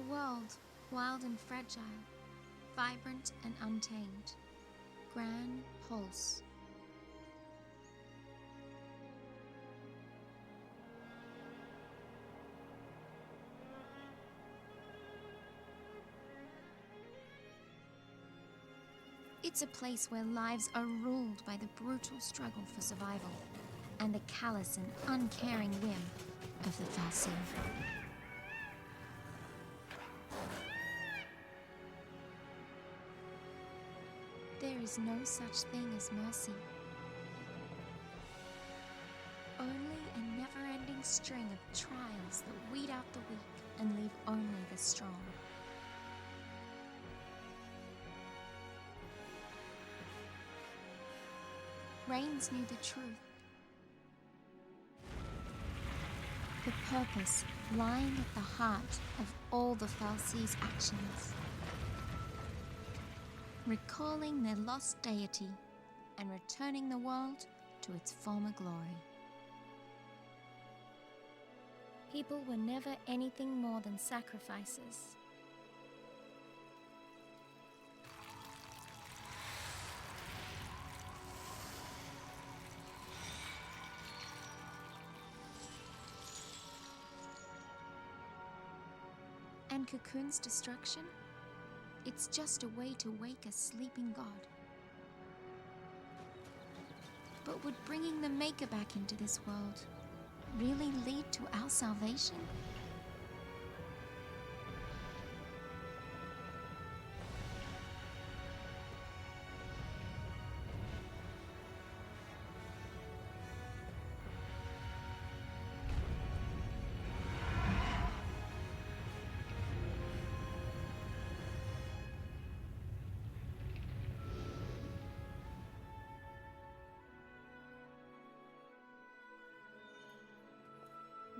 world, wild and fragile, vibrant and untamed, grand pulse. It's a place where lives are ruled by the brutal struggle for survival and the callous and uncaring whim of the fal'Cie. There is no such thing as mercy. Only a never-ending string of trials that weed out the weak and leave only the strong. Reigns knew the truth. The purpose lying at the heart of all the fal'Cie's actions. Recalling their lost deity and returning the world to its former glory. People were never anything more than sacrifices. And Cocoon's destruction? It's just a way to wake a sleeping god. But would bringing the Maker back into this world really lead to our salvation?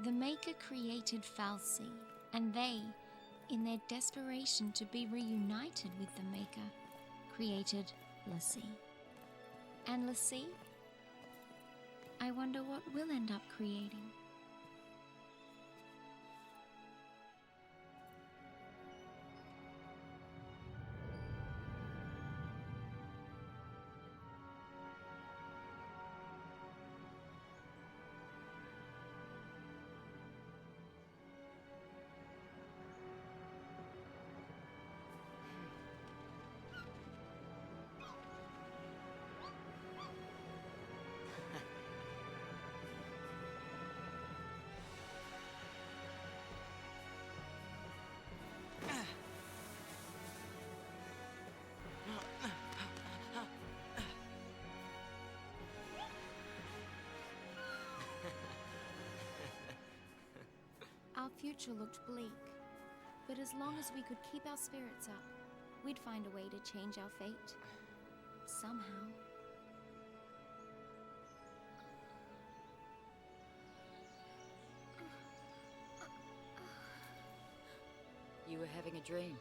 The Maker created fal'Cie, and they, in their desperation to be reunited with the Maker, created l'Cie. And l'Cie? I wonder what we'll end up creating. Our future looked bleak, but as long as we could keep our spirits up, we'd find a way to change our fate. Somehow. You were having a dream.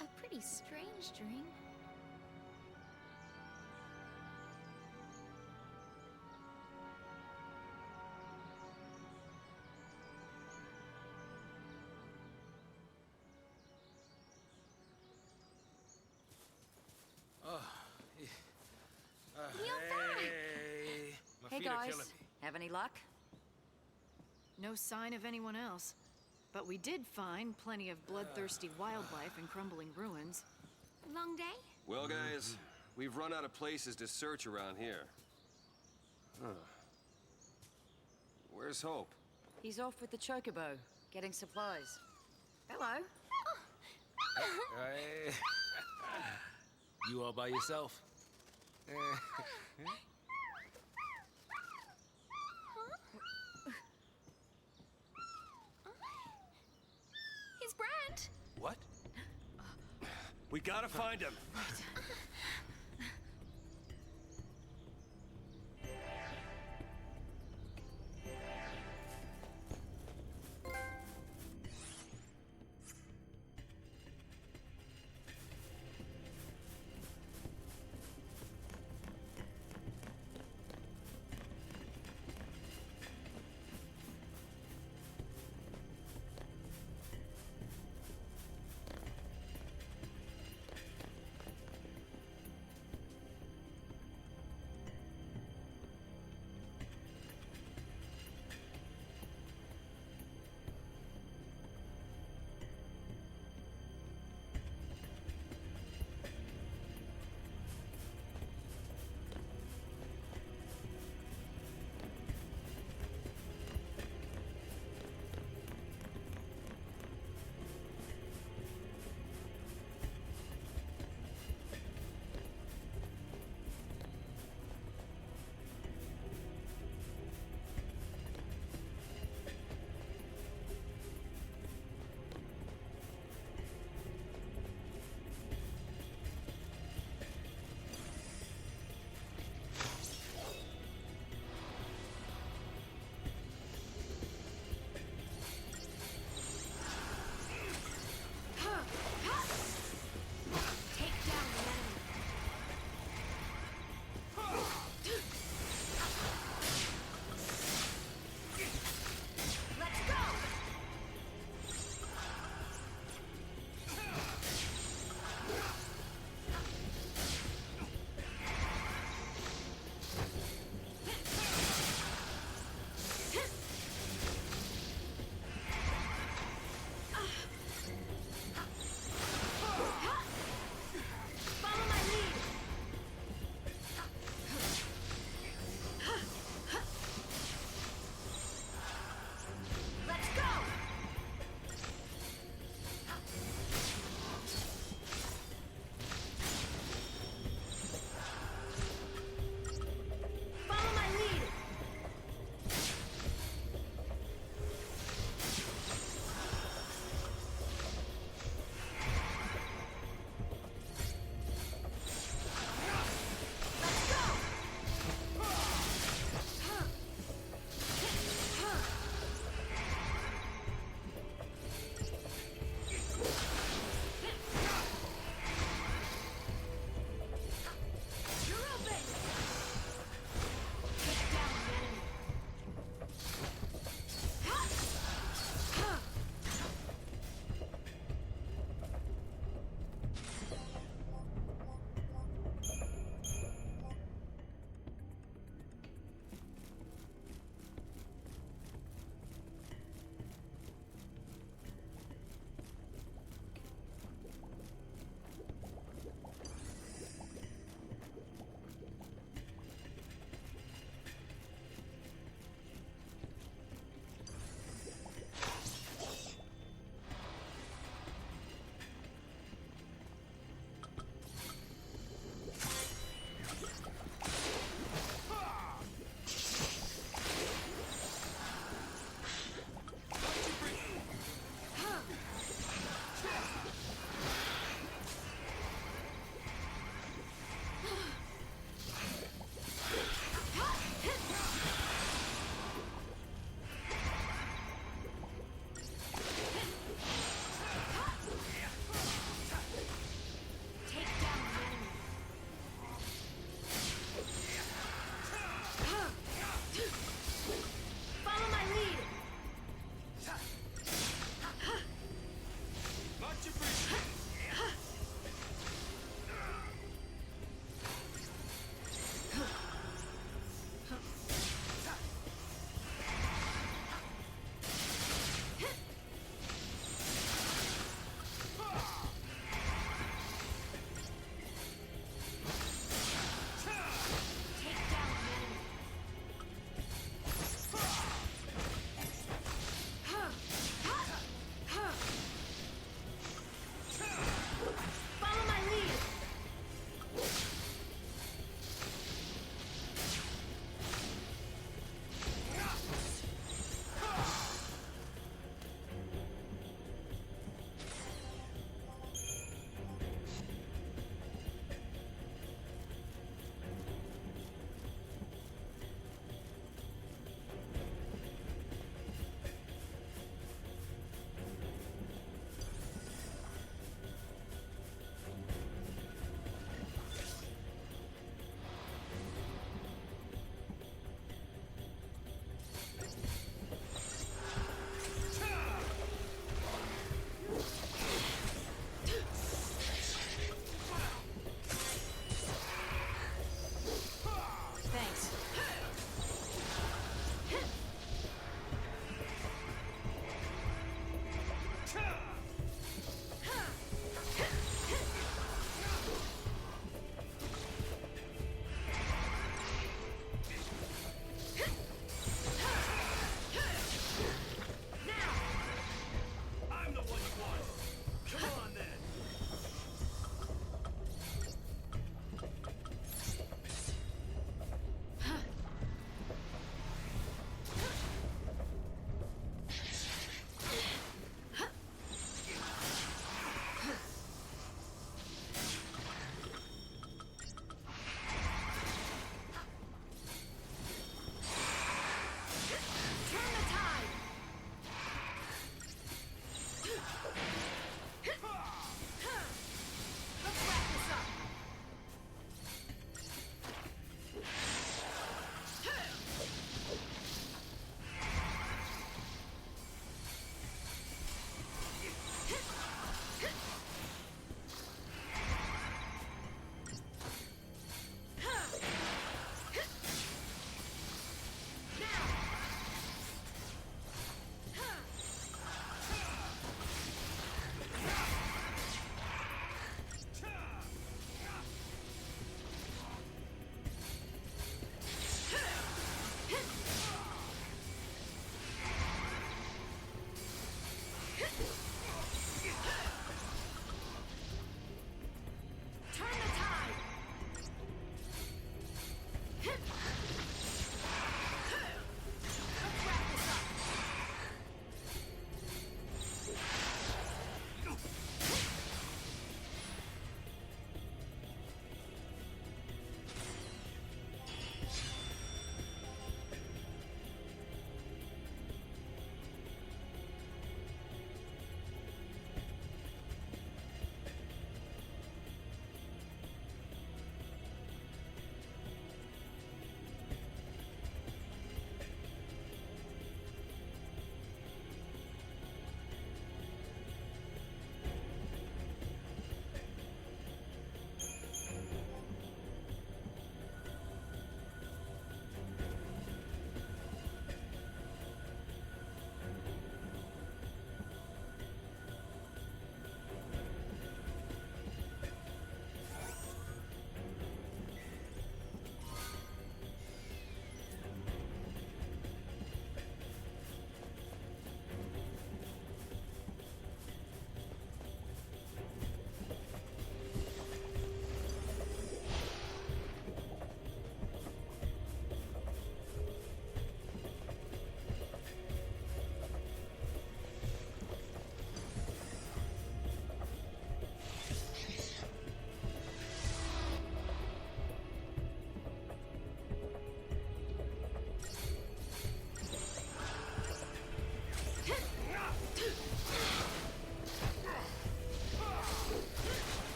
A pretty strange dream. Hey, my Hey feet are guys, killing me. have any luck? No sign of anyone else. But we did find plenty of bloodthirsty wildlife and crumbling ruins. Long day? Well, guys, we've run out of places to search around here. Huh. Where's Hope? He's off with the chocobo, getting supplies. Hello. Hey. You all by yourself? He's Brand! What? We gotta find him!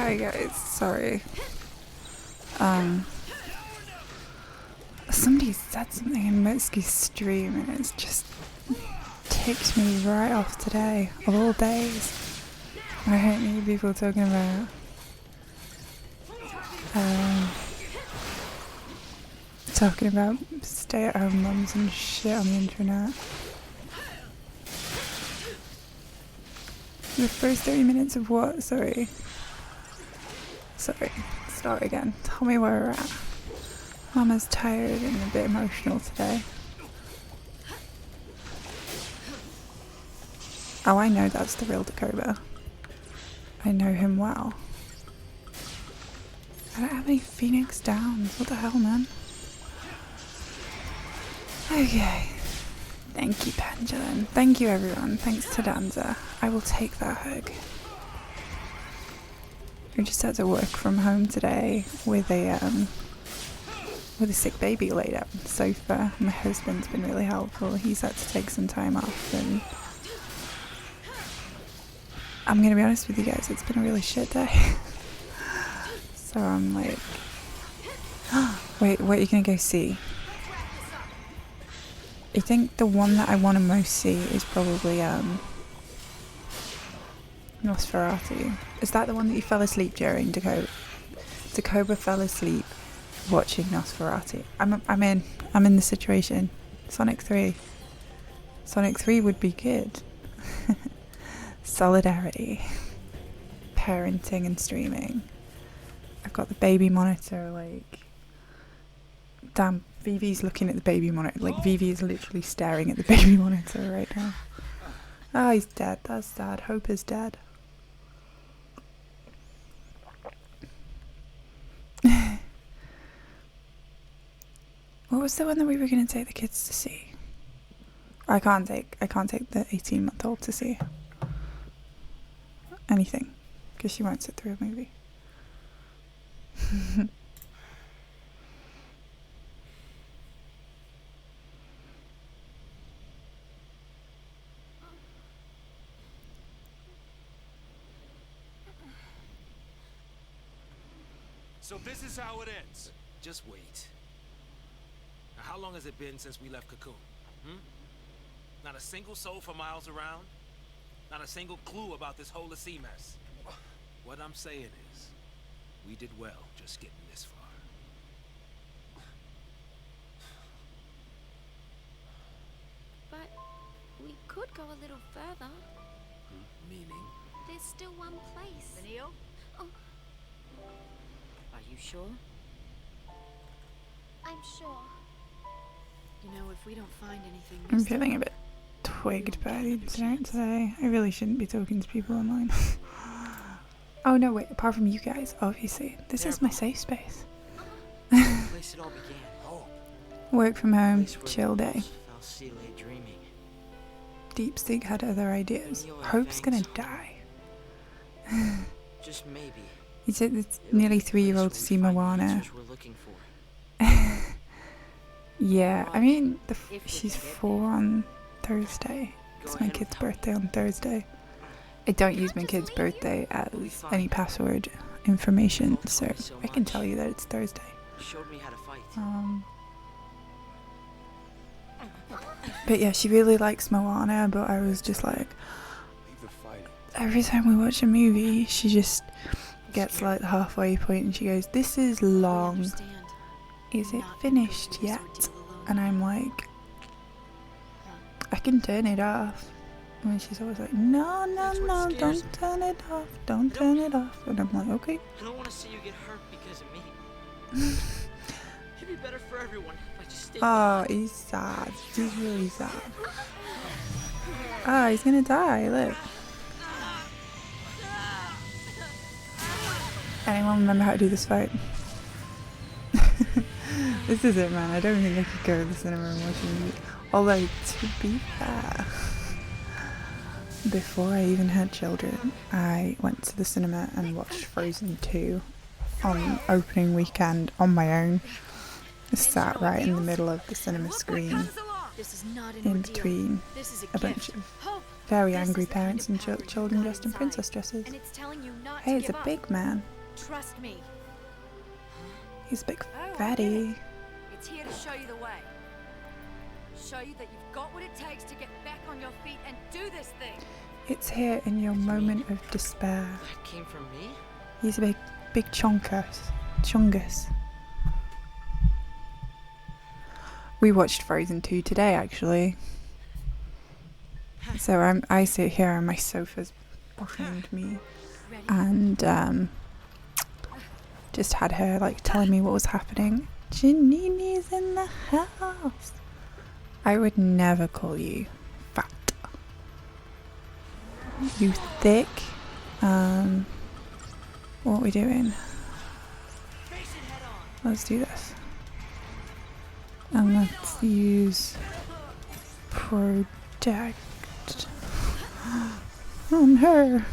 Hi guys, sorry. Somebody said something in Mitsuki's stream and it's just ticked me right off today, of all days. I hate new people talking about stay-at-home mums and shit on the internet. The first 30 minutes of what? Sorry, start again. Tell me where we're at. Mama's tired and a bit emotional today. Oh, I know that's the real Dakota. I know him well. I don't have any Phoenix Downs. What the hell, man? Okay. Thank you, Pendulum. Thank you, everyone. Thanks to Danza. I will take that hug. I just had to work from home today with a sick baby laid out on the sofa. My husband's been really helpful. He's had to take some time off, and I'm gonna be honest with you guys, it's been a really shit day. So I'm like, wait, what are you gonna go see? I think the one that I want to most see is probably Nosferatu. Is that the one that you fell asleep during, Dakota? Dakota fell asleep watching Nosferatu. I'm in the situation. Sonic 3 would be good. Solidarity, parenting and streaming. I've got the baby monitor, like, damn, Vivi's looking at the baby monitor, like Vivi is literally staring at the baby monitor right now. Oh, he's dead, that's sad. Hope is dead. What was the one that we were going to take the kids to see? I can't take the 18-month-old to see anything because she won't sit through a movie. So this is how it ends. Just wait. Now, how long has it been since we left Cocoon? Not a single soul for miles around? Not a single clue about this whole sea mess? What I'm saying is, we did well just getting this far. But we could go a little further. Meaning? There's still one place. Neil? Oh, Are you sure? I'm sure. You know, if we don't find anything... I'm feeling a bit twigged by the internet today. I really shouldn't be talking to people online. Oh no, wait, apart from you guys, obviously. This is my safe space. Place it all began. Work from home, Place where chill the day. wolves fell sea lay dreaming. Deep had other ideas. You'll have Hope's gonna fangs. die. Just maybe. He said it's It'll nearly be the 3-year-old place to where see we find the Moana. answers we're looking for. Yeah, I mean, If we she's can get 4 on Thursday. Go It's my ahead and kid's tell me. birthday on Thursday. I don't use my kid's birthday as any password information, so I can tell you that it's Thursday. Showed me how to fight. But yeah, she really likes Moana, but I was just like, every time we watch a movie, she just gets like the halfway point and she goes, "This is long. Is it finished yet?" And I'm like, I can turn it off. And she's always like, no, That's what scares don't me. turn it off, don't turn it off. And I'm like, okay. I don't want to see you get hurt because of me. It'd be better for everyone if I just stayed Oh, behind. he's sad. He's really sad. Ah, he's gonna die, look. Anyone remember how to do this fight? This is it, man. I don't think I could go to the cinema and watch a movie. Although, to be fair, before I even had children, I went to the cinema and watched Frozen 2 on opening weekend on my own. Sat right in the middle of the cinema screen This is not an in ordeal. between This is a a bunch gift. of Hope. very This angry is the kind parents of and power you've children got dressed in inside, princess dresses. And it's telling you not Hey, to it's give a up. big man. Trust me. He's a big Oh, I get fatty. it. It's here to show you the way. Show you that you've got what it takes to get back on your feet and do this thing. It's here in your moment of despair. That came from me? He's a big chungus. We watched Frozen 2 today, actually. So I sit here on my sofa's behind me, and just had her like telling me what was happening. Janini's in the house. I would never call you fat. You thick. What are we doing? Let's do this. And let's use protect on her.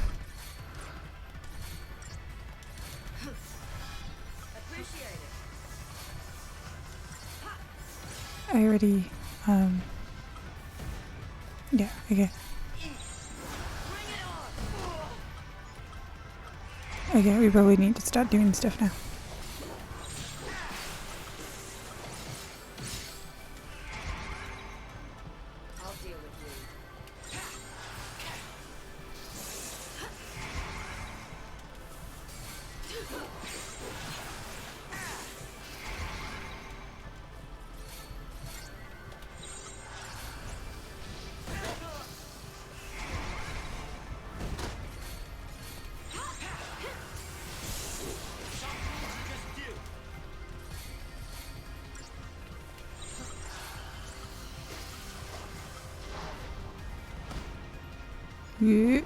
I already, yeah, okay. Okay, we probably need to start doing stuff now. I'll deal with you. Yeah.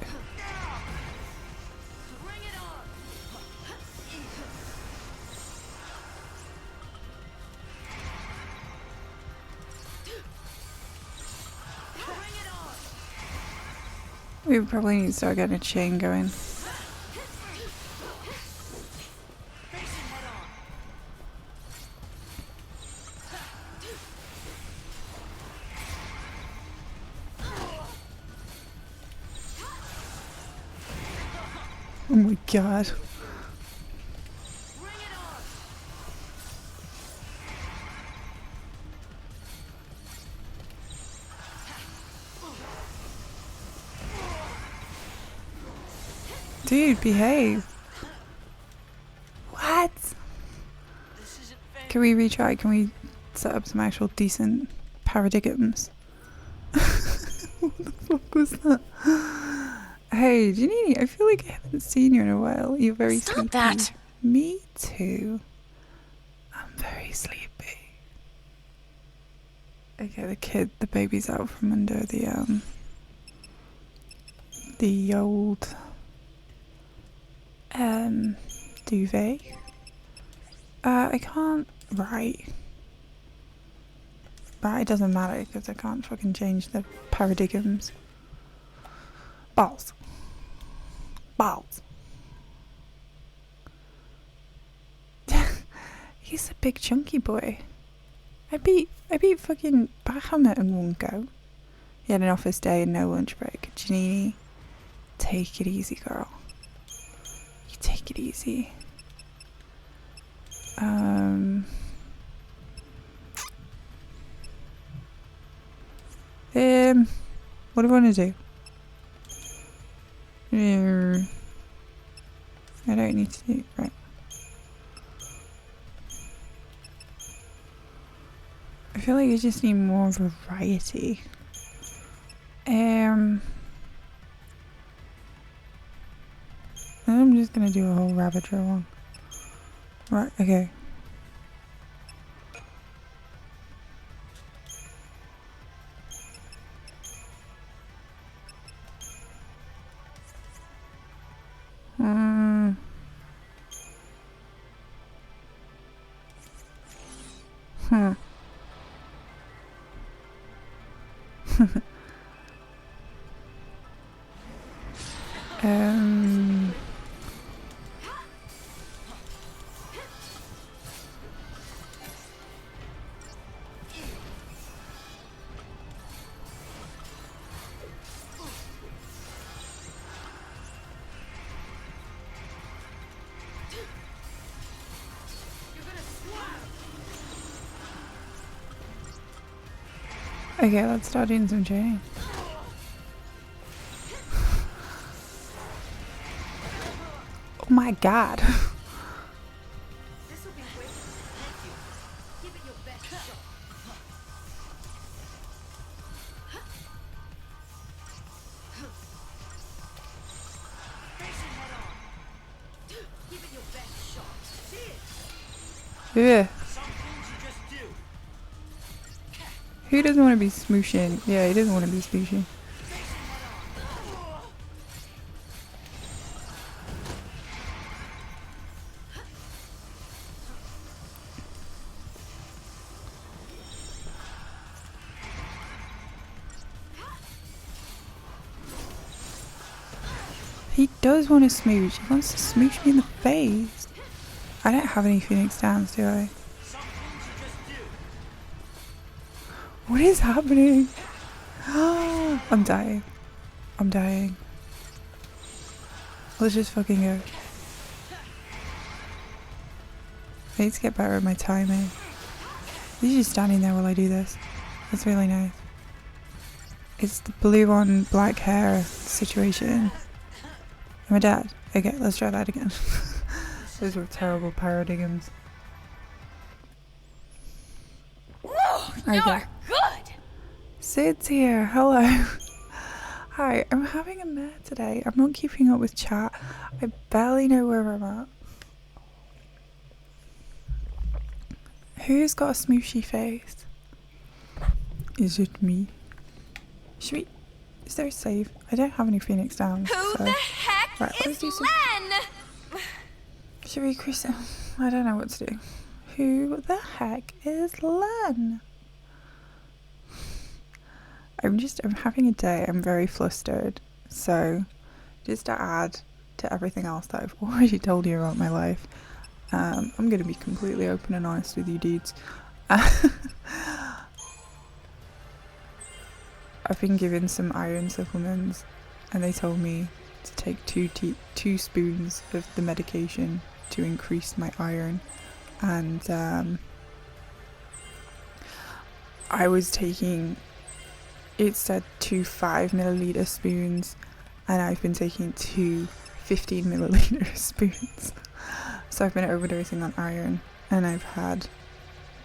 We probably need to start getting a chain going. Oh my god. Dude, behave. What? This isn't fair. Can we retry? Can we set up some actual decent paradigms? What the fuck was that? Hey, Janini, I feel like I haven't seen you in a while. You're very Stop sleepy. that. Me too. I'm very sleepy. Okay, the baby's out from under the old duvet. I can't write. But it doesn't matter because I can't fucking change the paradigms. Balls. He's a big chunky boy. I beat fucking Bahamut in one go. He had an office day and no lunch break. Janini, take it easy, girl. You take it easy. What do I want to do? I don't need to do right. I feel like I just need more variety. I'm just gonna do a whole rabbit trail one. Right, okay. Okay, let's start doing some training. Oh my god. This'll be quick. Thank you. Give it your best shot. Face it head on. Give it your best shot. See it. Yeah. Some things you just do. Who doesn't want to be smooshing? Yeah, he doesn't want to be smooshing. He does want to smooch. He wants to smooch me in the face. I don't have any Phoenix Downs, do I? Some things you just do. What is happening? I'm dying. I'm dying. Let's just fucking go. I need to get better at my timing. He's just standing there while I do this. That's really nice. It's the blue on black hair situation. Am I dead? Okay, let's try that again. Those were terrible paradigms. Okay. Good. Sid's here. Hello. Hi, I'm having a mare today. I'm not keeping up with chat. I barely know where I'm at. Who's got a smooshy face? Is it me? Should we... Is there a save? I don't have any Phoenix Downs. Who So. the heck Right, let's is do some... Len? Should we increase it? I don't know what to do. Who the heck is Len? I'm having a day. I'm very flustered. So, just to add to everything else that I've already told you about my life, I'm going to be completely open and honest with you dudes. I've been given some iron supplements and they told me to take 2 spoons of the medication to increase my iron, and I was taking, it said 2 5-milliliter spoons and I've been taking 2 15-milliliter spoons. So I've been overdosing on iron and I've had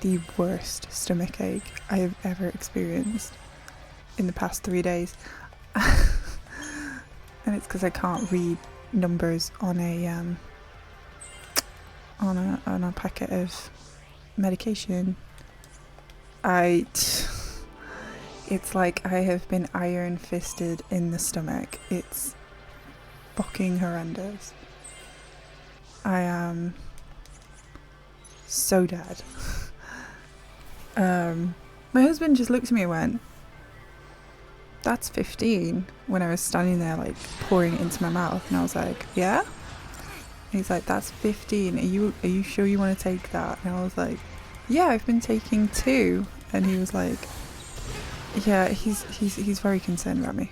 the worst stomach ache I have ever experienced in the past 3 days. And it's because I can't read numbers on a packet of medication. It's like I have been iron fisted in the stomach. It's fucking horrendous. I am so dead. My husband just looked at me and went, "That's 15," when I was standing there like pouring it into my mouth, and I was like, "Yeah?" And he's like, "That's 15. Are you sure you want to take that?" And I was like, "Yeah, I've been taking 2." And he was like, "Yeah, he's very concerned about me."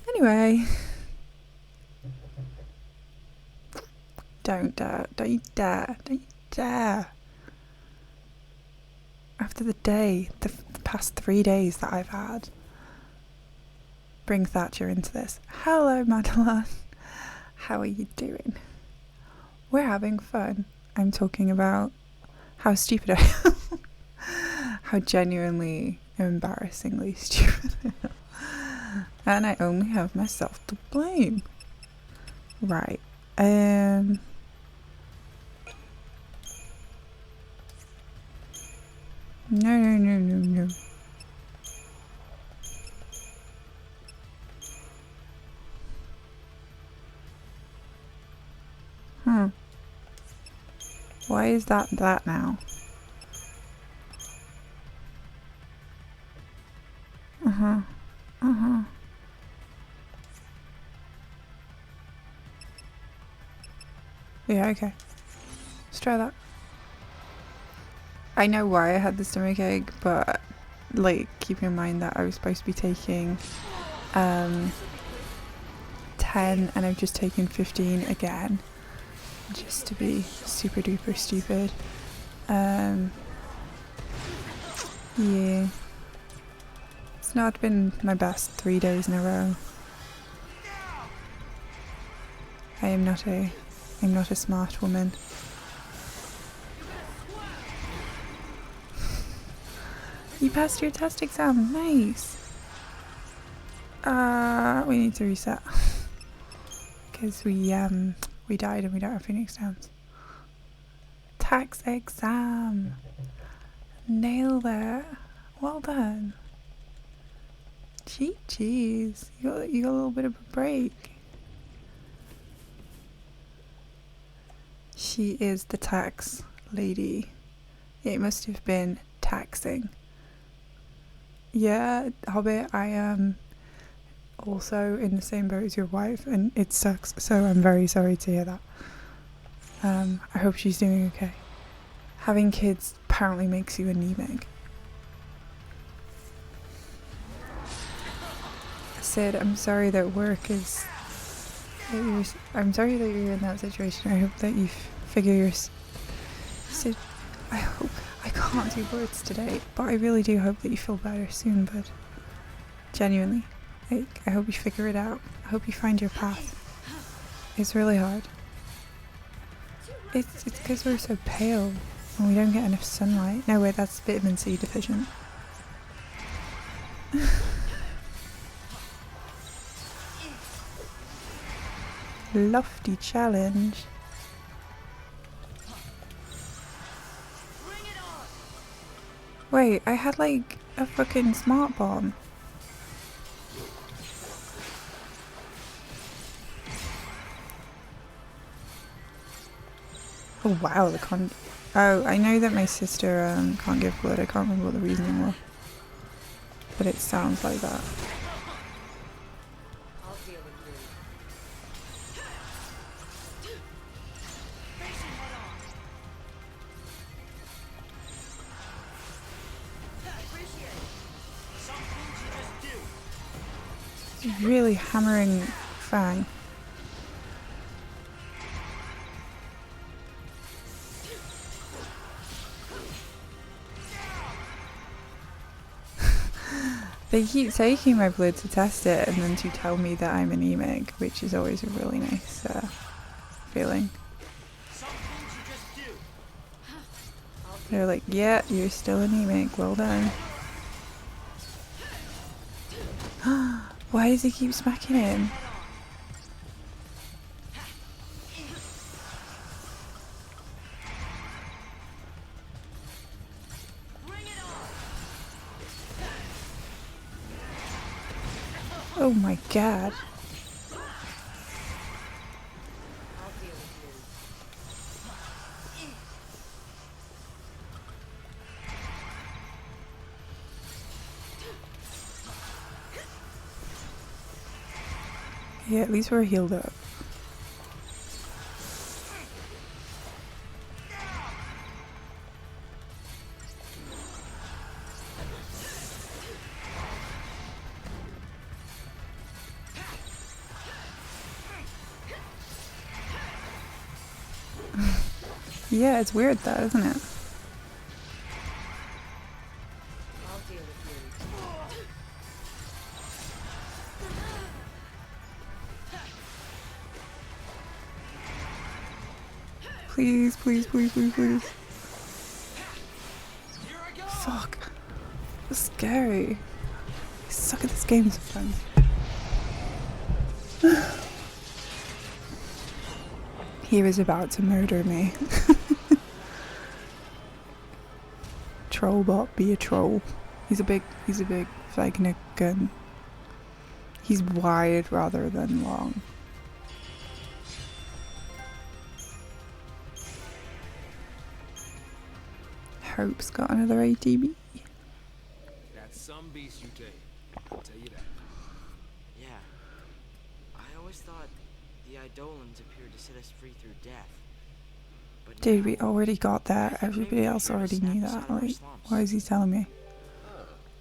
Anyway, don't you dare. After the past 3 days that I've had, bring Thatcher into this. Hello, Madeline. How are you doing? We're having fun. I'm talking about how stupid I am. How genuinely, embarrassingly stupid I am. And I only have myself to blame. Right. No. Why is that now? Yeah, okay. Let's try that. I know why I had the stomach ache, but like keep in mind that I was supposed to be taking 10 and I've just taken 15 again. just to be super duper stupid. Yeah. It's not been my best 3 days in a row. I'm not a smart woman. You passed your test exam, nice. We need to reset. Because we died and we don't have Phoenix Downs. Tax exam. Nailed it. Well done. Jeez. You got a little bit of a break. She is the tax lady. It must have been taxing. Yeah, Hobbit, I am also in the same boat as your wife and it sucks, so I'm very sorry to hear that. I hope she's doing okay. Having kids apparently makes you anemic. Sid, I'm sorry that work is... I'm sorry that you're in that situation. I hope that you figure your... Sid, I hope... I can't do words today, but I really do hope that you feel better soon, but... Genuinely. Like, I hope you figure it out. I hope you find your path. It's really hard. It's because we're so pale and we don't get enough sunlight. No, wait, that's vitamin C deficient. Lofty challenge. Wait, I had like a fucking smart bomb. Oh wow, oh, I know that my sister can't give blood. I can't remember what the reasoning was, but it sounds like that. Really hammering Fang. They keep taking my blood to test it and then to tell me that I'm anemic, which is always a really nice feeling. They're like, yeah, you're still anemic, well done. Why does he keep smacking him? Oh my god. Yeah, at least we're healed up. Yeah, it's weird though, isn't it? Please, please, please, please, please. Fuck. It's scary. I suck at this game sometimes. He was about to murder me. Trollbot, be a troll. He's a big Vagnic gun. He's wide rather than long. Hope's got another ATB. That's some beast you take. I'll tell you that. Yeah. I always thought the Eidolons appeared to set us free through death. But Dude, now, we already got that. Everybody else already knew that. Like, why is he telling me?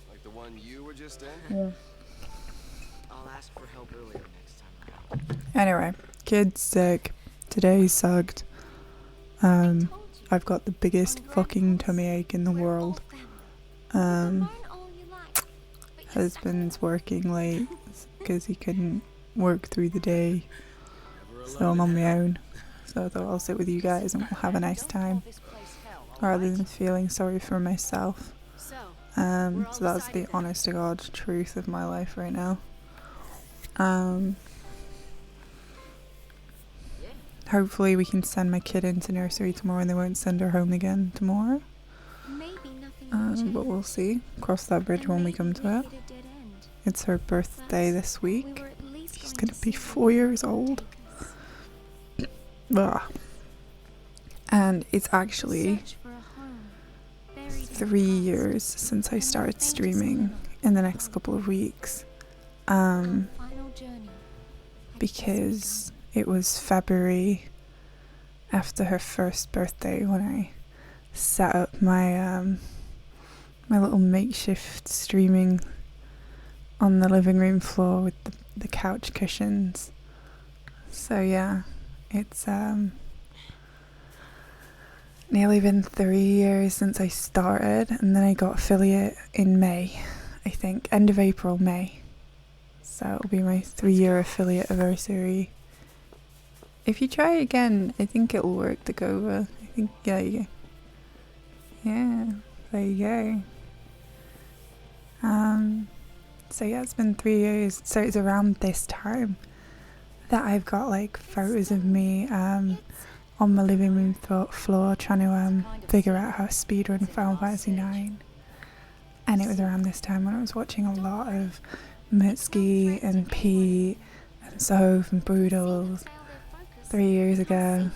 Like the one you were just in? Yeah. I'll ask for help earlier next time around. Anyway, kid's sick. Today sucked. I've got the biggest fucking tummy ache in the world. Husband's working late because he couldn't work through the day, so I'm on my own. So I thought I'll sit with you guys and we'll have a nice time, rather than feeling sorry for myself. So that's the honest to God truth of my life right now. Hopefully we can send my kid into nursery tomorrow and they won't send her home again tomorrow. But we'll see. Cross that bridge when we come to it. It's her birthday this week. She's gonna be 4 years old. And it's actually 3 years since I started streaming in the next couple of weeks. Because it was February after her first birthday when I set up my my little makeshift streaming on the living room floor with the couch cushions. So yeah, it's nearly been 3 years since I started, and then I got affiliate in May, I think, end of April, May. So it'll be my 3-year affiliate anniversary. If you try again, I think it'll work to go over. I think, yeah, there you go. So yeah, it's been 3 years. So it's around this time that I've got like photos of me on my living room floor trying to figure out how to speedrun Final Fantasy IX. And it was around this time when I was watching a lot of Mitsuki and Pete and Soph and Broodles 3 years ago.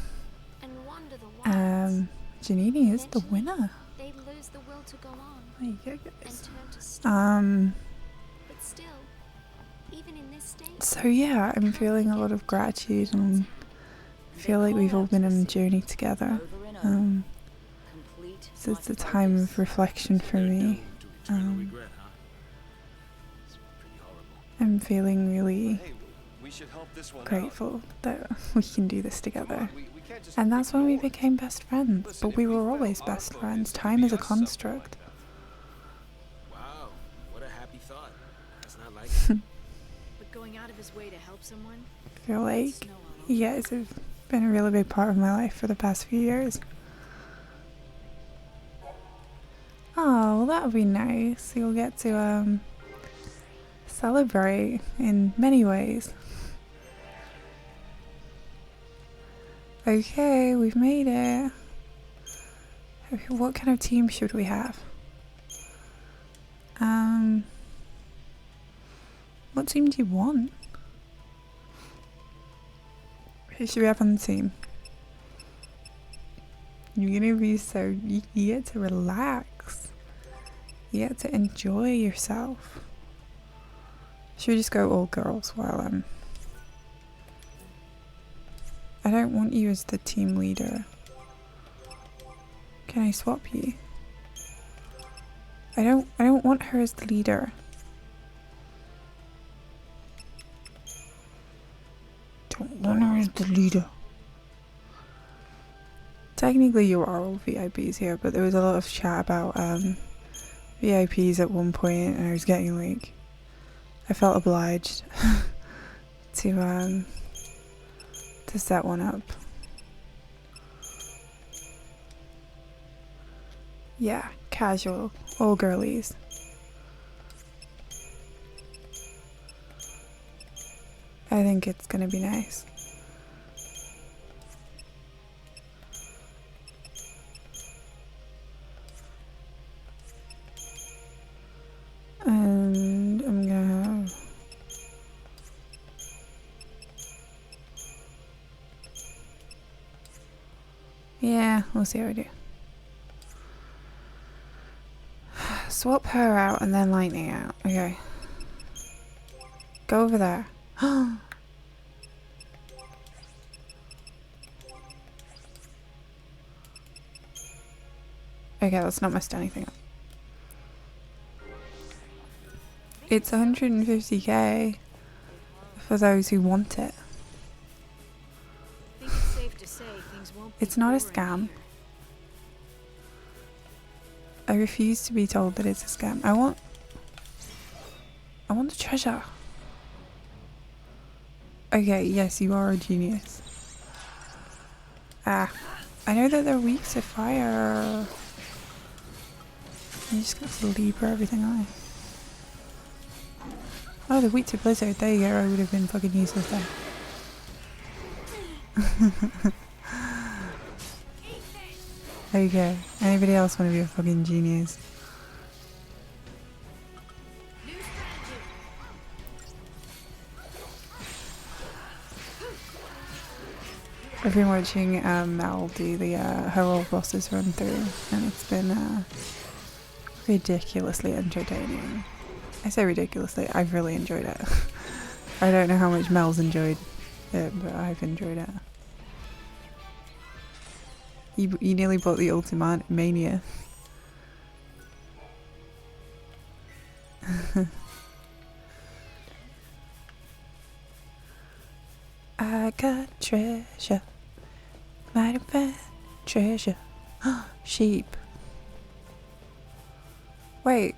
Janini is the winner. There you go, guys. So yeah, I'm feeling a lot of gratitude and feel like we've all been on a journey together. So it's a time of reflection for me. I'm feeling really grateful that we can do this together. And that's when we became best friends, but we were always best friends. Time is a construct. Wow, what a happy thought. That's not like But going out of his way to help someone? I feel like you guys have been a really big part of my life for the past few years. Oh, well, that would be nice. You'll get to celebrate in many ways. Okay, we've made it. What kind of team should we have? What team do you want? Who should we have on the team? You're gonna be so... You get to relax. You get to enjoy yourself. Should we just go all girls while I don't want you as the team leader. Can I swap you? I don't want her as the leader. Don't want her as the leader. Technically you are all VIPs here, but there was a lot of chat about VIPs at one point, and I was getting like, I felt obliged to set one up. Yeah, casual, all girlies. I think it's gonna be nice. And I'm gonna have... Yeah, we'll see how we do. Swap her out and then Lightning out. Okay. Go over there. Okay, let's not mess anything up. It's 150k for those who want it. I think it's safe to say things won't It's not a scam. I refuse to be told that it's a scam. I want the treasure. Okay, yes, you are a genius. Ah, I know that they're weak to fire. You just got to lever everything on. Oh, they're weak to blizzard. There you go. I would have been fucking useless there. There you go. Anybody else want to be a fucking genius? I've been watching Mel do the her old bosses run through, and it's been ridiculously entertaining. I say ridiculously, I've really enjoyed it. I don't know how much Mel's enjoyed it, but I've enjoyed it. You nearly bought the Ultimate Mania. I got treasure, mighty fine treasure. Sheep. Wait,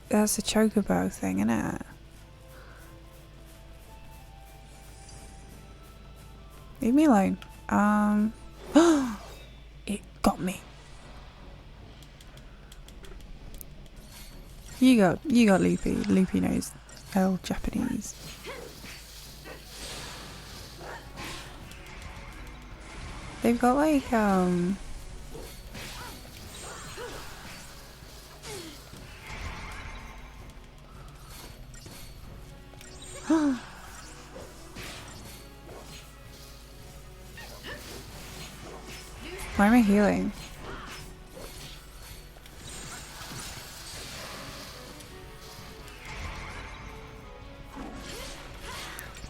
that's a chocobo thing, isn't it? Leave me alone. It got me. You got Loopy. Loopy knows L Japanese. They've got like why am I healing?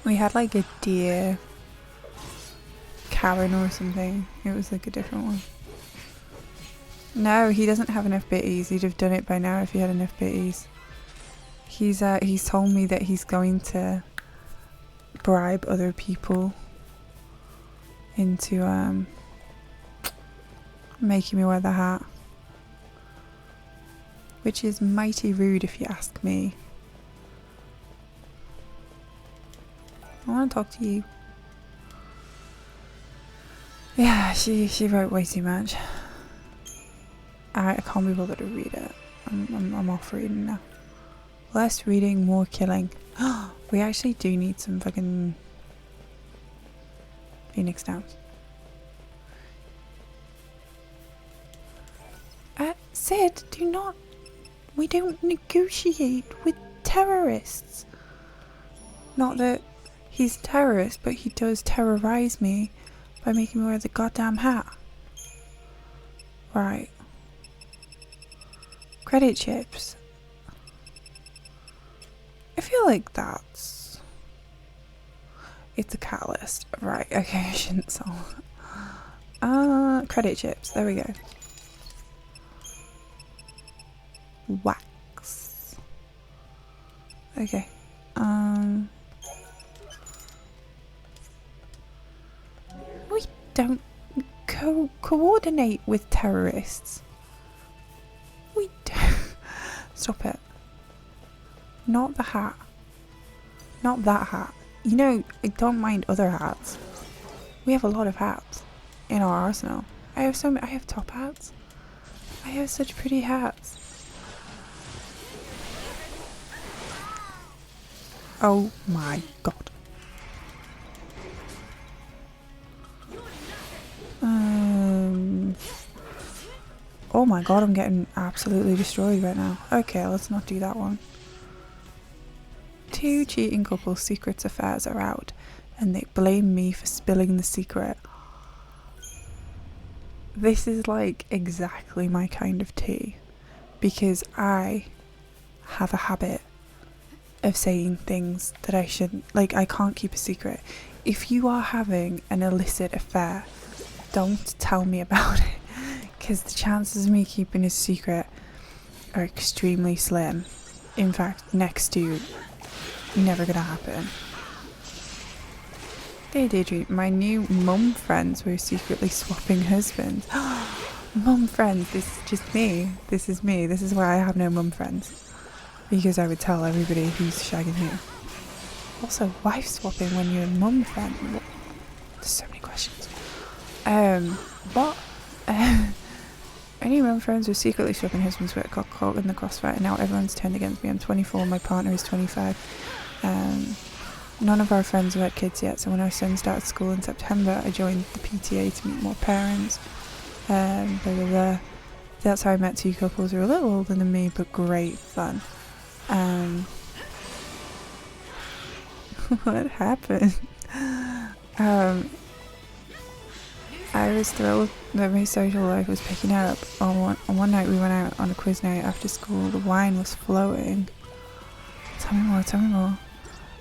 We had like a deer Karen or something. It was like a different one. No, he doesn't have enough bitties. He'd have done it by now if he had enough bitties. He's told me that he's going to bribe other people into making me wear the hat, which is mighty rude if you ask me. I want to talk to you. Yeah, she wrote way too much. I can't be bothered to read it. I'm off reading now. Less reading, more killing. We actually do need some fucking Phoenix Downs. Sid, we don't negotiate with terrorists. Not that he's a terrorist, but he does terrorize me by making me wear the goddamn hat. Right. Credit chips. I feel like it's a catalyst. Right, okay, I shouldn't sell. Credit chips, there we go. Wax. Okay. We don't coordinate with terrorists. We don't. Stop it. Not the hat. Not that hat. You know, I don't mind other hats. We have a lot of hats in our arsenal. I have top hats. I have such pretty hats. Oh my god. Oh my god, I'm getting absolutely destroyed right now. Okay, let's not do that one. 2 cheating couples' secrets affairs are out, and they blame me for spilling the secret. This is like exactly my kind of tea, because I have a habit of saying things that I shouldn't. Like, I can't keep a secret. If you are having an illicit affair, don't tell me about it, because the chances of me keeping a secret are extremely slim. In fact, next to never gonna happen. Dear Deirdre, my new mum friends were secretly swapping husbands. Mum friends, this is just me. This is me. This is why I have no mum friends. Because I would tell everybody who's shagging who. Also, wife swapping when you're a mum friend. What? There's so many questions. What? My new mum friends were secretly swapping husbands, but got caught in the crossfire, and now everyone's turned against me. I'm 24, my partner is 25. None of our friends have had kids yet, so when our son started school in September, I joined the PTA to meet more parents. Blah, blah, blah. That's how I met two couples who are a little older than me, but great fun. What happened? I was thrilled that my social life was picking up. On one night we went out on a quiz night after school. The wine was flowing. Tell me more, tell me more.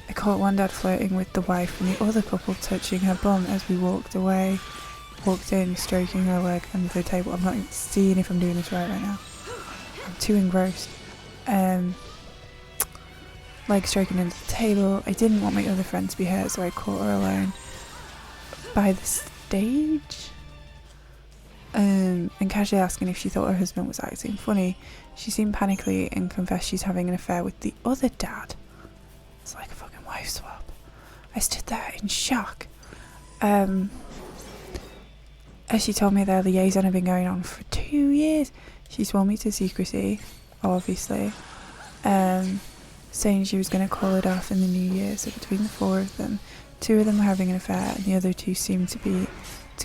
I caught one dad flirting with the wife and the other couple touching her bum as we walked away. Walked in, stroking her leg under the table. I'm not even seeing if I'm doing this right now. I'm too engrossed. Leg stroking under the table. I didn't want my other friend to be hurt, so I caught her alone by the stage. And casually asking if she thought her husband was acting funny. She seemed panically and confessed she's having an affair with the other dad. It's like a fucking wife swap. I stood there in shock. As she told me their liaison had been going on for 2 years. She swore me to secrecy, obviously. Saying she was going to call it off in the new year. So between the four of them, 2 of them were having an affair and the other 2 seemed to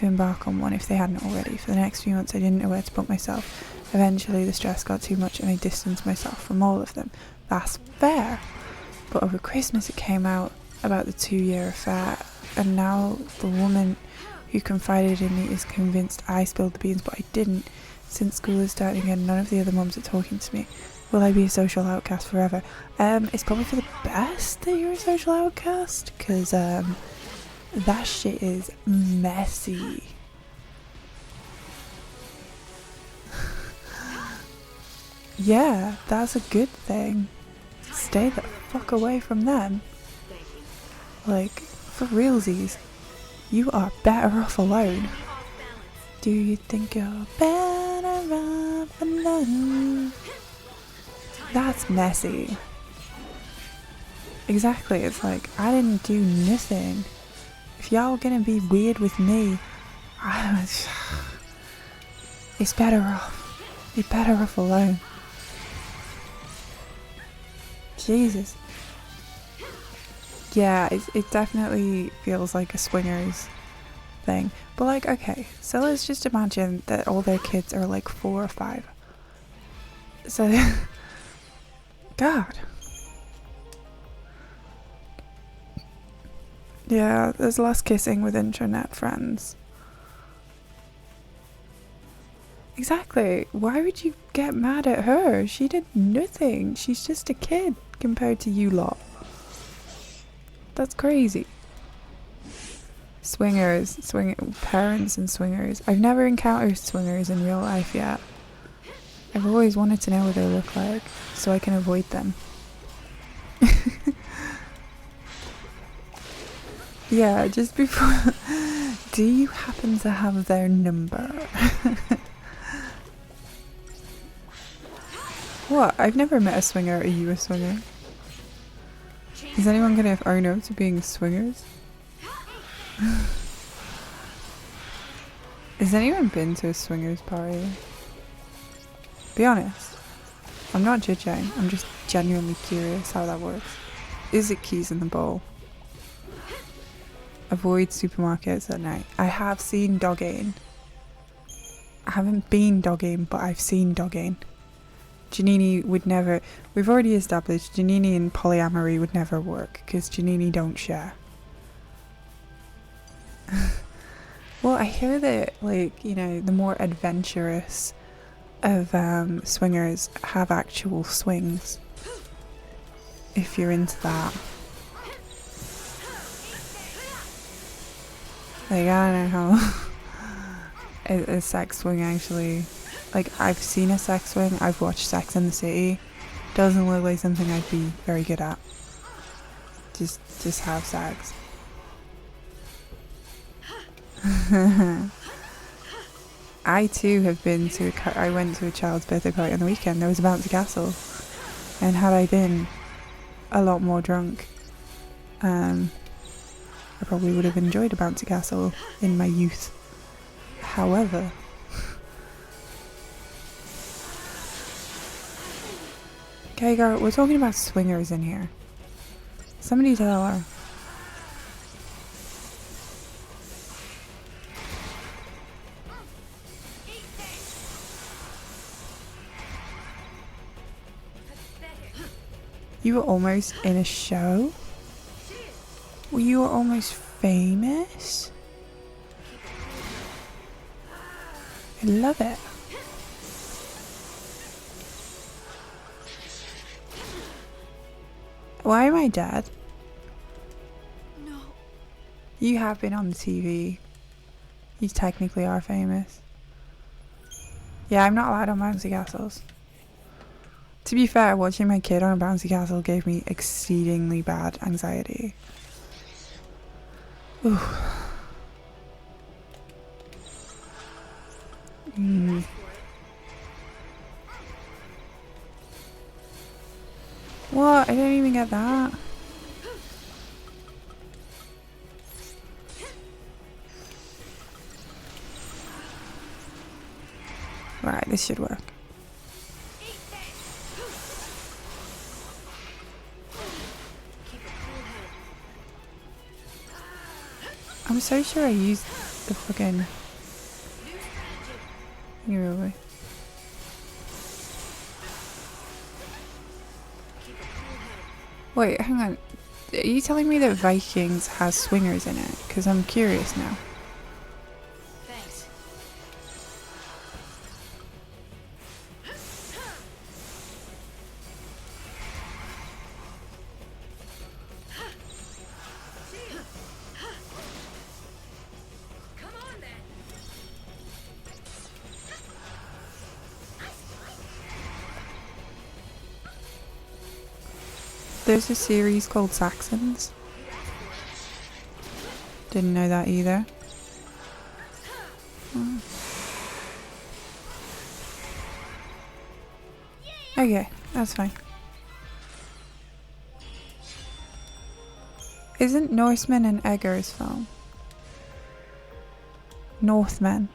embark on one if they hadn't already. For the next few months I didn't know where to put myself. Eventually the stress got too much and I distanced myself from all of them. That's fair. But over Christmas it came out about the 2-year affair, and now the woman who confided in me is convinced I spilled the beans, but I didn't. Since school is starting again, none of the other mums are talking to me. Will I be a social outcast forever? It's probably for the best that you're a social outcast, because that shit is messy. Yeah, that's a good thing. Stay the fuck away from them. Like, for realsies, you are better off alone. Do you think you're better off alone? That's messy. Exactly, it's like, I didn't do nothing. If y'all gonna be weird with me, it's better off. You're better off alone. Jesus. Yeah, it definitely feels like a swingers thing. But like, okay, so let's just imagine that all their kids are like 4 or 5. So, God. Yeah, there's less kissing with internet friends. Exactly. Why would you get mad at her? She did nothing. She's just a kid compared to you lot. That's crazy. Swingers, parents and swingers. I've never encountered swingers in real life yet. I've always wanted to know what they look like, so I can avoid them. Yeah, just before... Do you happen to have their number? What? I've never met a swinger. Are you a swinger? Is anyone gonna own up to being swingers? Has anyone been to a swingers party? Be honest. I'm not judging. I'm just genuinely curious how that works. Is it keys in the bowl? Avoid supermarkets at night. I have seen dogging. I haven't been dogging, but I've seen dogging. Giannini would never... We've already established Giannini and polyamory would never work, because Giannini don't share. Well, I hear that, like, you know, the more adventurous of swingers have actual swings. If you're into that. Like, I don't know how a sex swing actually... Like, I've seen a sex swing, I've watched Sex and the City. Doesn't look like something I'd be very good at. Just have sex. I too have been to I went to a child's birthday party on the weekend. There was a bouncy castle, and had I been a lot more drunk, I probably would have enjoyed a bouncy castle in my youth. However, okay, girl, we're talking about swingers in here. Somebody tell her. You were almost in a show? Well, you were almost famous? I love it. Why am I dead? No. You have been on the TV. You technically are famous. Yeah, I'm not allowed on bouncy castles. To be fair, watching my kid on a bouncy castle gave me exceedingly bad anxiety. Ooh. What? I don't even get that. Right, this should work. I'm so sure I used the fucking... Really? Wait, hang on. Are you telling me that Vikings has swingers in it? Because I'm curious now. Thanks. There's a series called Saxons. Didn't know that either. Okay, that's fine. Isn't Norseman an Eggers film? Northman.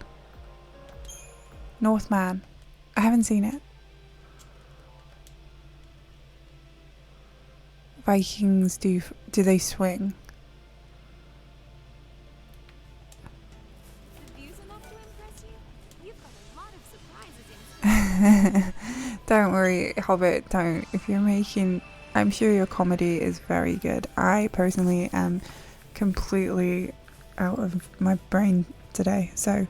Northman. I haven't seen it. Vikings do they swing? The views enough to impress you? You've got a lot of surprises in Don't worry, Hobbit, don't. If you're making... I'm sure your comedy is very good. I personally am completely out of my brain today, so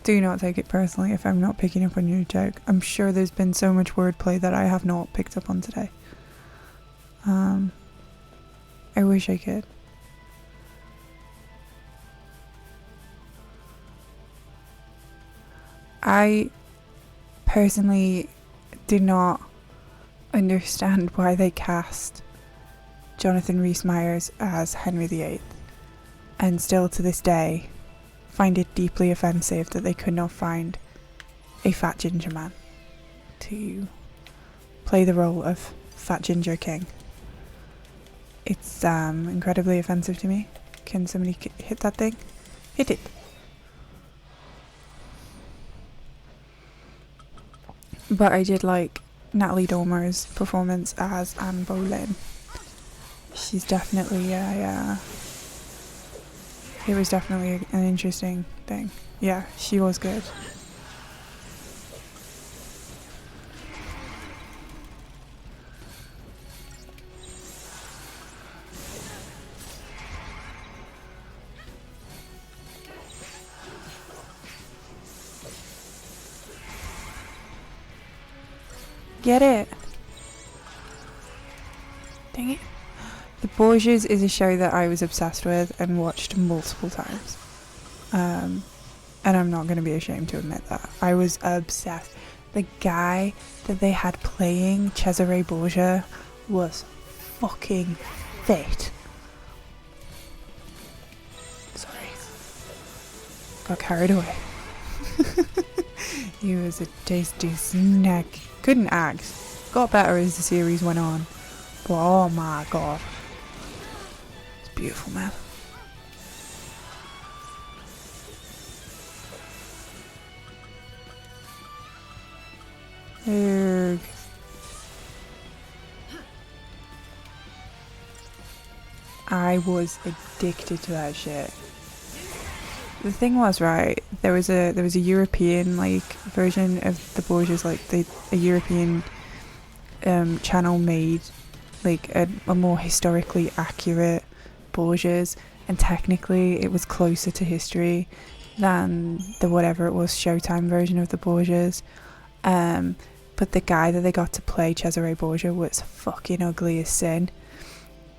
do not take it personally if I'm not picking up on your joke. I'm sure there's been so much wordplay that I have not picked up on today. I wish I could. I personally did not understand why they cast Jonathan Rhys-Meyers as Henry VIII, and still to this day find it deeply offensive that they could not find a fat ginger man to play the role of Fat Ginger King. It's incredibly offensive to me. Can somebody hit that thing? Hit it. But I did like Natalie Dormer's performance as Anne Boleyn. She's definitely it was definitely an interesting thing. Yeah, she was good. Get it? Dang it. The Borgias is a show that I was obsessed with and watched multiple times. And I'm not going to be ashamed to admit that. I was obsessed. The guy that they had playing Cesare Borgia was fucking fit. Sorry. got carried away. He was a tasty snack. Couldn't act. Got better as the series went on. But oh my god. It's beautiful, man. Erg. I was addicted to that shit. The thing was, right, there was a European like version of the Borgias, like a European channel made like a more historically accurate Borgias, and technically it was closer to history than the whatever it was Showtime version of the Borgias. But the guy that they got to play Cesare Borgia was fucking ugly as sin.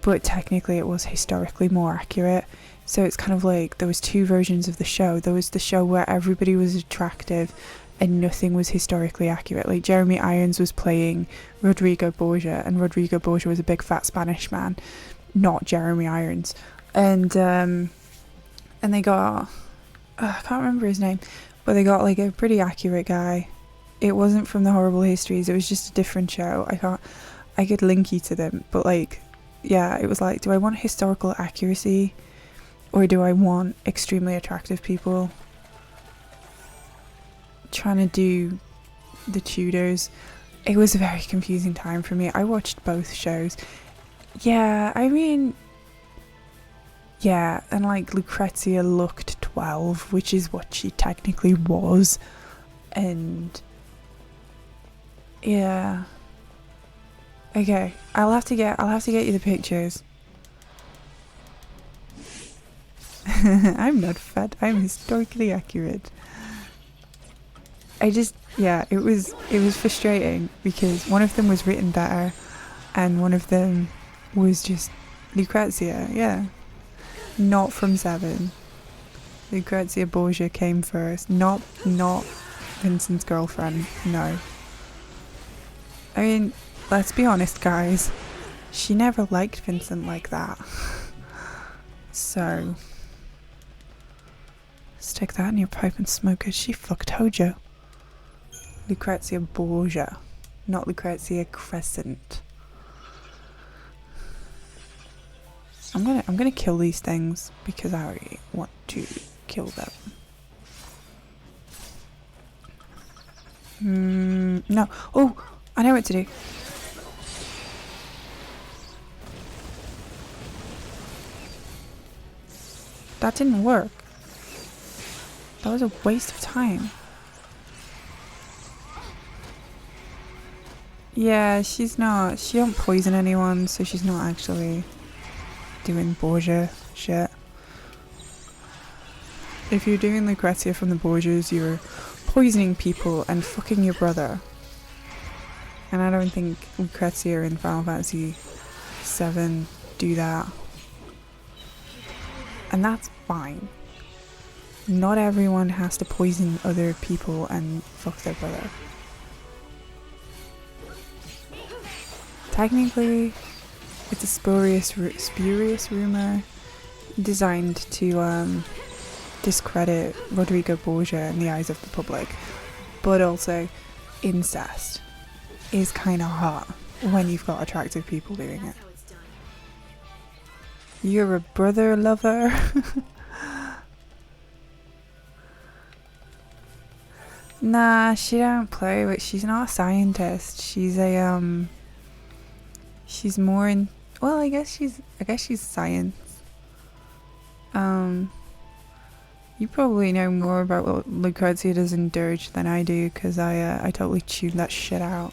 But technically it was historically more accurate. So it's kind of like there was two versions of the show. There was the show where everybody was attractive and nothing was historically accurate. Like Jeremy Irons was playing Rodrigo Borgia, and Rodrigo Borgia was a big fat Spanish man, not Jeremy Irons. And they got I can't remember his name, but they got like a pretty accurate guy. It wasn't from the Horrible Histories, it was just a different show. I could link you to them, but like, yeah, it was like, do I want historical accuracy or do I want extremely attractive people? Trying to do the Tudors. It was a very confusing time for me. I watched both shows. Yeah, I mean, yeah, and like Lucrezia looked 12, which is what she technically was, and yeah. Okay, I'll have to get you the pictures. I'm not fat. I'm historically accurate. Yeah, it was frustrating because one of them was written better, and one of them was just Lucrezia. Yeah, not from Seven. Lucrezia Borgia came first, not Vincent's girlfriend. No. I mean, let's be honest, guys. She never liked Vincent like that. So, stick that in your pipe and smoke it. She fucked Hojo. Lucrezia Borgia, not Lucrezia Crescent. I'm gonna kill these things because I already want to kill them. No. Oh, I know what to do. That didn't work. That was a waste of time. Yeah, she don't poison anyone, so she's not actually doing Borgia shit. If you're doing Lucrezia from the Borgias, you're poisoning people and fucking your brother. And I don't think Lucrezia in Final Fantasy VII do that. And that's fine. Not everyone has to poison other people and fuck their brother. Technically, it's a spurious rumor designed to discredit Rodrigo Borgia in the eyes of the public, but also incest is kind of hot when you've got attractive people doing it. You're a brother lover. Nah, she don't play, but she's not a scientist. She's a she's more in, well, I guess she's science. You probably know more about what Lucrezia does in Dirge than I do, because I totally tuned that shit out.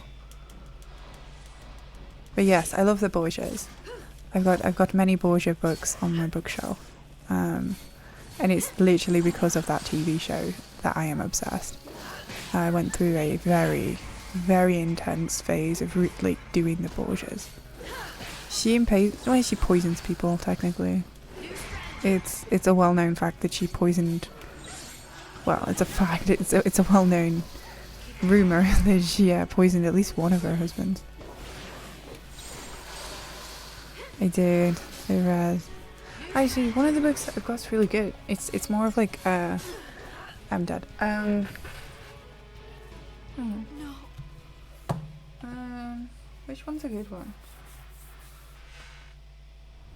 But yes, I love the Borgias. I've got many Borgia books on my bookshelf, and it's literally because of that TV show that I am obsessed. I went through a very, very intense phase of like doing the Borgias. She poisons people technically. It's a well-known fact that she poisoned. Well, it's a fact. It's a well-known rumor that she poisoned at least one of her husbands. I did. I read. Actually, one of the books that I've got's really good. It's more of like I'm dead. No. Which one's a good one?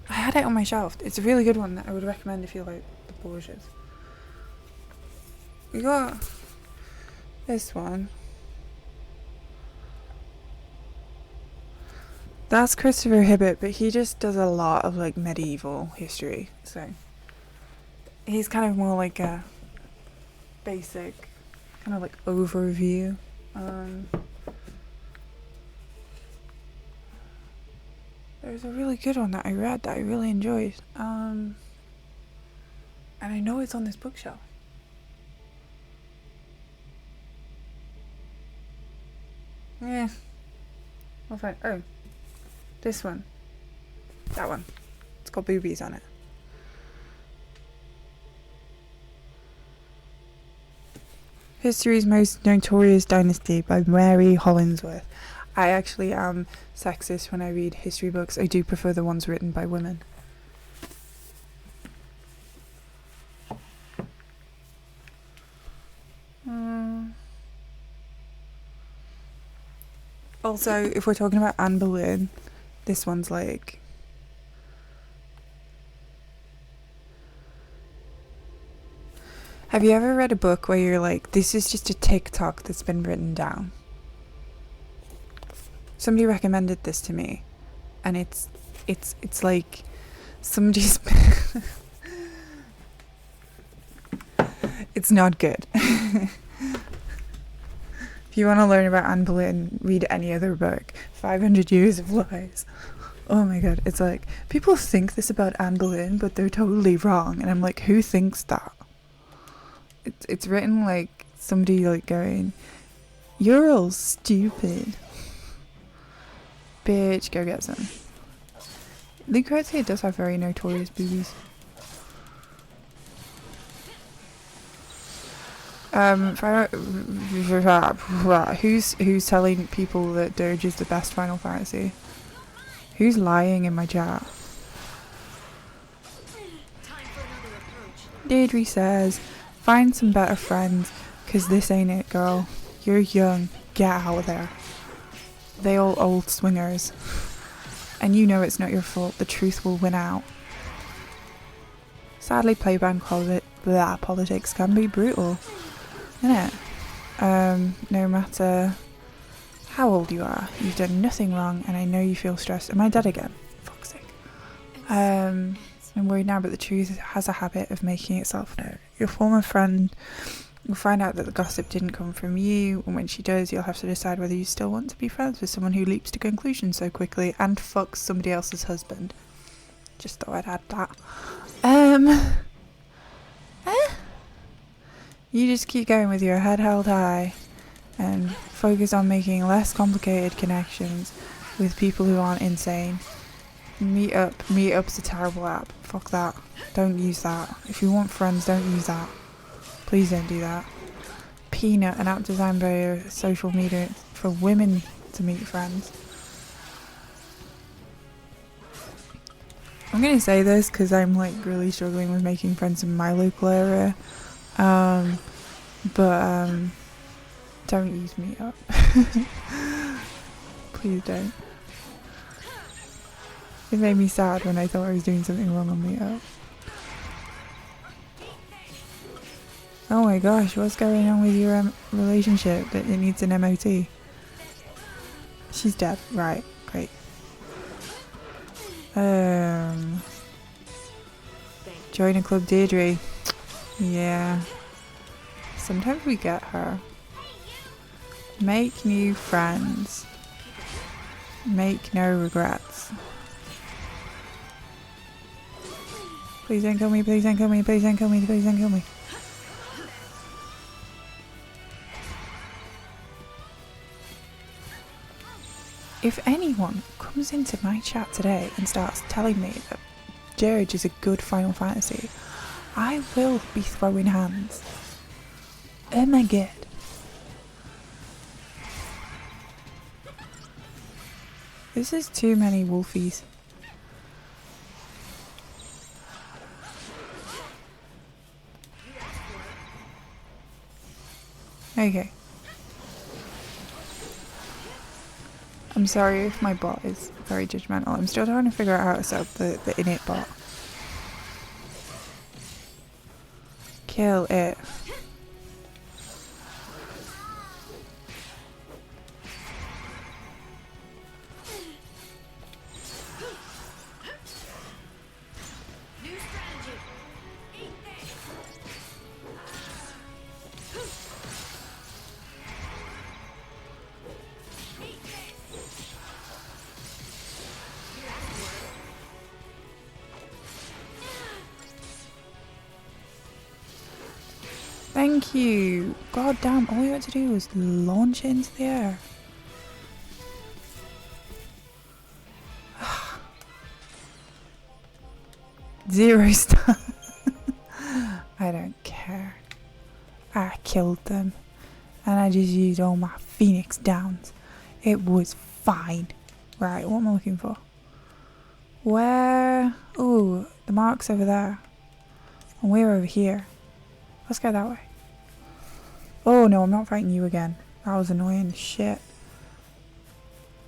I had it on my shelf. It's a really good one that I would recommend if you like the Borgias. We got this one. That's Christopher Hibbert, but he just does a lot of like medieval history, so he's kind of more like a basic kind of like overview. There's a really good one that I read that I really enjoyed, and I know it's on this bookshelf. Yeah, I'll find. Oh, this one, that one. It's got boobies on it. History's Most Notorious Dynasty by Mary Hollingsworth. I actually am sexist when I read history books. I do prefer the ones written by women. Also, if we're talking about Anne Boleyn, this one's like... Have you ever read a book where you're like, this is just a TikTok that's been written down? Somebody recommended this to me, and it's like somebody's... It's not good. If you want to learn about Anne Boleyn, read any other book. 500 Years of Lies. Oh my god, it's like, people think this about Anne Boleyn, but they're totally wrong. And I'm like, who thinks that? It's written like somebody like going, you're all stupid. Bitch, go get some. Lucrezia does have very notorious boobies. Who's telling people that Dirge is the best Final Fantasy? Who's lying in my chat? Deirdre says, find some better friends, 'cause this ain't it, girl. You're young, get out of there. They all old swingers. And you know it's not your fault, the truth will win out. Sadly, playground politics can be brutal, innit? No matter how old you are, you've done nothing wrong, and I know you feel stressed. Am I dead again? Fuck's sake. I'm worried now, but the truth has a habit of making itself known. Your former friend will find out that the gossip didn't come from you, and when she does, you'll have to decide whether you still want to be friends with someone who leaps to conclusions so quickly and fucks somebody else's husband. Just thought I'd add that. You just keep going with your head held high and focus on making less complicated connections with people who aren't insane. Meetup's a terrible app. Fuck that. Don't use that. If you want friends, don't use that. Please don't do that. Peanut, an app designed by social media for women to meet friends. I'm gonna say this because I'm like really struggling with making friends in my local area. But don't use Meetup. Please don't. It made me sad when I thought I was doing something wrong on Meetup. Oh my gosh, what's going on with your relationship that it needs an MOT? She's dead. Right, great. Join a club, Deirdre. Yeah. Sometimes we get her. Make new friends. Make no regrets. Please don't kill me, please don't kill me, please don't kill me, please don't kill me. If anyone comes into my chat today and starts telling me that Dirge is a good Final Fantasy, I will be throwing hands. Oh my god. This is too many wolfies. Okay. I'm sorry if my bot is very judgmental. I'm still trying to figure out how to set up the init bot. Kill it. Thank you. God damn, all you had to do was launch it into the air. Zero star. I don't care. I killed them. And I just used all my Phoenix Downs. It was fine. Right, what am I looking for? Where? Ooh, the mark's over there. And we're over here. Let's go that way. Oh no, I'm not fighting you again. That was annoying as shit.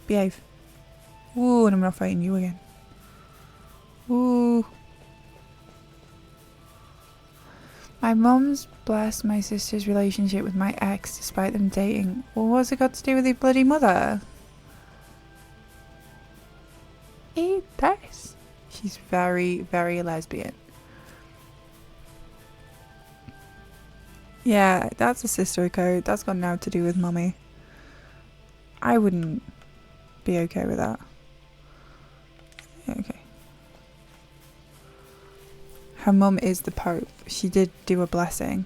Behave. Ooh, and I'm not fighting you again. Ooh. My mum's blessed my sister's relationship with my ex despite them dating. Well, what's it got to do with your bloody mother? Eat this. She's very, very lesbian. Yeah, that's a sister code. That's got now to do with mummy. I wouldn't be okay with that. Okay. Her mum is the Pope. She did do a blessing.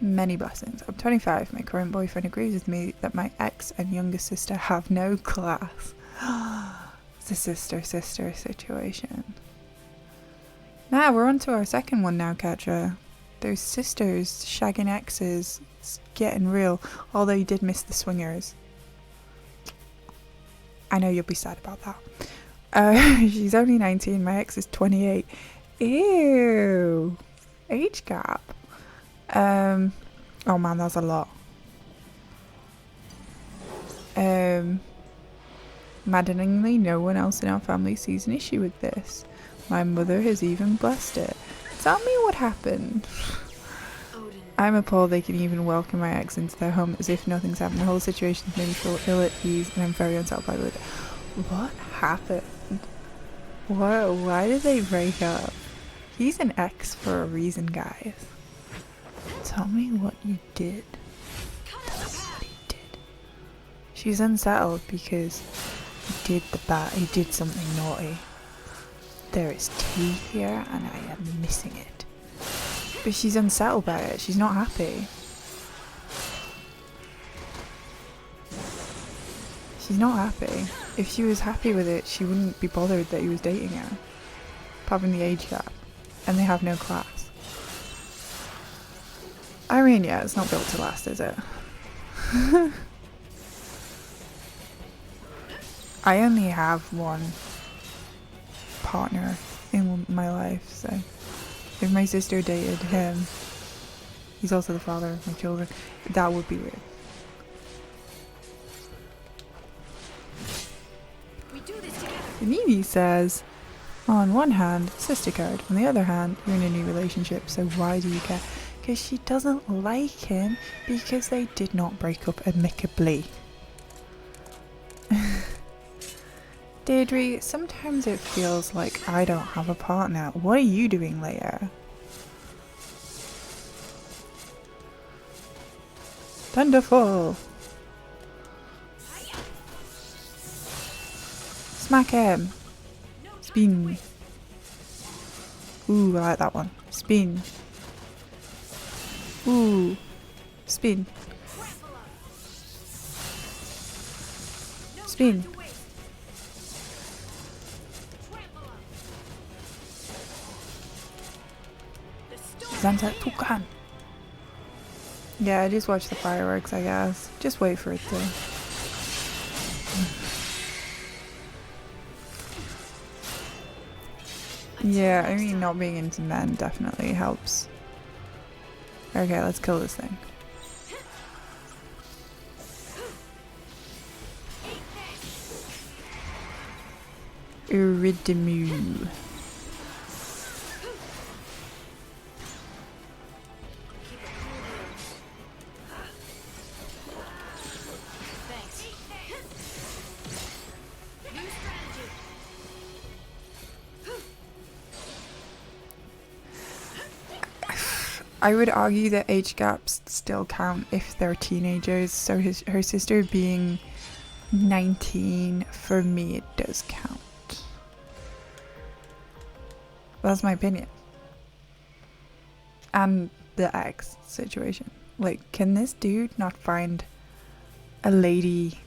Many blessings. I'm 25. My current boyfriend agrees with me that my ex and younger sister have no class. It's a sister-sister situation. Nah, we're on to our second one now, Ketra. Those sisters shagging exes. It's getting real. Although you did miss the swingers. I know you'll be sad about that. She's only 19. My ex is 28. Ew. Age gap. Oh man, that's a lot. Maddeningly, no one else in our family sees an issue with this. My mother has even blessed it. Tell me what happened. I'm appalled they can even welcome my ex into their home as if nothing's happened. The whole situation's made me feel ill at ease and I'm very unsettled by it. What happened? Why did they break up? He's an ex for a reason, guys. Tell me what you did. Tell me what he did. She's unsettled because he did something naughty. There is tea here and I am missing it. But she's unsettled by it. She's not happy. She's not happy. If she was happy with it, she wouldn't be bothered that he was dating her. Apart from the age gap. And they have no class. I mean, yeah, it's not built to last, is it? I only have one partner in my life, so if my sister dated him, he's also the father of my children, that would be weird. Nini says, on one hand, sister code, on the other hand, you're in a new relationship, so why do you care? Because she doesn't like him because they did not break up amicably. Deirdre, sometimes it feels like I don't have a partner. What are you doing later? Thunderfall! Smack him! Spin! Ooh, I like that one. Spin! Ooh! Spin! Spin! Santa Tucan. Yeah, just watch the fireworks, I guess. Just wait for it to. Yeah, I mean, not being into men definitely helps. Okay, let's kill this thing. Iridimu. I would argue that age gaps still count if they're teenagers, so her sister being 19, for me it does count. That's my opinion. And the ex situation. Like, can this dude not find a lady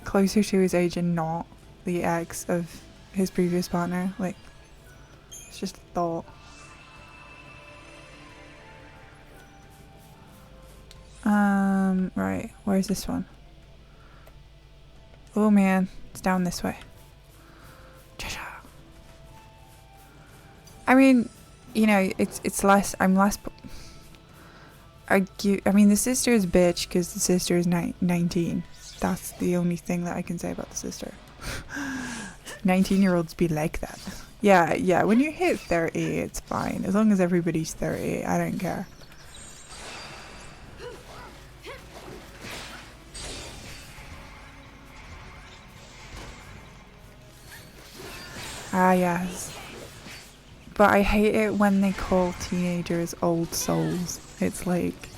closer to his age and not the ex of his previous partner? Like, it's just a thought. Right, where's this one? Oh man, it's down this way. I mean, you know, it's less, I'm less, I mean, the sister is bitch because the sister is 19. That's the only thing that I can say about the sister. 19-year-olds be like that. Yeah, when you hit 30, it's fine. As long as everybody's 30, I don't care. Ah, yes. But I hate it when they call teenagers old souls. It's like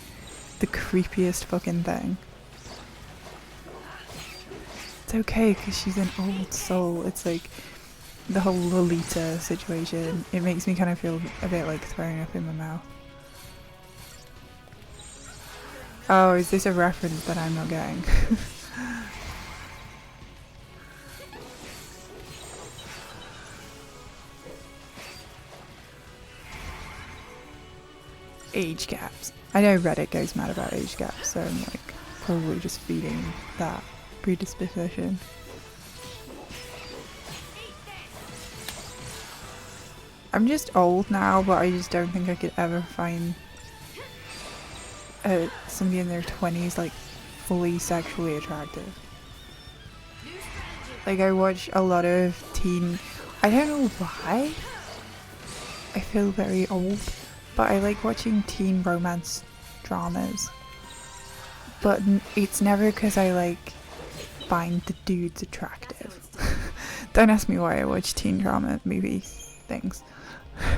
the creepiest fucking thing. It's okay because she's an old soul. It's like the whole Lolita situation. It makes me kind of feel a bit like throwing up in my mouth. Oh, is this a reference that I'm not getting? Age gaps. I know Reddit goes mad about age gaps, so I'm like probably just feeding that predisposition. I'm just old now, but I just don't think I could ever find somebody in their 20s like fully sexually attractive. Like, I watch a lot of teen, I don't know why I feel very old, but I like watching teen romance dramas. But it's never because I like find the dudes attractive. Don't ask me why I watch teen drama movie things.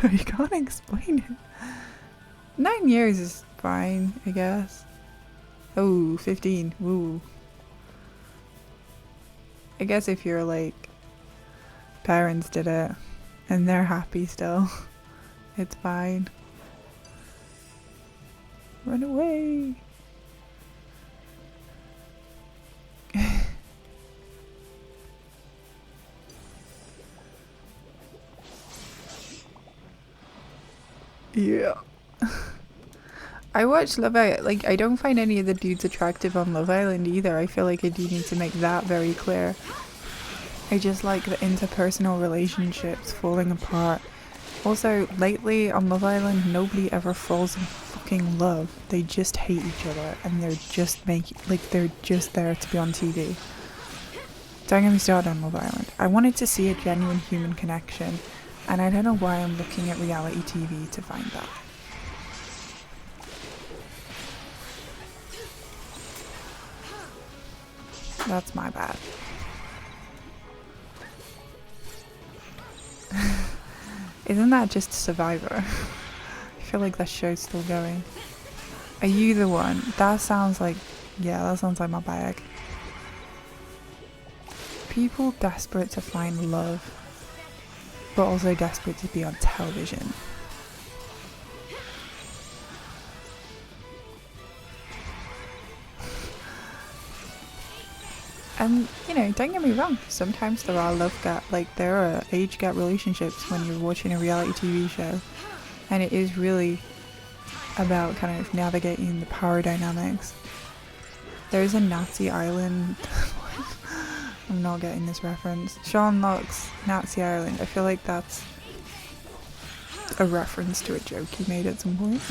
You can't explain it. 9 years is fine, I guess. Oh, 15. Woo. I guess if your like parents did it and they're happy still, it's fine. Run away. Yeah. I watch Love Island. Like, I don't find any of the dudes attractive on Love Island either. I feel like I do need to make that very clear. I just like the interpersonal relationships falling apart. Also, lately on Love Island, nobody ever falls in fucking love. They just hate each other, and they're just they're just there to be on TV. Don't get me started on Love Island. I wanted to see a genuine human connection, and I don't know why I'm looking at reality TV to find that. That's my bad. Isn't that just Survivor? I feel like that show's still going. Are you the one? That sounds like... yeah, that sounds like my bag. People desperate to find love, but also desperate to be on television. And, you know, don't get me wrong, sometimes there are love gap, like there are age gap relationships when you're watching a reality TV show, and it is really about kind of navigating the power dynamics. There's a Nazi Island. I'm not getting this reference. Sean Locke's Nazi Island. I feel like that's a reference to a joke he made at some point.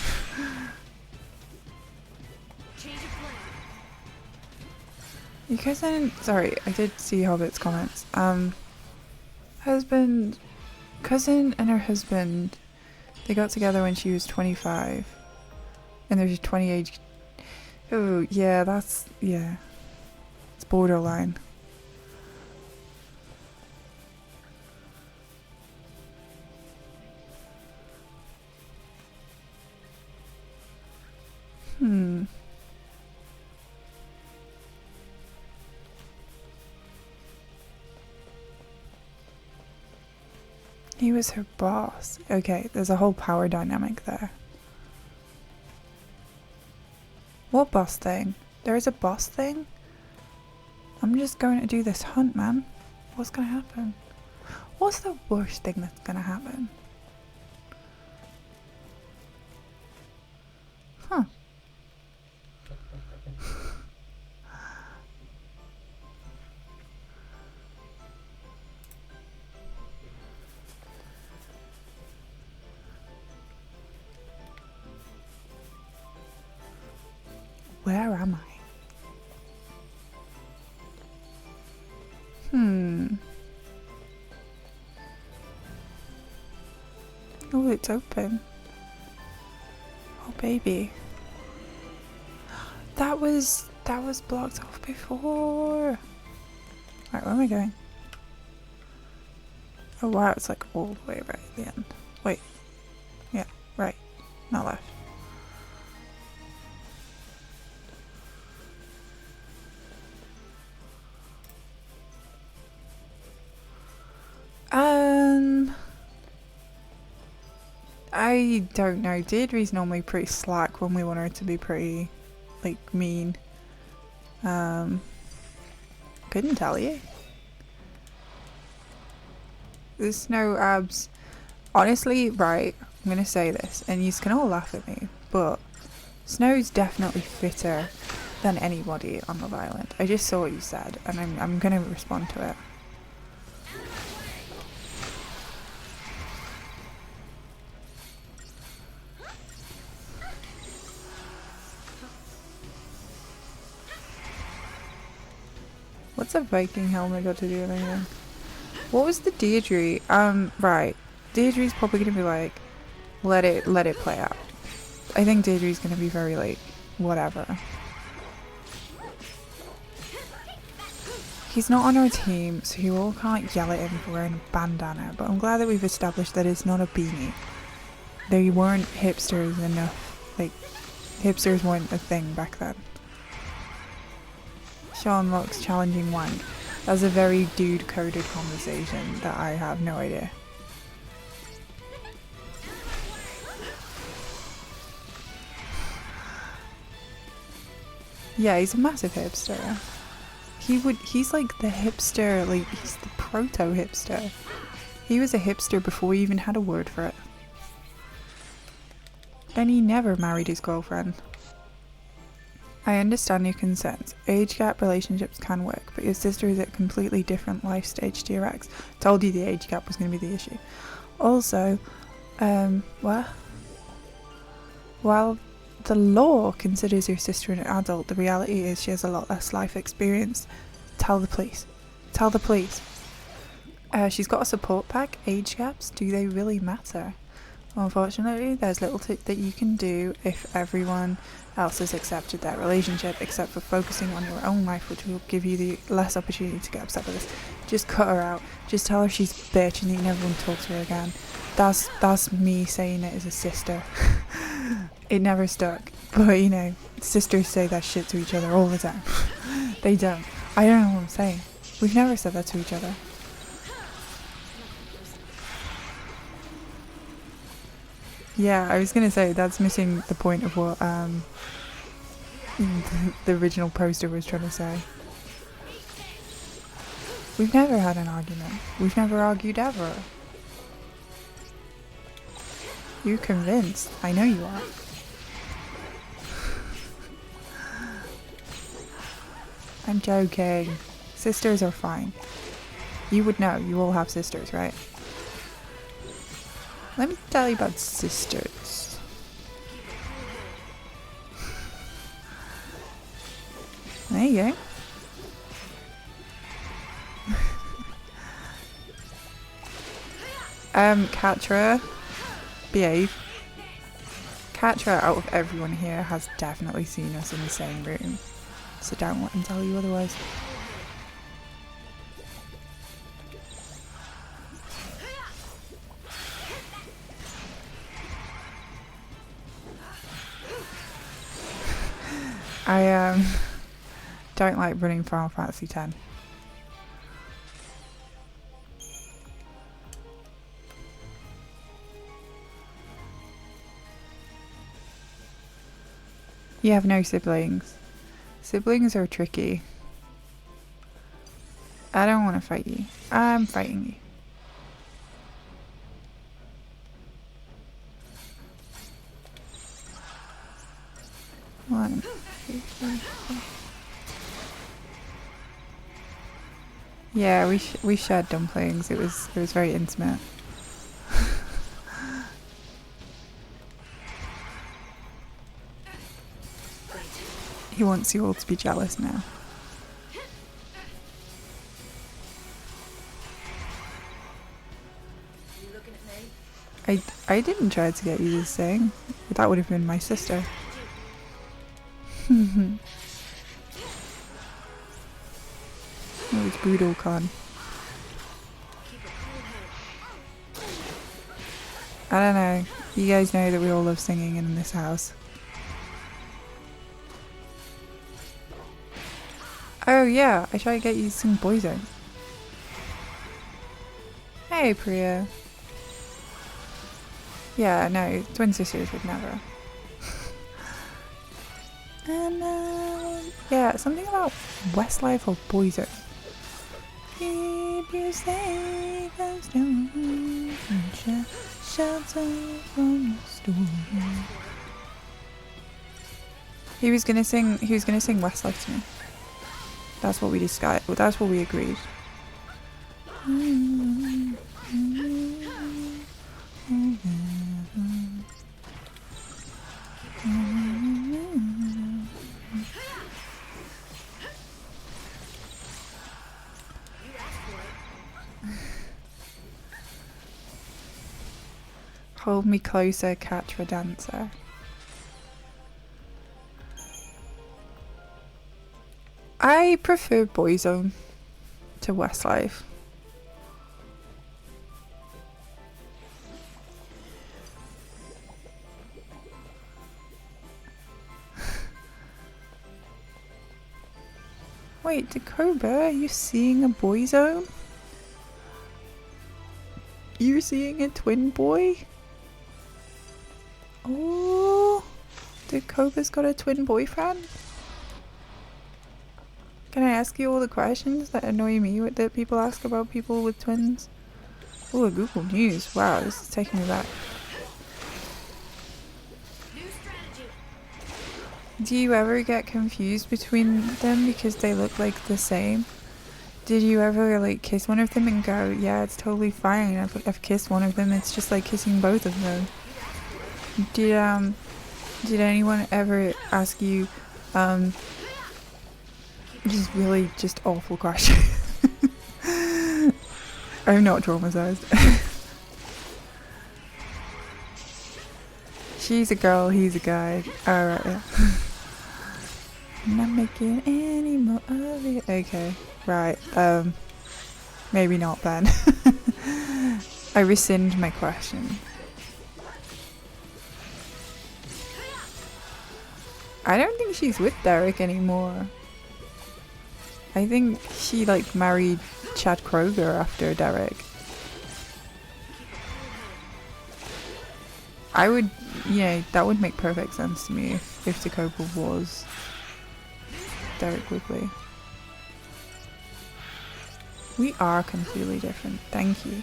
Your cousin, sorry, I did see Hobbit's comments. Cousin and her husband, they got together when she was 25. And there's a 20 age. Oh, yeah, yeah. It's borderline. He was her boss. Okay, there's a whole power dynamic there. What boss thing? There is a boss thing? I'm just going to do this hunt, man. What's gonna happen? What's the worst thing that's gonna happen? Huh. Where am I? Oh, it's open. Oh, baby. That was blocked off before. Right, where am I going? Oh wow, it's like all the way right at the end. Wait. Yeah, right. Not left. I don't know. Deirdre's normally pretty slack when we want her to be pretty, like, mean. Couldn't tell you. The snow abs. Honestly, right, I'm gonna say this, and you can all laugh at me, but Snow's definitely fitter than anybody on Love Island. I just saw what you said, and I'm gonna respond to it. What's a Viking helmet got to do with anything? What was the Deirdre? Right. Deirdre's probably gonna be like, let it play out. I think Deirdre's gonna be very like, whatever. He's not on our team, so you all can't yell at him for wearing a bandana, but I'm glad that we've established that it's not a beanie. They weren't hipsters enough. Like, hipsters weren't a thing back then. Sean looks challenging wank. That's a very dude-coded conversation that I have no idea. Yeah, he's a massive hipster. He's like the hipster, like, he's the proto-hipster. He was a hipster before we even had a word for it. And he never married his girlfriend. I understand your concerns. Age gap relationships can work, but your sister is at a completely different life stage to your ex. Told you the age gap was going to be the issue. Also, while the law considers your sister an adult, the reality is she has a lot less life experience. Tell the police. Tell the police. She's got a support pack. Age gaps, do they really matter? Unfortunately, there's little that you can do if everyone else has accepted their relationship, except for focusing on your own life, which will give you the less opportunity to get upset with this. Just cut her out. Just tell her she's a bitch and you can never want to talk to her again. That's me saying it as a sister. It never stuck, but you know, sisters say that shit to each other all the time. They don't. I don't know what I'm saying. We've never said that to each other. Yeah, I was gonna say that's missing the point of what the original poster was trying to say. We've never had an argument. We've never argued ever. You're convinced. I know you are. I'm joking. Sisters are fine. You would know. You all have sisters, right? Let me tell you about sisters. There you go. Katra, behave. Katra, out of everyone here, has definitely seen us in the same room. So don't let him tell you otherwise. I don't like running Final Fantasy X. You have no siblings. Siblings are tricky. I don't want to fight you. I'm fighting you. One, two, three, four. Yeah, we shared dumplings. It was very intimate. He wants you all to be jealous now. I didn't try to get you to sing. That would have been my sister. It was Budokon. I don't know. You guys know that we all love singing in this house. Oh yeah, I tried to get you to sing Boyzone. Hey Priya. Yeah, no, twin sisters would never. And yeah, something about Westlife or Boyzone. Keep you safe and still, shelter from the storm. He was gonna sing Westlife to me. That's what we decided. That's what we agreed. Hold me closer, Katra dancer. I prefer Boyzone to Westlife. Wait, Dakoba, are you seeing a Boyzone? You're seeing a twin boy? Oh, Dakoba's got a twin boyfriend? Can I ask you all the questions that annoy me that people ask about people with twins? Oh, Google News. Wow, this is taking me back. Do you ever get confused between them because they look like the same? Did you ever like kiss one of them and go, yeah, it's totally fine. I've kissed one of them. It's just like kissing both of them. Did anyone ever ask you, just awful question. I'm not traumatized. She's a girl, he's a guy. Alright, yeah. I'm not making any more of it. Okay, right. Maybe not then. I rescind my question. I don't think she's with Derek anymore. I think she like married Chad Kroger after Derek. I would, that would make perfect sense to me if Dakoba was Derek Wigley. We are completely different. Thank you.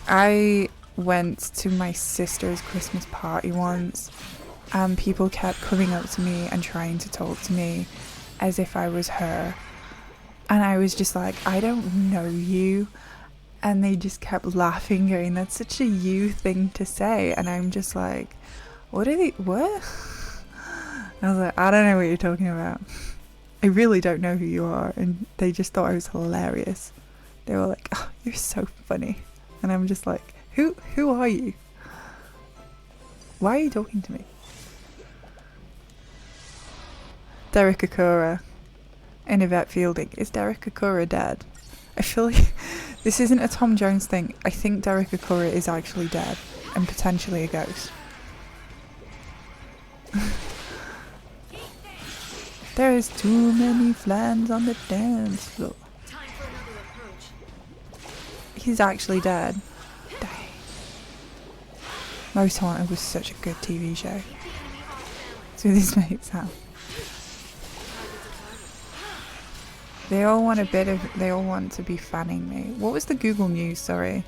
I went to my sister's Christmas party once and people kept coming up to me and trying to talk to me as if I was her. And I was just like, I don't know you. And they just kept laughing, going, that's such a you thing to say. And I'm just like, what? I was like, I don't know what you're talking about. I really don't know who you are. And they just thought I was hilarious. They were like, oh, you're so funny. And I'm just like, who are you? Why are you talking to me? Derek Akura and Yvette Fielding. Is Derek Akura dead? I feel like this isn't a Tom Jones thing. I think Derek Akura is actually dead and potentially a ghost. There's too many flans on the dance floor. He's actually dead. Dang. Most Haunted was such a good TV show. So this makes sense. They all want to be fanning me. What was the Google News, sorry?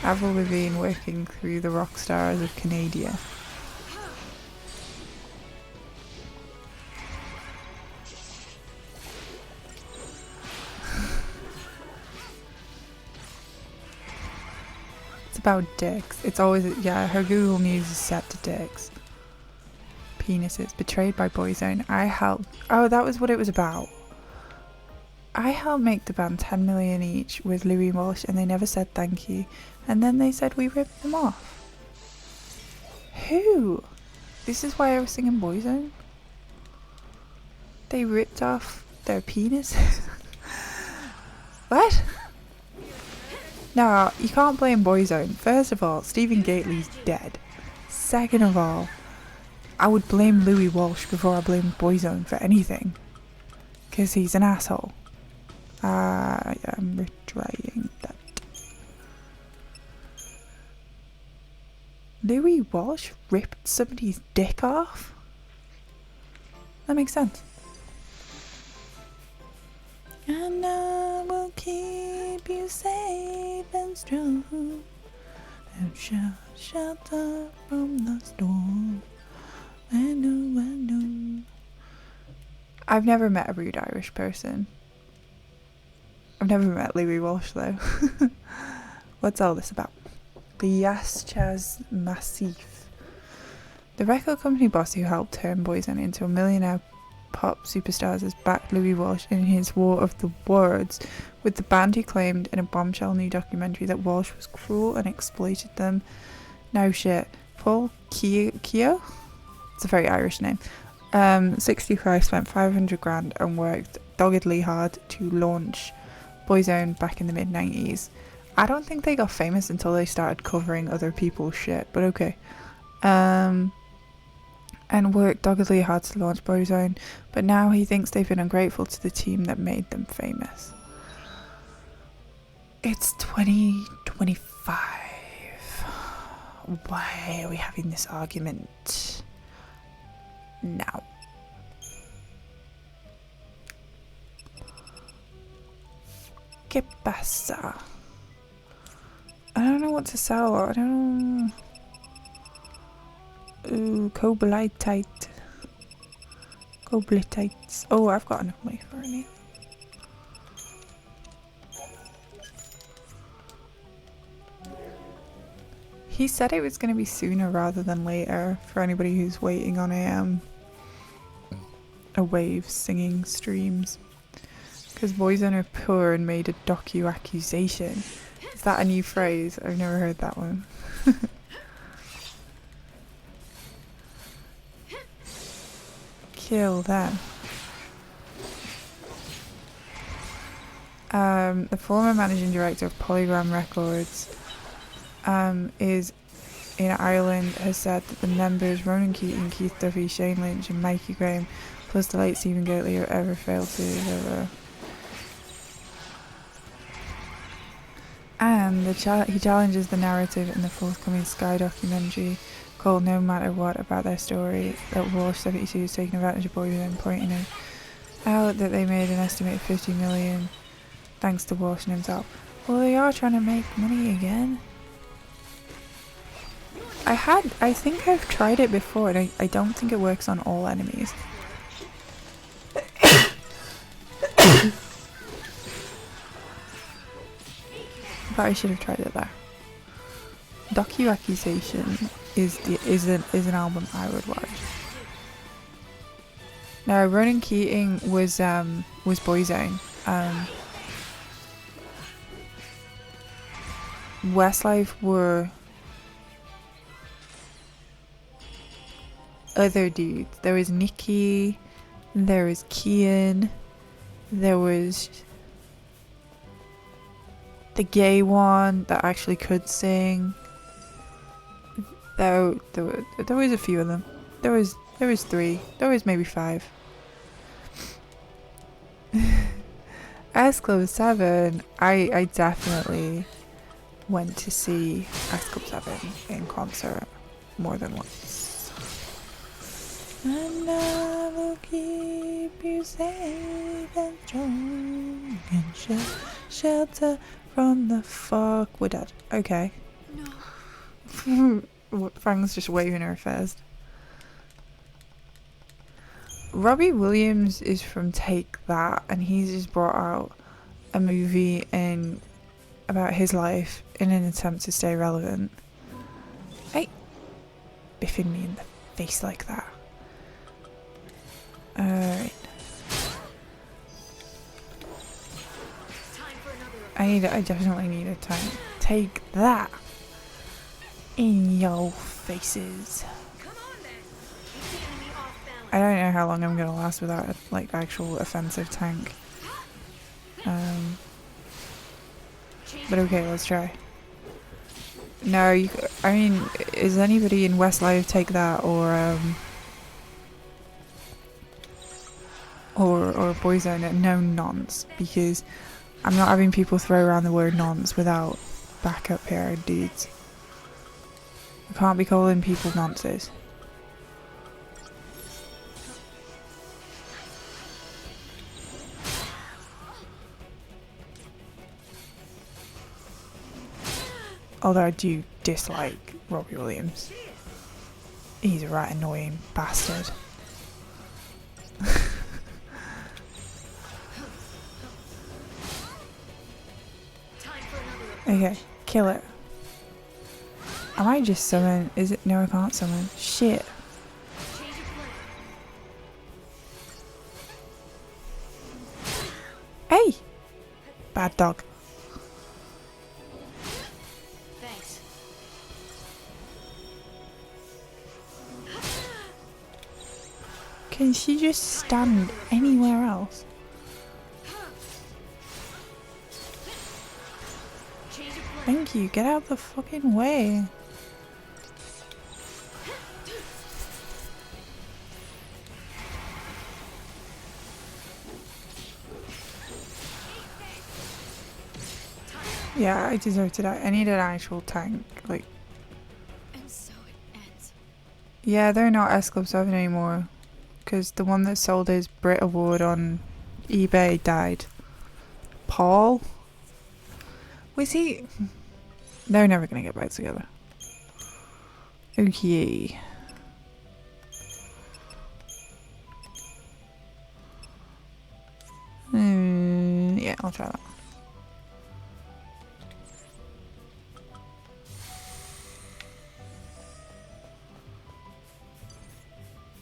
Avril Lavigne working through the rock stars of Canada. It's about dicks. It's always, yeah, her Google News is set to dicks. Penises. Betrayed by Boyzone. I helped. Oh, that was what it was about. I helped make the band 10 million each with Louis Walsh and they never said thank you. And then they said we ripped them off. Who? This is why I was singing Boyzone? They ripped off their penises? What? No, you can't blame Boyzone. First of all, Stephen Gately's dead. Second of all, I would blame Louis Walsh before I blamed Boyzone for anything. Because he's an asshole. I am retrying that. Louis Walsh ripped somebody's dick off? That makes sense. And I will keep you safe and strong and shelter from the storm. I know. I've never met a rude Irish person. I've never met Louis Walsh though. What's all this about? The Chaz Massif. The record company boss who helped turn Boyzone into a millionaire pop superstars has backed Louis Walsh in his War of the Words, with the band who claimed in a bombshell new documentary that Walsh was cruel and exploited them. No shit. Paul Keogh? It's a very Irish name. 65 spent 500 grand and worked doggedly hard to launch Boyzone back in the mid-90s. I don't think they got famous until they started covering other people's shit, but okay. And worked doggedly hard to launch Boyzone, but now he thinks they've been ungrateful to the team that made them famous. It's 2025. Why are we having this argument now? ¿Qué pasa? I don't know what to sell. I don't know. Ooh, Cobaltite. Cobaltites. Oh, I've got enough money for any. He said it was going to be sooner rather than later for anybody who's waiting on a wave singing streams. Because Boyzone are poor and made a docu-accusation. Is that a new phrase? I've never heard that one. Kill them. The former managing director of Polygram Records is in Ireland has said that the members Ronan Keating, Keith Duffy, Shane Lynch and Mikey Graham plus the late Stephen Gately have ever failed to and he challenges the narrative in the forthcoming Sky documentary called No Matter What about their story that Walsh 72 is taking advantage of Boyzone, pointing out that they made an estimated 50 million thanks to Walsh and himself. Well, they are trying to make money again. I think I've tried it before and I don't think it works on all enemies. But I should have tried it there. Docu-Accusation is an album I would watch. No, Ronan Keating was Boyzone. Westlife were other dudes. There was Nikki, there was Kian, there was the gay one that actually could sing. There was a few of them. There was 3. There was maybe 5. S Club 7, I definitely went to see S Club 7 in concert more than once. And I will keep you safe and strong and shelter from the fog. We're dead. Okay. No. Frank's just waving her first. Robbie Williams is from Take That, and he's just brought out a movie about his life in an attempt to stay relevant. Hey, biffing me in the face like that. Alright. I definitely need a time. Take that in your faces. I don't know how long I'm gonna last without a, like, actual offensive tank. But okay, let's try. No, I mean, is anybody in Westlife Take That or Boyzone? No nonce, because I'm not having people throw around the word nonce without backup here, dudes. I can't be calling people nonces. Although I do dislike Robbie Williams. He's a right annoying bastard. Okay, kill it. I might just summon. Is it? No, I can't summon. Shit. Hey! Bad dog. Thanks. Can she just stand anywhere else? Thank you, get out the fucking way. Yeah, I deserve to die. I need an actual tank, like. And so it ends. Yeah, they're not S Club 7 anymore. Because the one that sold his Brit Award on eBay died. Paul? Was he? They're never gonna get back together. Okay. Yeah, I'll try that.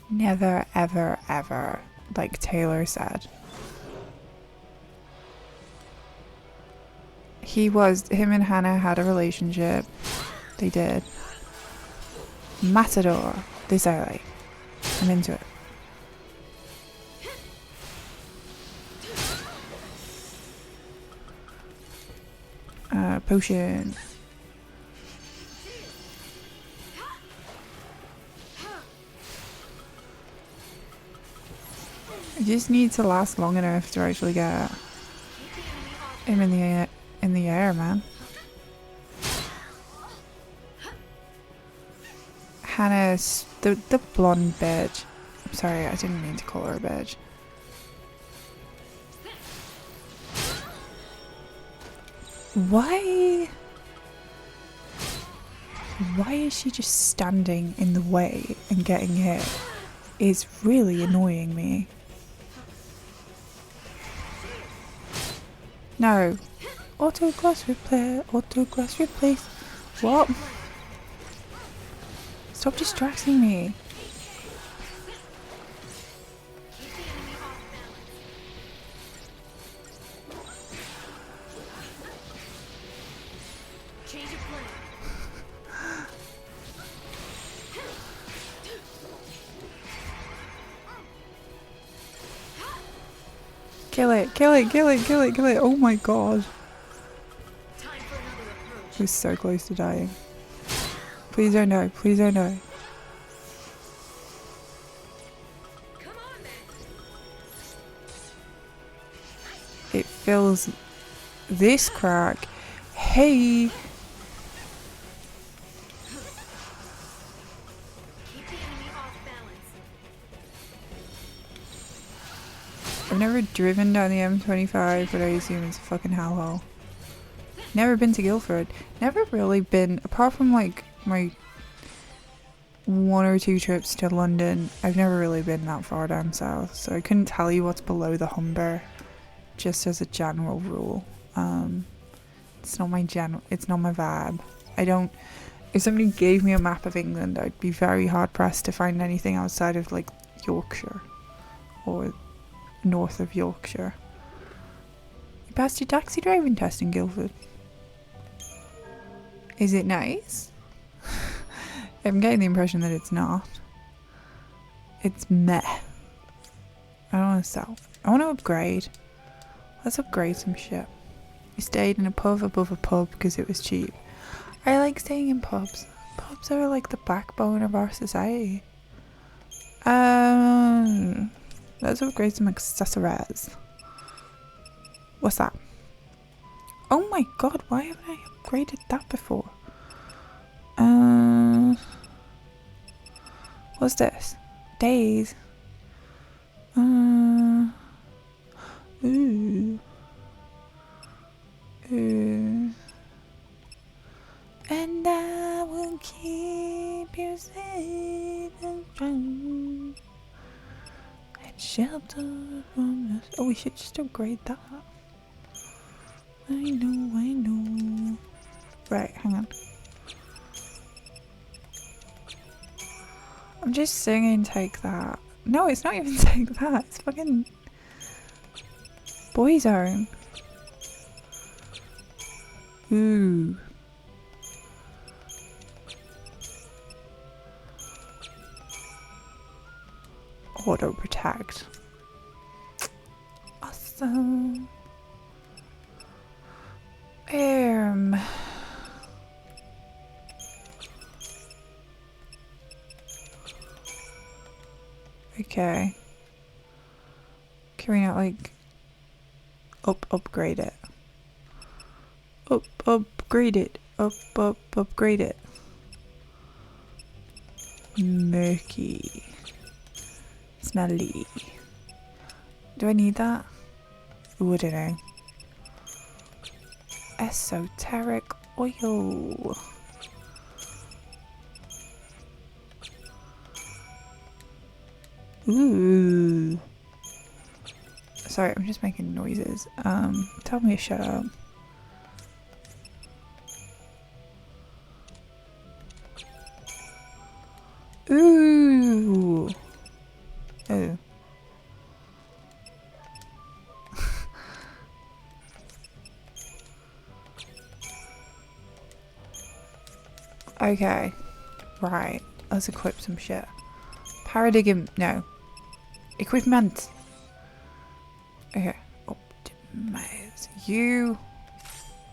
Never, ever, ever, like Taylor said. Him and Hannah had a relationship. They did. Matador, this early. I'm into it. Potion. I just need to last long enough to actually get him in the air, man. Hannah's the blonde bitch. I'm sorry, I didn't mean to call her a bitch. Why is she just standing in the way and getting hit? It's really annoying me. No. Auto glass replace. What? Stop distracting me. Change of plan. Kill it, kill it, kill it, kill it, kill it. Oh my god. Time for another approach. He was so close to dying. Please don't die, please don't die. Come on then. It fills this crack. Hey! Keep the enemy off balance. I've never driven down the M25, but I assume it's a fucking hellhole. Never been to Guildford. Never really been, apart from like my 1 or 2 trips to London, I've never really been that far down south, so I couldn't tell you what's below the Humber, just as a general rule. It's not my vibe. If somebody gave me a map of England, I'd be very hard pressed to find anything outside of like Yorkshire or north of Yorkshire. You passed your taxi driving test in Guildford. Is it nice? I'm getting the impression that it's not. It's meh. I don't want to sell. I want to upgrade. Let's upgrade some shit. We stayed in a pub above a pub because it was cheap. I like staying in pubs. Pubs are like the backbone of our society. Let's upgrade some accessories. What's that? Oh my god, why haven't I upgraded that before? What's this? Days. Ooh. And I will keep you safe and strong and shelter from us. Oh, we should just upgrade that. I know. Right, hang on. I'm just singing take that. No, it's not even take that. It's fucking Boy Zone. Ooh. Auto protect. Awesome. Okay. Can we not like upgrade it? Upgrade it. Upgrade it. Murky. Smelly. Do I need that? Ooh, I don't know. Esoteric oil. Ooh. Sorry, I'm just making noises. Tell me to shut up. Ooh. Oh. Okay. Right. Let's equip some shit. Paradigm. No. Equipment. Okay. Optimize. You.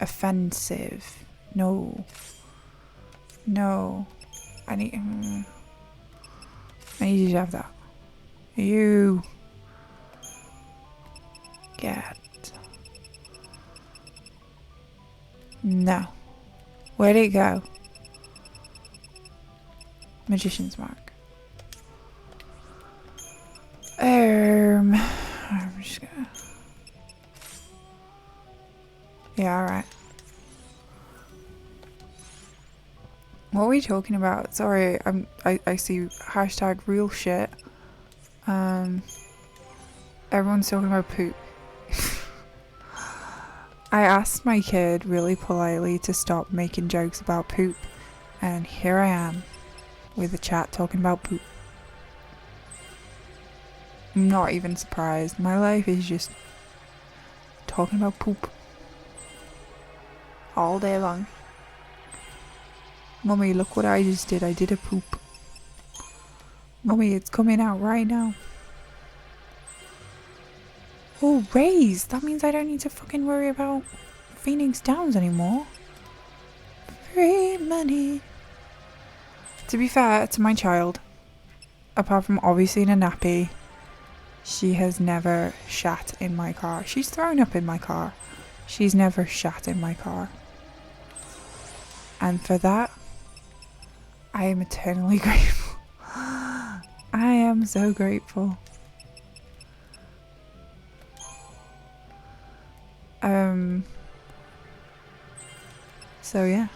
Offensive. No. No. I need you to have that. You. Get. No. Where'd it go? Magician's mark. I'm just gonna. Yeah, alright. What are we talking about? Sorry, I see hashtag real shit. Everyone's talking about poop. I asked my kid really politely to stop making jokes about poop, and here I am with the chat talking about poop. I'm not even surprised. My life is just talking about poop all day long. Mummy, look what I just did. I did a poop. Mummy, it's coming out right now. Oh, raise! That means I don't need to fucking worry about Phoenix Downs anymore. Free money. To be fair to my child, apart from obviously in a nappy, she has never shat in my car. She's thrown up in my car. She's never shat in my car. And for that, I am eternally grateful. I am so grateful. So yeah.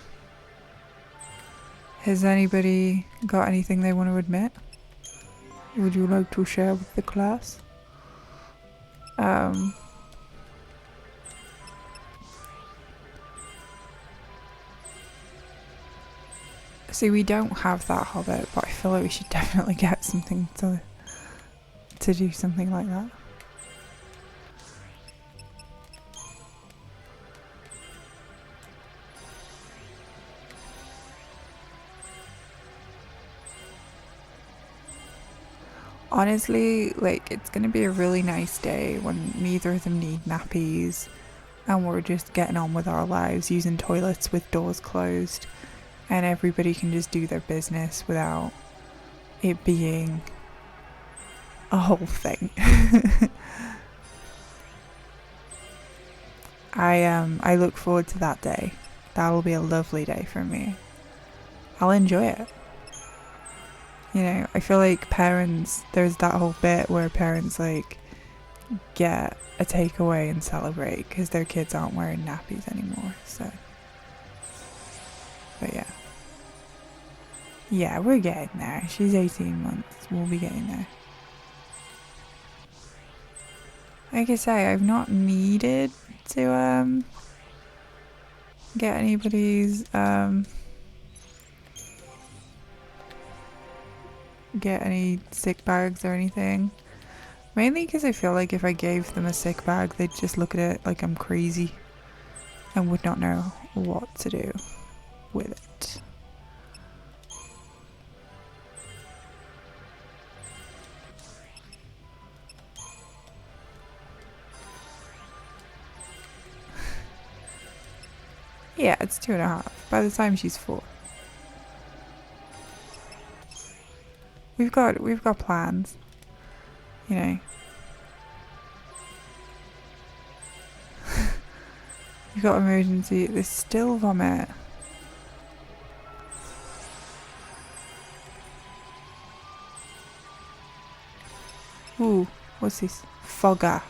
Has anybody got anything they want to admit? Would you like to share with the class? See, we don't have that hobbit, but I feel like we should definitely get something to do something like that. Honestly, like, it's gonna be a really nice day when neither of them need nappies and we're just getting on with our lives using toilets with doors closed and everybody can just do their business without it being a whole thing. I look forward to that day. That'll be a lovely day for me. I'll enjoy it. You know, I feel like parents, there's that whole bit where parents like get a takeaway and celebrate because their kids aren't wearing nappies anymore, so. But yeah. Yeah, we're getting there. She's 18 months. We'll be getting there. Like I say, I've not needed to get anybody's get any sick bags or anything. Mainly because I feel like if I gave them a sick bag, they'd just look at it like I'm crazy and would not know what to do with it. Yeah, it's 2.5. By the time she's 4. We've got plans. You know. We've got emergency. There's still vomit. Ooh, what's this? Fogger.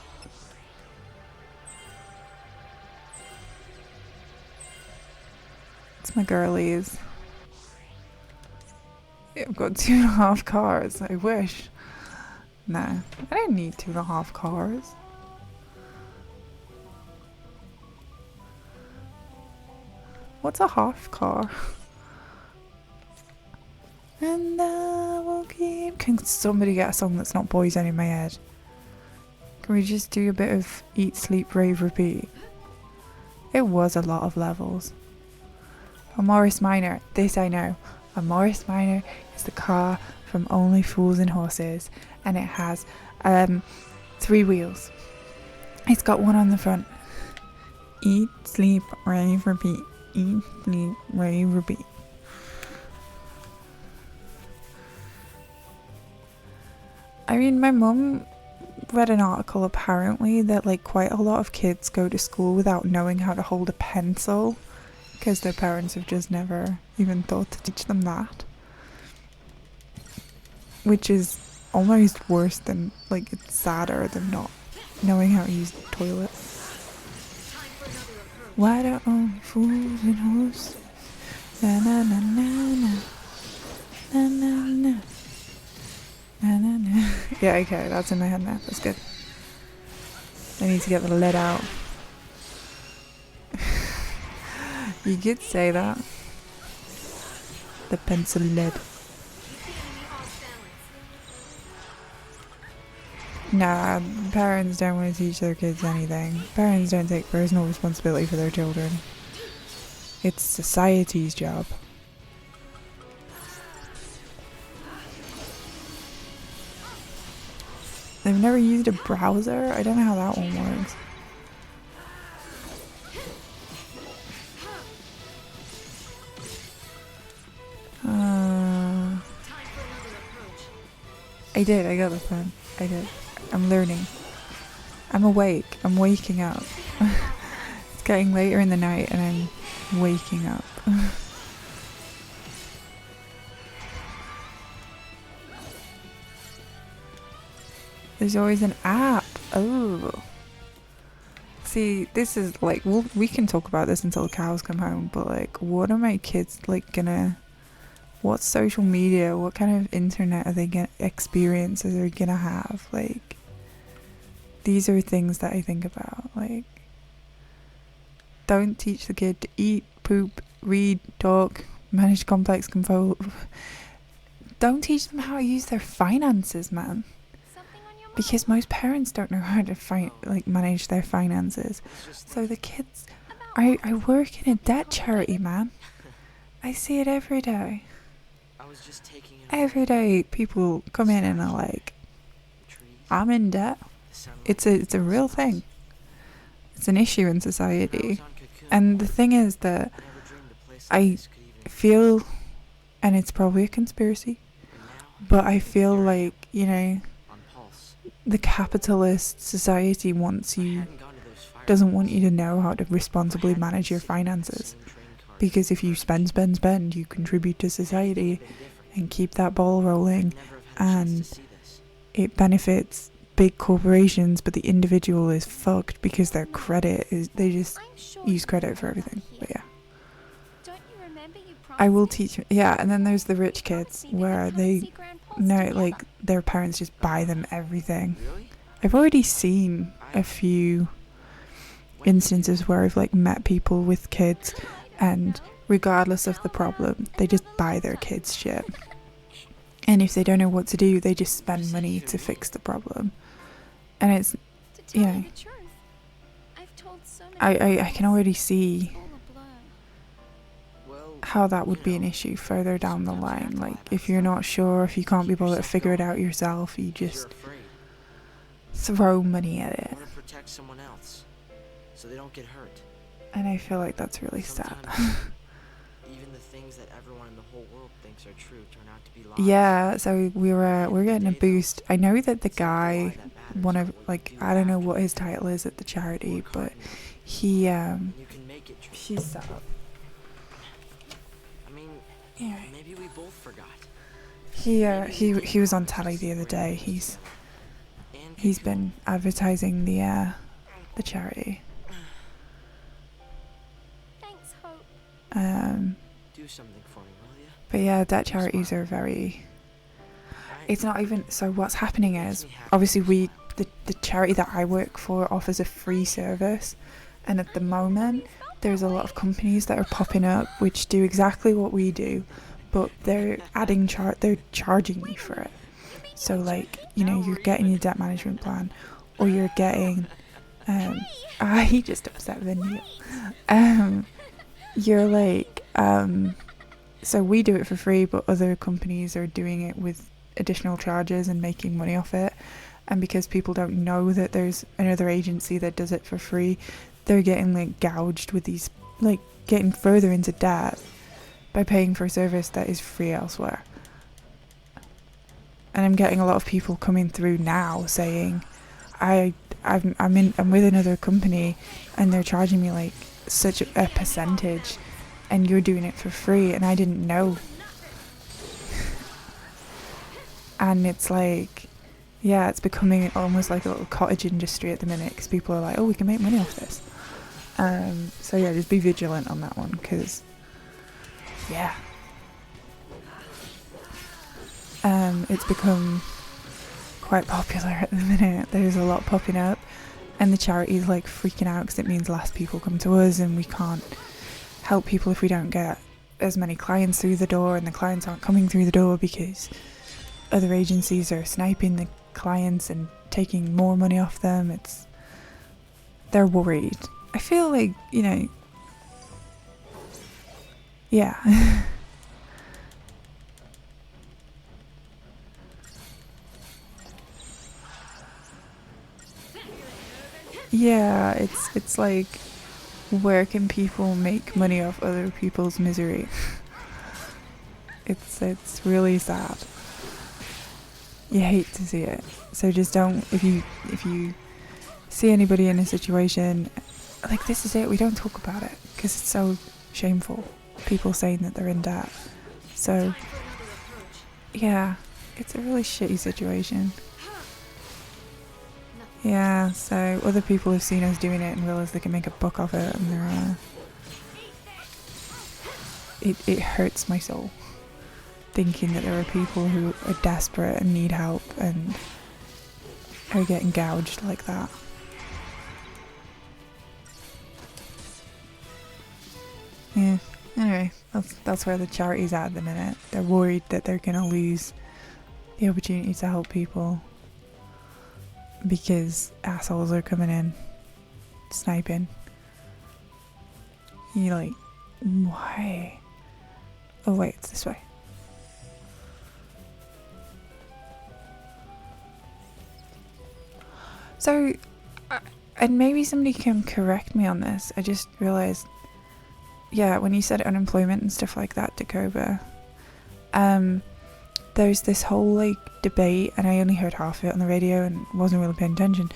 It's my girlies. I've got 2.5 cars. I wish. Nah, I don't need 2.5 cars. What's a half car? And I will keep. Can somebody get a song that's not Boyzone in my head? Can we just do a bit of Eat, Sleep, Rave, Repeat? It was a lot of levels. A Morris Minor. This I know. A Morris Minor is the car from Only Fools and Horses, and it has 3 wheels. It's got one on the front. Eat, sleep, rave, repeat. Eat, sleep, rave, repeat. I mean, my mum read an article apparently that like quite a lot of kids go to school without knowing how to hold a pencil because their parents have just never even thought to teach them that. Which is almost worse than, like, it's sadder than not knowing how to use the toilet. Why do only fools and horses? Na na na na na. Na na na. Na na na. Yeah, okay, that's in my head now. That's good. I need to get the lead out. You could say that. The pencil lead. Nah, parents don't want to teach their kids anything. Parents don't take personal responsibility for their children. It's society's job. They've never used a browser? I don't know how that one works. I got the phone. I did. I'm learning. I'm awake. I'm waking up. It's getting later in the night and I'm waking up. There's always an app. Oh. See, this is like, we can talk about this until the cows come home, but like, what are my kids like gonna, what social media, what kind of internet are they gonna, experiences are they gonna have? Like, these are things that I think about. Like, don't teach the kid to eat, poop, read, talk, manage complex control. Don't teach them how to use their finances, man. Because most parents don't know how to manage their finances. So the kids, I work in a debt charity, man. I see it every day. Every day people come in and are like, I'm in debt. It's a real thing. It's an issue in society. And the thing is that I feel, and it's probably a conspiracy, but I feel like, you know, the capitalist society doesn't want you to know how to responsibly manage your finances. Because if you spend, you contribute to society and keep that ball rolling, and it benefits big corporations, but the individual is fucked because their credit is, they just use credit for everything. But yeah. I will teach, yeah, and then there's the rich kids where they know, like, their parents just buy them everything. I've already seen a few instances where I've like met people with kids, and regardless of the problem, they just buy their kids shit. And if they don't know what to do, they just spend money to fix the problem. And it's, you know, I can already see how that would be an issue further down the line. Like, if you're not sure, if you can't be bothered to figure it out yourself, you just throw money at it. So they don't get hurt. And I feel like that's really sad. Even the things that everyone in the whole world thinks are true turn out to be lies. Yeah, so we're getting a boost. I know that the guy, one of, like, I don't know what his title is at the charity, but he she's set up. I mean, yeah. Maybe we both forgot. He was on telly the other day. He's been advertising the charity. Thanks, Hope. Do something for me, will you? But yeah, debt charities are very, it's not even, so what's happening is, obviously the charity that I work for offers a free service, and at the moment there's a lot of companies that are popping up which do exactly what we do, but they're adding they're charging me for it. So like, you know, you're getting your debt management plan, or you're getting he just upset Vinny. You're like, so we do it for free, but other companies are doing it with additional charges and making money off it. And because people don't know that there's another agency that does it for free, they're getting like gouged with these, like, getting further into debt by paying for a service that is free elsewhere. And I'm getting a lot of people coming through now saying, I'm with another company and they're charging me like such a percentage, and you're doing it for free, and I didn't know. And it's like, yeah, it's becoming almost like a little cottage industry at the minute, because people are like, oh, we can make money off this. So yeah, just be vigilant on that one, because yeah, it's become quite popular at the minute. There's a lot popping up, and the charity's like freaking out because it means less people come to us, and we can't help people if we don't get as many clients through the door, and the clients aren't coming through the door because other agencies are sniping the clients and taking more money off them. They're worried. I feel like, you know, yeah. Yeah, it's like, where can people make money off other people's misery? It's really sad. You hate to see it. So just don't, if you see anybody in a situation like this, is it, we don't talk about it because it's so shameful, people saying that they're in debt. So yeah, it's a really shitty situation. Yeah, so other people have seen us doing it and realize they can make a buck off it, and they're it hurts my soul thinking that there are people who are desperate and need help and are getting gouged like that. Yeah, anyway, that's where the charity's at the minute. They're worried that they're gonna lose the opportunity to help people because assholes are coming in sniping. You're like, why? Oh wait, it's this way. So, and maybe somebody can correct me on this, I just realised, yeah, when you said unemployment and stuff like that, Dakoba, there's this whole like debate, and I only heard half of it on the radio and wasn't really paying attention,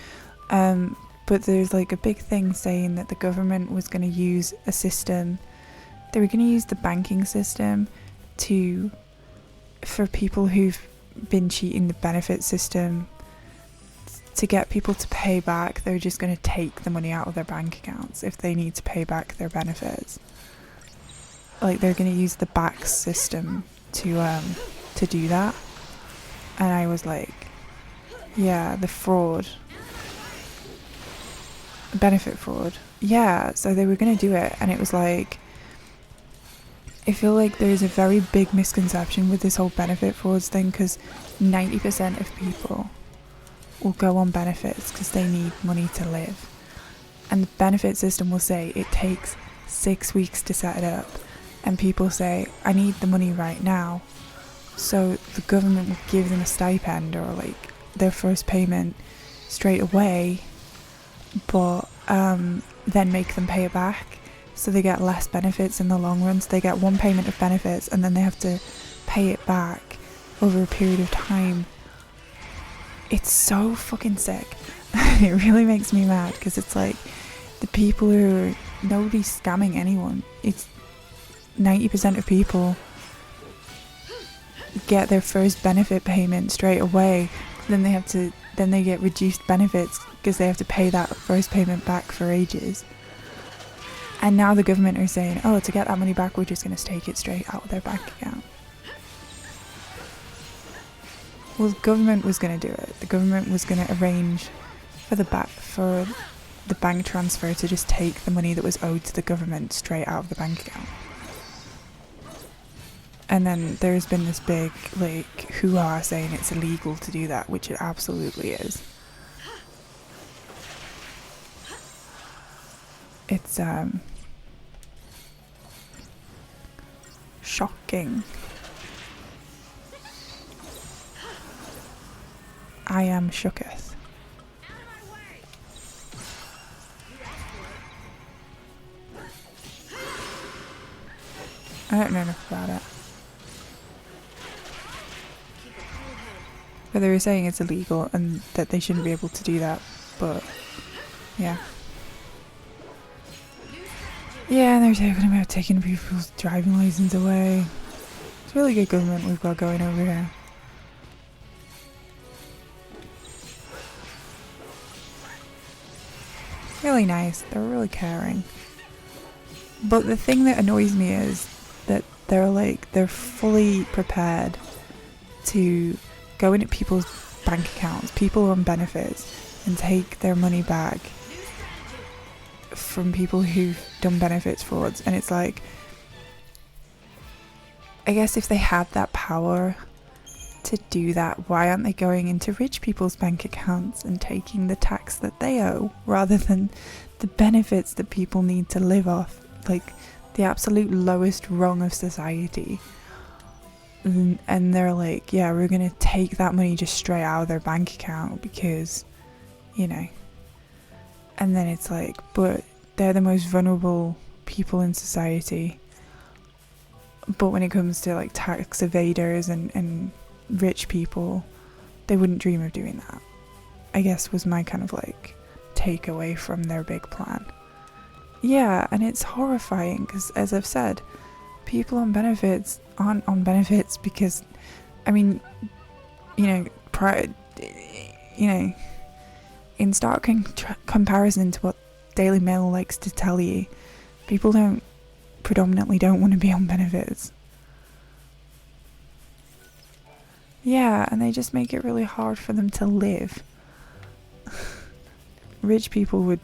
but there's like a big thing saying that the government was going to use a system, they were going to use the banking system for people who've been cheating the benefit system, to get people to pay back. They're just going to take the money out of their bank accounts if they need to pay back their benefits. Like, they're going to use the back system to do that. And I was like, yeah, the fraud, benefit fraud, yeah. So they were going to do it, and it was like, I feel like there's a very big misconception with this whole benefit frauds thing, because 90% of people will go on benefits because they need money to live, and the benefit system will say it takes 6 weeks to set it up, and people say, I need the money right now, so the government will give them a stipend or like their first payment straight away, but then make them pay it back, so they get less benefits in the long run. So they get one payment of benefits and then they have to pay it back over a period of time. It's so fucking sick. It really makes me mad, because it's like, the people who are, nobody's scamming anyone. It's 90% of people get their first benefit payment straight away, then they get reduced benefits because they have to pay that first payment back for ages. And now the government are saying, oh, to get that money back, we're just going to take it straight out of their bank account. Well, the government was going to do it. The government was going to arrange for the bank transfer to just take the money that was owed to the government straight out of the bank account. And then there's been this big, like, hoo-ha saying it's illegal to do that, which it absolutely is. It's, shocking. I am shooketh. I don't know enough about it. But they were saying it's illegal and that they shouldn't be able to do that, but yeah. Yeah, and they're talking about taking people's driving license away. It's really good government we've got going over here. Really nice. They're really caring. But the thing that annoys me is that they're fully prepared to go into people's bank accounts, people on benefits, and take their money back from people who've done benefits frauds. And it's like, I guess if they had that power to do that, why aren't they going into rich people's bank accounts and taking the tax that they owe, rather than the benefits that people need to live off, like the absolute lowest rung of society? And they're like, yeah, we're gonna take that money just straight out of their bank account because, you know, And then it's like, but they're the most vulnerable people in society. But when it comes to like tax evaders and rich people, they wouldn't dream of doing that, I guess, was my kind of like takeaway from their big plan. Yeah, and it's horrifying because, as I've said, people on benefits aren't on benefits because, I mean, in stark comparison to what Daily Mail likes to tell you, people predominantly don't want to be on benefits. Yeah, and they just make it really hard for them to live. Rich people would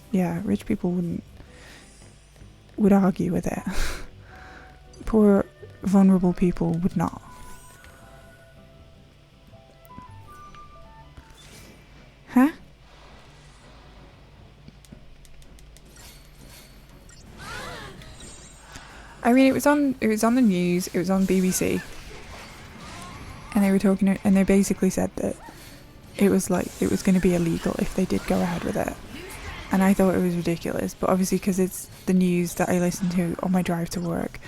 argue with it. Poor, vulnerable people would not. Huh? I mean, it was on the news, it was on BBC. And they were talking, and they basically said that it was going to be illegal if they did go ahead with it. And I thought it was ridiculous, but obviously because it's the news that I listen to on my drive to work,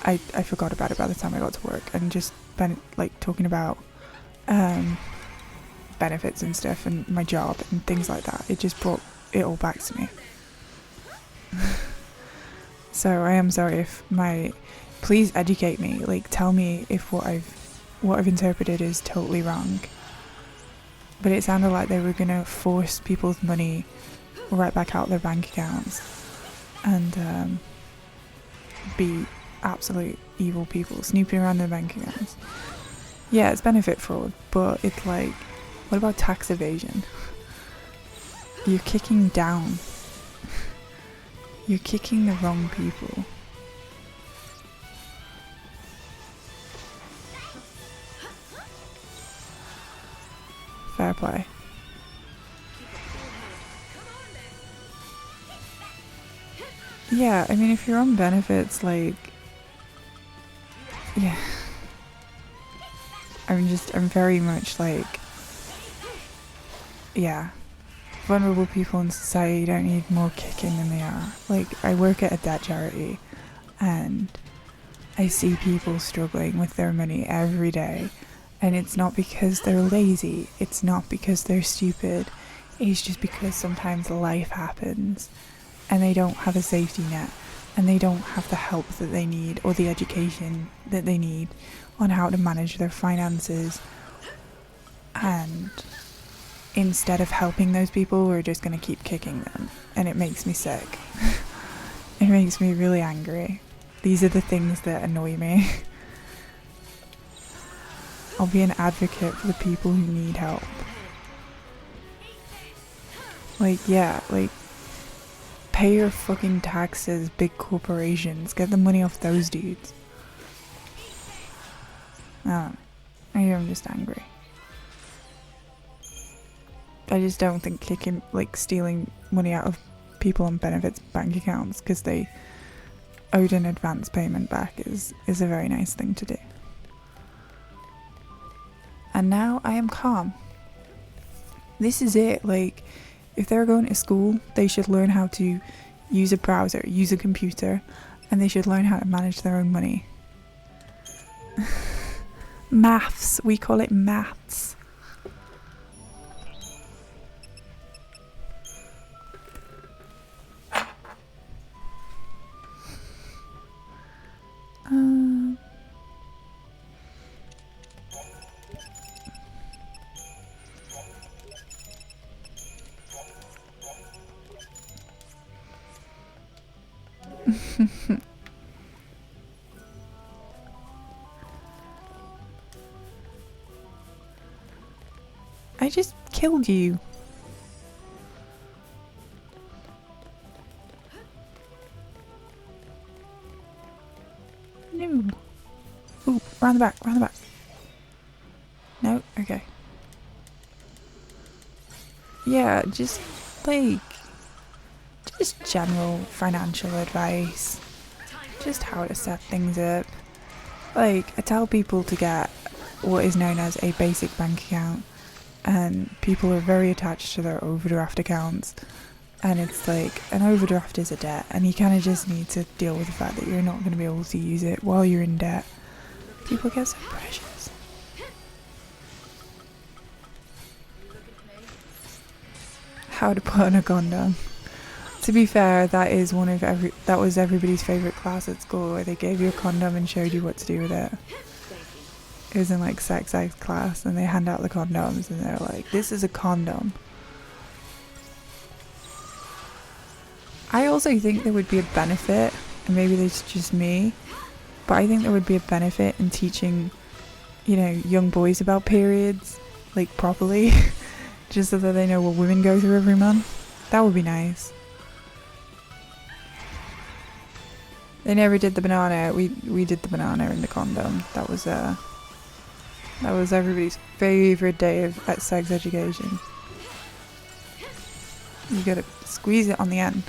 I forgot about it by the time I got to work, and just been like talking about benefits and stuff and my job and things like that. It just brought it all back to me. So I am sorry if please educate me, like tell me if what I've interpreted is totally wrong. But it sounded like they were gonna force people's money right back out their bank accounts and be absolute evil people snooping around their bank accounts. Yeah, it's benefit fraud, but it's like, what about tax evasion? You're kicking down. You're kicking the wrong people. Fair play. Yeah, I mean, if you're on benefits, like, yeah. I'm very much like, yeah. Vulnerable people in society don't need more kicking than they are. Like, I work at a debt charity, and I see people struggling with their money every day. And it's not because they're lazy, it's not because they're stupid, it's just because sometimes life happens and they don't have a safety net and they don't have the help that they need or the education that they need on how to manage their finances. And instead of helping those people, we're just going to keep kicking them, and it makes me sick. It makes me really angry. These are the things that annoy me. I'll be an advocate for the people who need help. Like, yeah, like, pay your fucking taxes, big corporations. Get the money off those dudes. I'm just angry. I just don't think stealing money out of people on benefits bank accounts because they owed an advance payment back is a very nice thing to do. And now I am calm. This is it. Like, if they're going to school, they should learn how to use a browser, use a computer, and they should learn how to manage their own money. Maths. We call it maths. I just killed you. No. Ooh, round the back, round the back. No? Okay. Yeah, just general financial advice. Just how to set things up. Like, I tell people to get what is known as a basic bank account, and people are very attached to their overdraft accounts, And it's like, an overdraft is a debt, and you kind of just need to deal with the fact that you're not going to be able to use it while you're in debt. People get so precious. How to put on a condom. To be fair, that was everybody's favourite class at school, where they gave you a condom and showed you what to do with it. It was in like sex ed class, and they hand out the condoms and they're like, this is a condom. I also think there would be a benefit, and maybe it's just me, but I think there would be a benefit in teaching, young boys about periods, like properly, just so that they know what women go through every month. That would be nice. They never did the banana. We did the banana in the condom. That was everybody's favourite day of sex education. You gotta squeeze it on the end.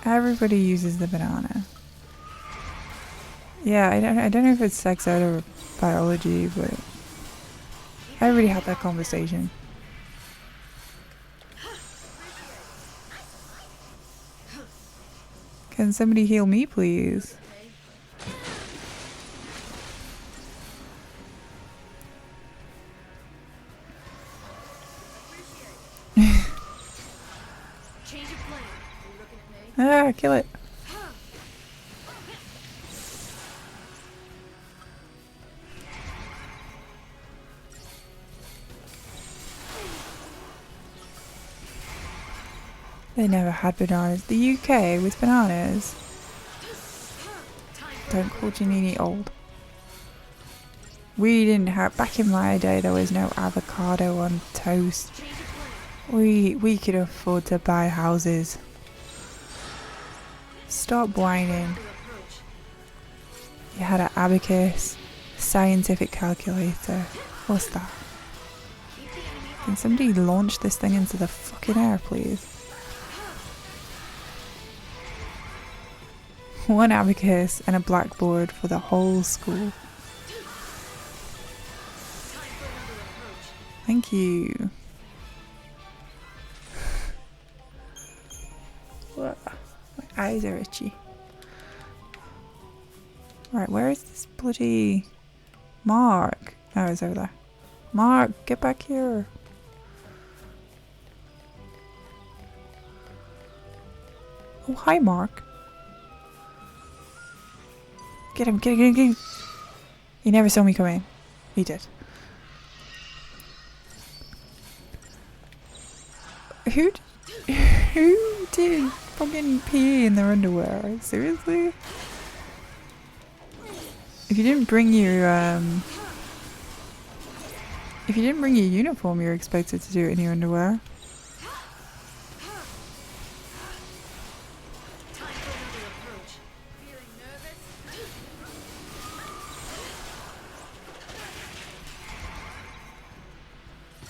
Everybody uses the banana. Yeah, I don't know if it's sex ed or biology, but I already had that conversation. Can somebody heal me, please? Ah, kill it. They never had bananas. The UK with bananas. Don't call Janini old. We didn't have, back in my day, there was no avocado on toast. We could afford to buy houses. Stop whining. You had an abacus, scientific calculator. What's that? Can somebody launch this thing into the fucking air, please? One abacus and a blackboard for the whole school. Thank you. What? My eyes are itchy. Right, where is this bloody Mark? Oh, it's over there. Mark, get back here. Oh, hi, Mark. Get him, get him. He never saw me coming. He did. Who did fucking pee in their underwear? Seriously? If you didn't bring your uniform, you're expected to do it in your underwear.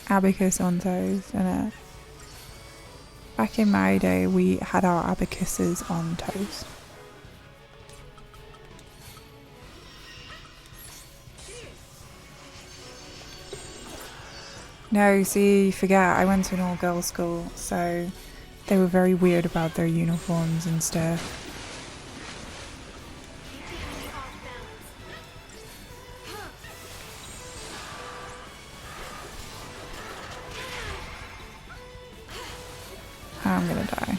Abacus on toast, and back in my day we had our abacuses on toast. No, see, forget, I went to an all-girls school, so they were very weird about their uniforms and stuff. I'm gonna die.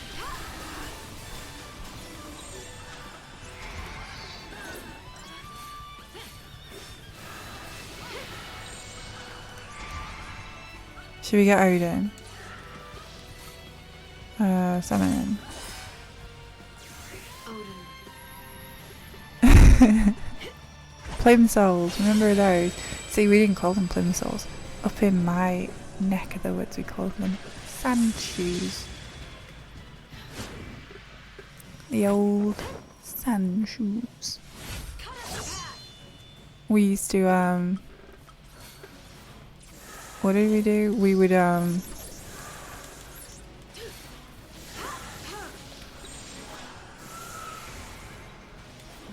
Should we get Odin? Summon him. Plimsolls, remember those? See, we didn't call them plimsolls. Up in my neck of the woods we called them sand shoes. The old sand shoes. We used to, what did we do? We would, I'm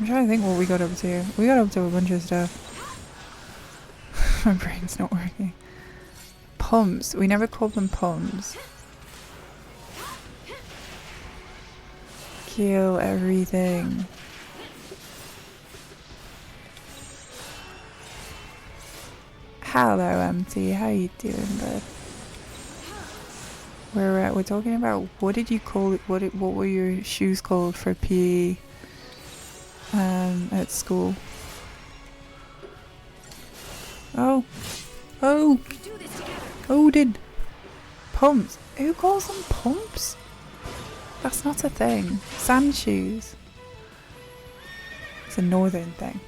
trying to think what we got up to. We got up to a bunch of stuff. My brain's not working. Pumps. We never called them pumps. Kill everything. Hello, MT. How you doing, bud? We're talking about, what did you call it? What were your shoes called for PE at school? Oh, Odin. Pumps. Who calls them pumps? That's not a thing. Sand shoes. It's a northern thing.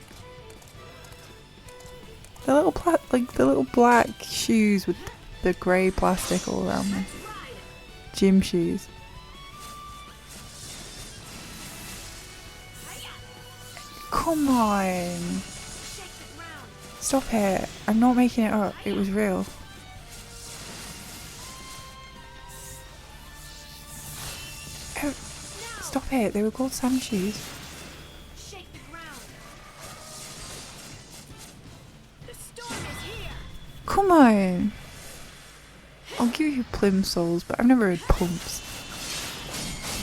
The little black shoes with the grey plastic all around them. Gym shoes. Come on. Stop it. I'm not making it up. It was real. Oh, stop it. They were called sand shoes. Come on. I'll give you plimsolls, but I've never heard pumps.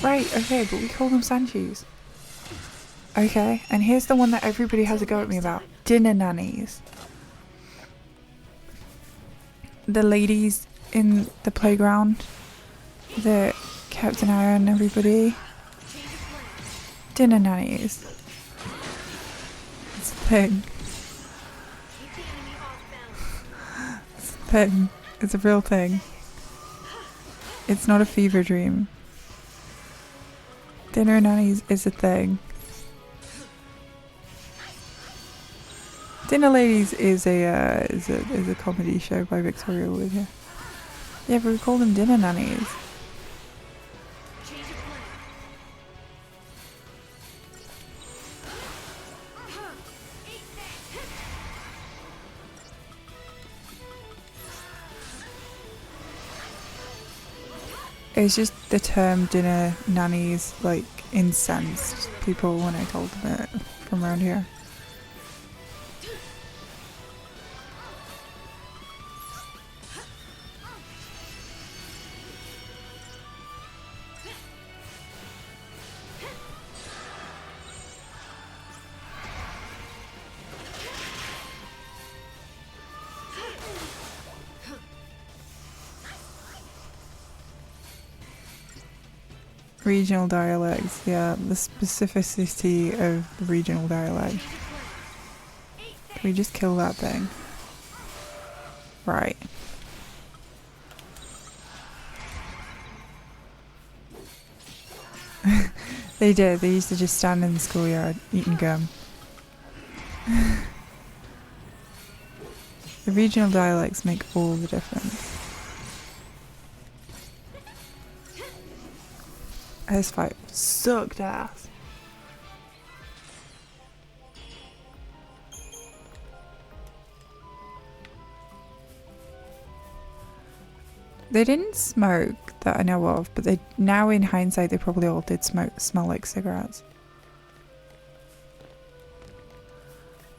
Right, okay, but we call them sand shoes. Okay, and here's the one that everybody has a go at me about. Dinner nannies. The ladies in the playground that kept an eye on everybody. Dinner nannies. It's a thing. It's a thing. It's a real thing. It's not a fever dream. Dinner nannies is a thing. Dinner Ladies is a comedy show by Victoria Wood. Yeah, yeah, but we call them dinner nannies. It's just the term dinner nannies like incensed people when I told them it from around here. Regional dialects, yeah, the specificity of the regional dialect. Can we just kill that thing? Right. They did, they used to just stand in the schoolyard eating gum. The regional dialects make all the difference. This fight sucked ass. They didn't smoke that I know of, but they now in hindsight they probably all did smell like cigarettes.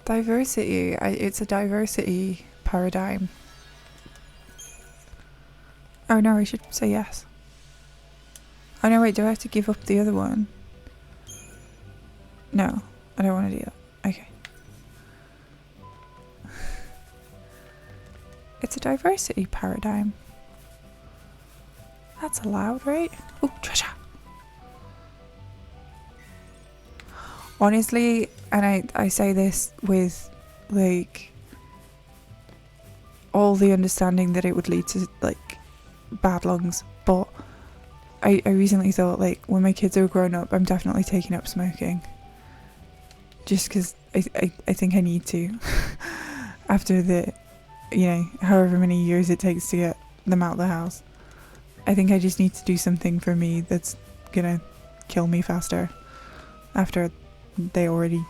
Diversity. It's a diversity paradigm. Oh no, I should say yes. Oh no, wait, do I have to give up the other one? No, I don't want to do that. Okay. It's a diversity paradigm. That's allowed, right? Oh, treasure! Honestly, and I say this with, like, all the understanding that it would lead to, like, bad lungs, but I recently thought, like, when my kids are grown up, I'm definitely taking up smoking. Just because I think I need to. After the, you know, however many years it takes to get them out of the house. I think I just need to do something for me that's gonna kill me faster. After they already,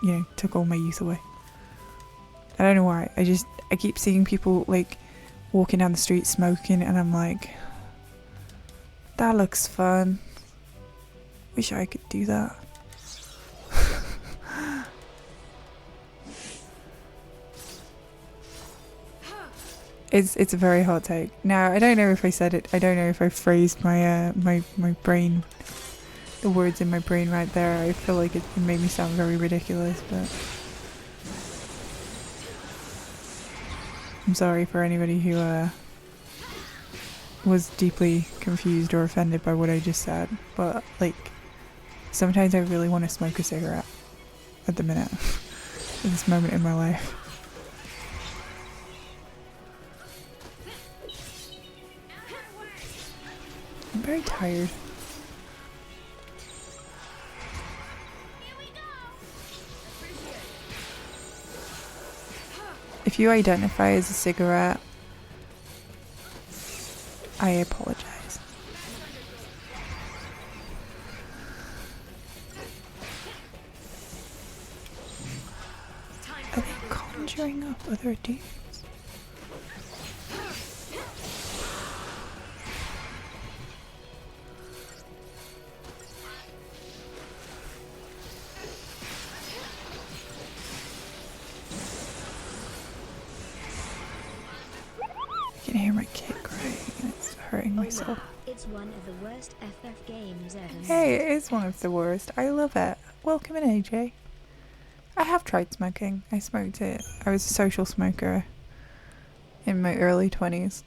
you know, took all my youth away. I don't know why. I keep seeing people, like, walking down the street smoking, and I'm like, that looks fun. Wish I could do that. It's a very hot take. Now, I don't know if I said it. I don't know if I phrased my my brain, the words in my brain right there. I feel like it made me sound very ridiculous, but I'm sorry for anybody who was deeply confused or offended by what I just said. But like, sometimes I really want to smoke a cigarette at the minute, at this moment in my life. I'm very tired. If you identify as a cigarette, I apologize. Are they conjuring up other dudes? I can hear my kid crying and it's hurting my soul. It's one of the worst FF games ever. Hey, it is one of the worst. I love it. Welcome in, AJ. I have tried smoking. I smoked it. I was a social smoker in my early 20s.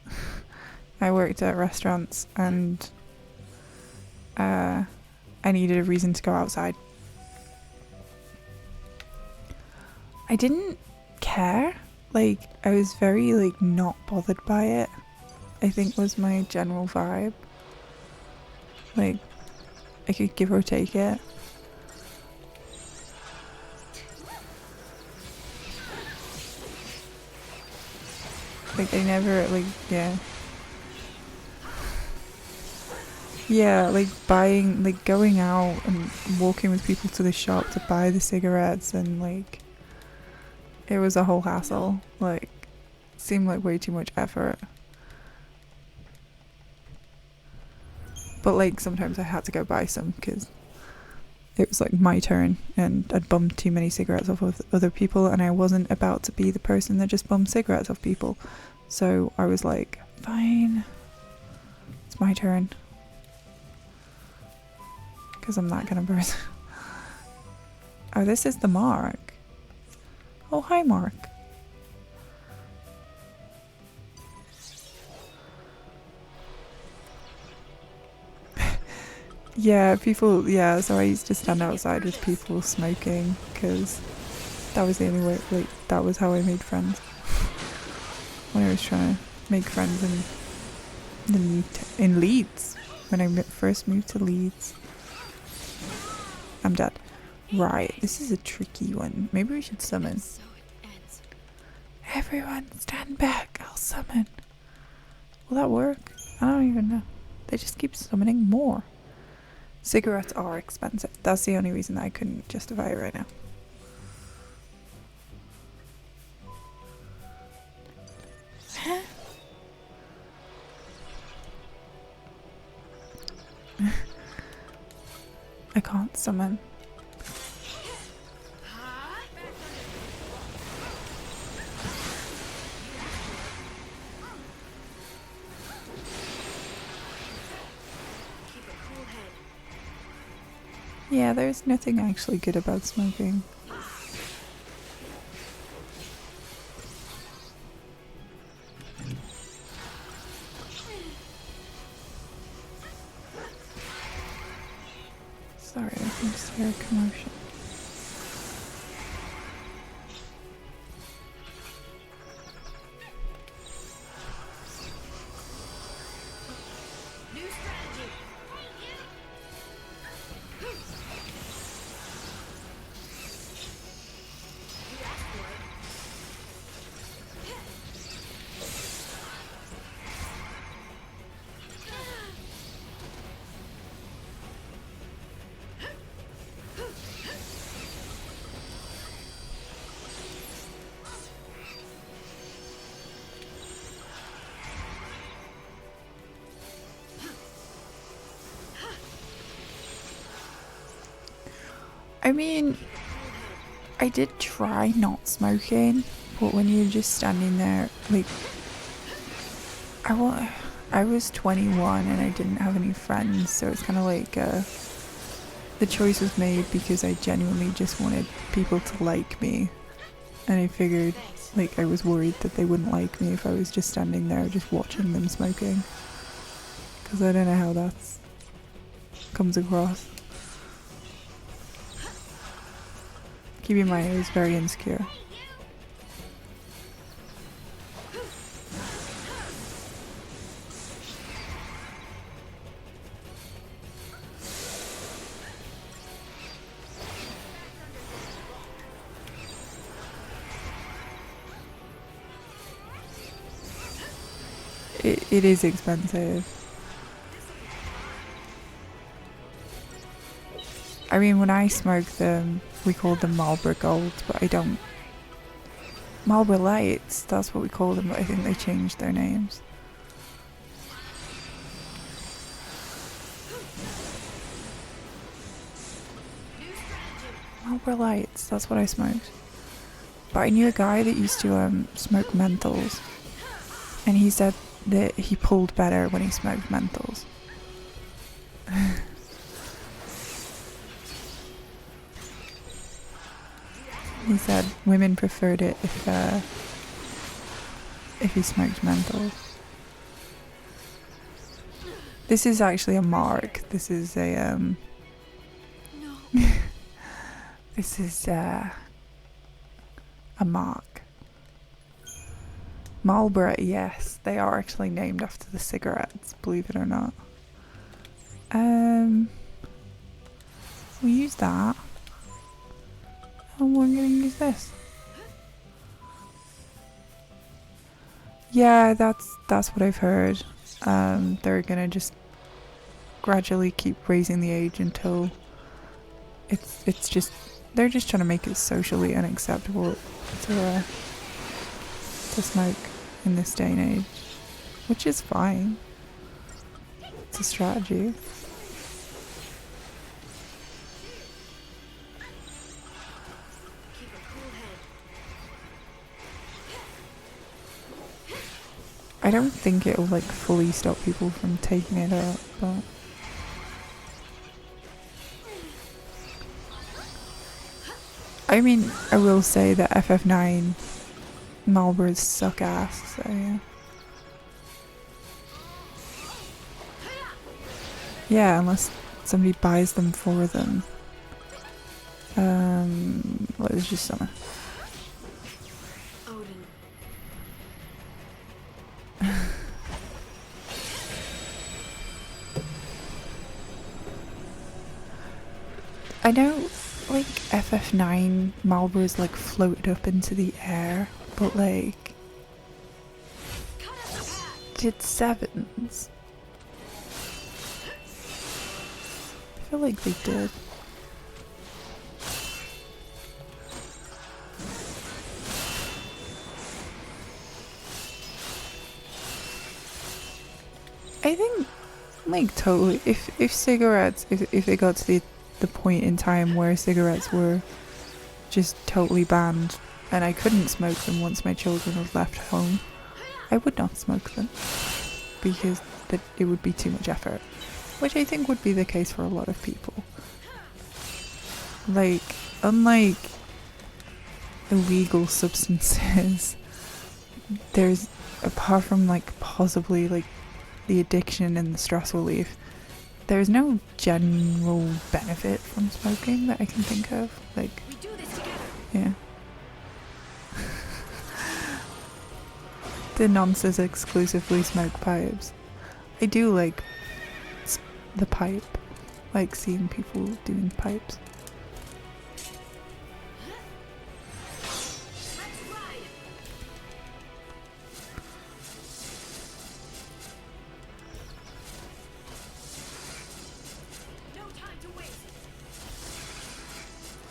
I worked at restaurants and I needed a reason to go outside. I didn't care. Like, I was very, like, not bothered by it, I think was my general vibe. Like, I could give or take it. Like, I never, like, yeah. Yeah, like, buying, like, going out and walking with people to the shop to buy the cigarettes and, like, it was a whole hassle. Like, seemed like way too much effort. But like sometimes I had to go buy some because it was like my turn and I'd bummed too many cigarettes off of other people and I wasn't about to be the person that just bummed cigarettes off people. So I was like, fine, it's my turn. Because I'm that kind of person. Oh, this is the Mark. Oh, hi, Mark. Yeah, people, yeah, so I used to stand outside with people smoking because that was the only way, like, that was how I made friends. When I was trying to make friends in Leeds, when I first moved to Leeds. I'm dead. Right, this is a tricky one. Maybe we should summon. Everyone, stand back. I'll summon. Will that work? I don't even know. They just keep summoning more. Cigarettes are expensive. That's the only reason that I couldn't justify it right now. I can't summon. Yeah, there's nothing actually good about smoking. Sorry, I can just hear a commotion. I mean, I did try not smoking, but when you're just standing there, like, I was 21 and I didn't have any friends, so it's kind of like the choice was made because I genuinely just wanted people to like me, and I figured like I was worried that they wouldn't like me if I was just standing there just watching them smoking, because I don't know how that comes across. Keep in mind I was very insecure. It is expensive. I mean, when I smoked them, we called them Marlboro Golds, but I don't... Marlboro Lights, that's what we called them, but I think they changed their names. Marlboro Lights, that's what I smoked. But I knew a guy that used to smoke menthols, and he said that he pulled better when he smoked menthols. He said women preferred it if he smoked menthols. This is actually a mark. This is a this is a mark. Marlboro, yes, they are actually named after the cigarettes, believe it or not. We use that. And we're gonna use this. Yeah, that's what I've heard. They're gonna just gradually keep raising the age until it's just, they're just trying to make it socially unacceptable to smoke in this day and age, which is fine. It's a strategy. I don't think it'll like fully stop people from taking it up, but I mean, I will say that FF9 Marlboros suck ass, so yeah. Yeah, unless somebody buys them for them. Let's just summer. I know, like, FF9 Marlboros like floated up into the air, but like, did 7s? I feel like they did. I think, like, totally, if cigarettes, if they got to the point in time where cigarettes were just totally banned and I couldn't smoke them once my children had left home, I would not smoke them because it would be too much effort, which I think would be the case for a lot of people. Like, unlike illegal substances, there's, apart from like possibly like the addiction and the stress relief, there's no general benefit from smoking that I can think of. Like, we do this together. Yeah. The nonsense exclusively smoke pipes. I do like the pipe, like seeing people doing pipes.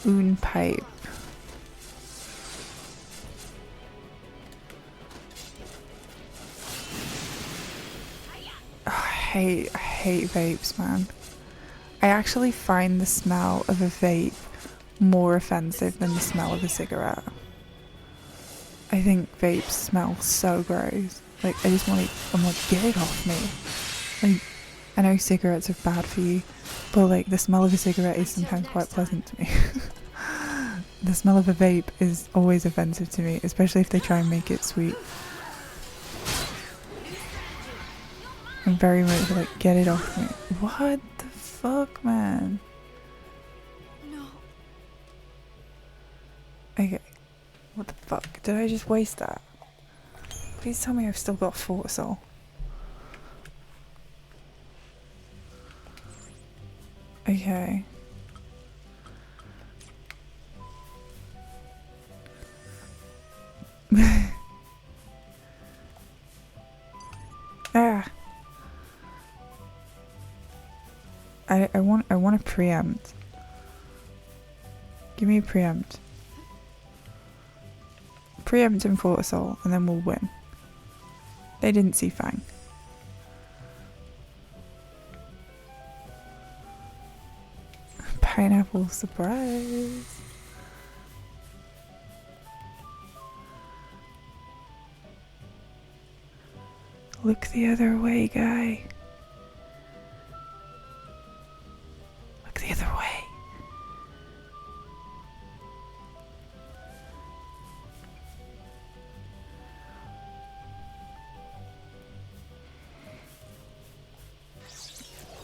Un pipe. Oh, I hate vapes, man. I actually find the smell of a vape more offensive than the smell of a cigarette. I think vapes smell so gross. Like, I just want to, I'm like, get it off me. Like, I know cigarettes are bad for you, but like, the smell of a cigarette is sometimes quite pleasant to me. The smell of a vape is always offensive to me, especially if they try and make it sweet. I'm very much like, get it off me. What the fuck, man? No. Okay. What the fuck? Did I just waste that? Please tell me I've still got Fortisol. Okay. Ah. I want a preempt. Give me a preempt. Preempt and Fortisol, and then we'll win. They didn't see Fang. Pineapple surprise. Look the other way, guy. Look the other way.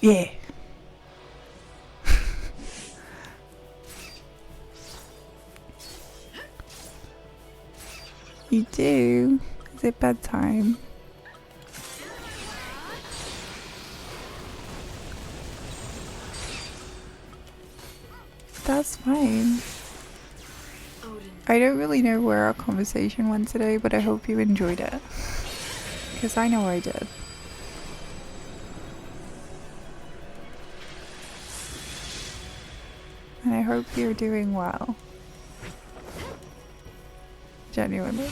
Yeah. You do? Is it bedtime? That's fine. I don't really know where our conversation went today, but I hope you enjoyed it. Because I know I did. And I hope you're doing well. Genuinely.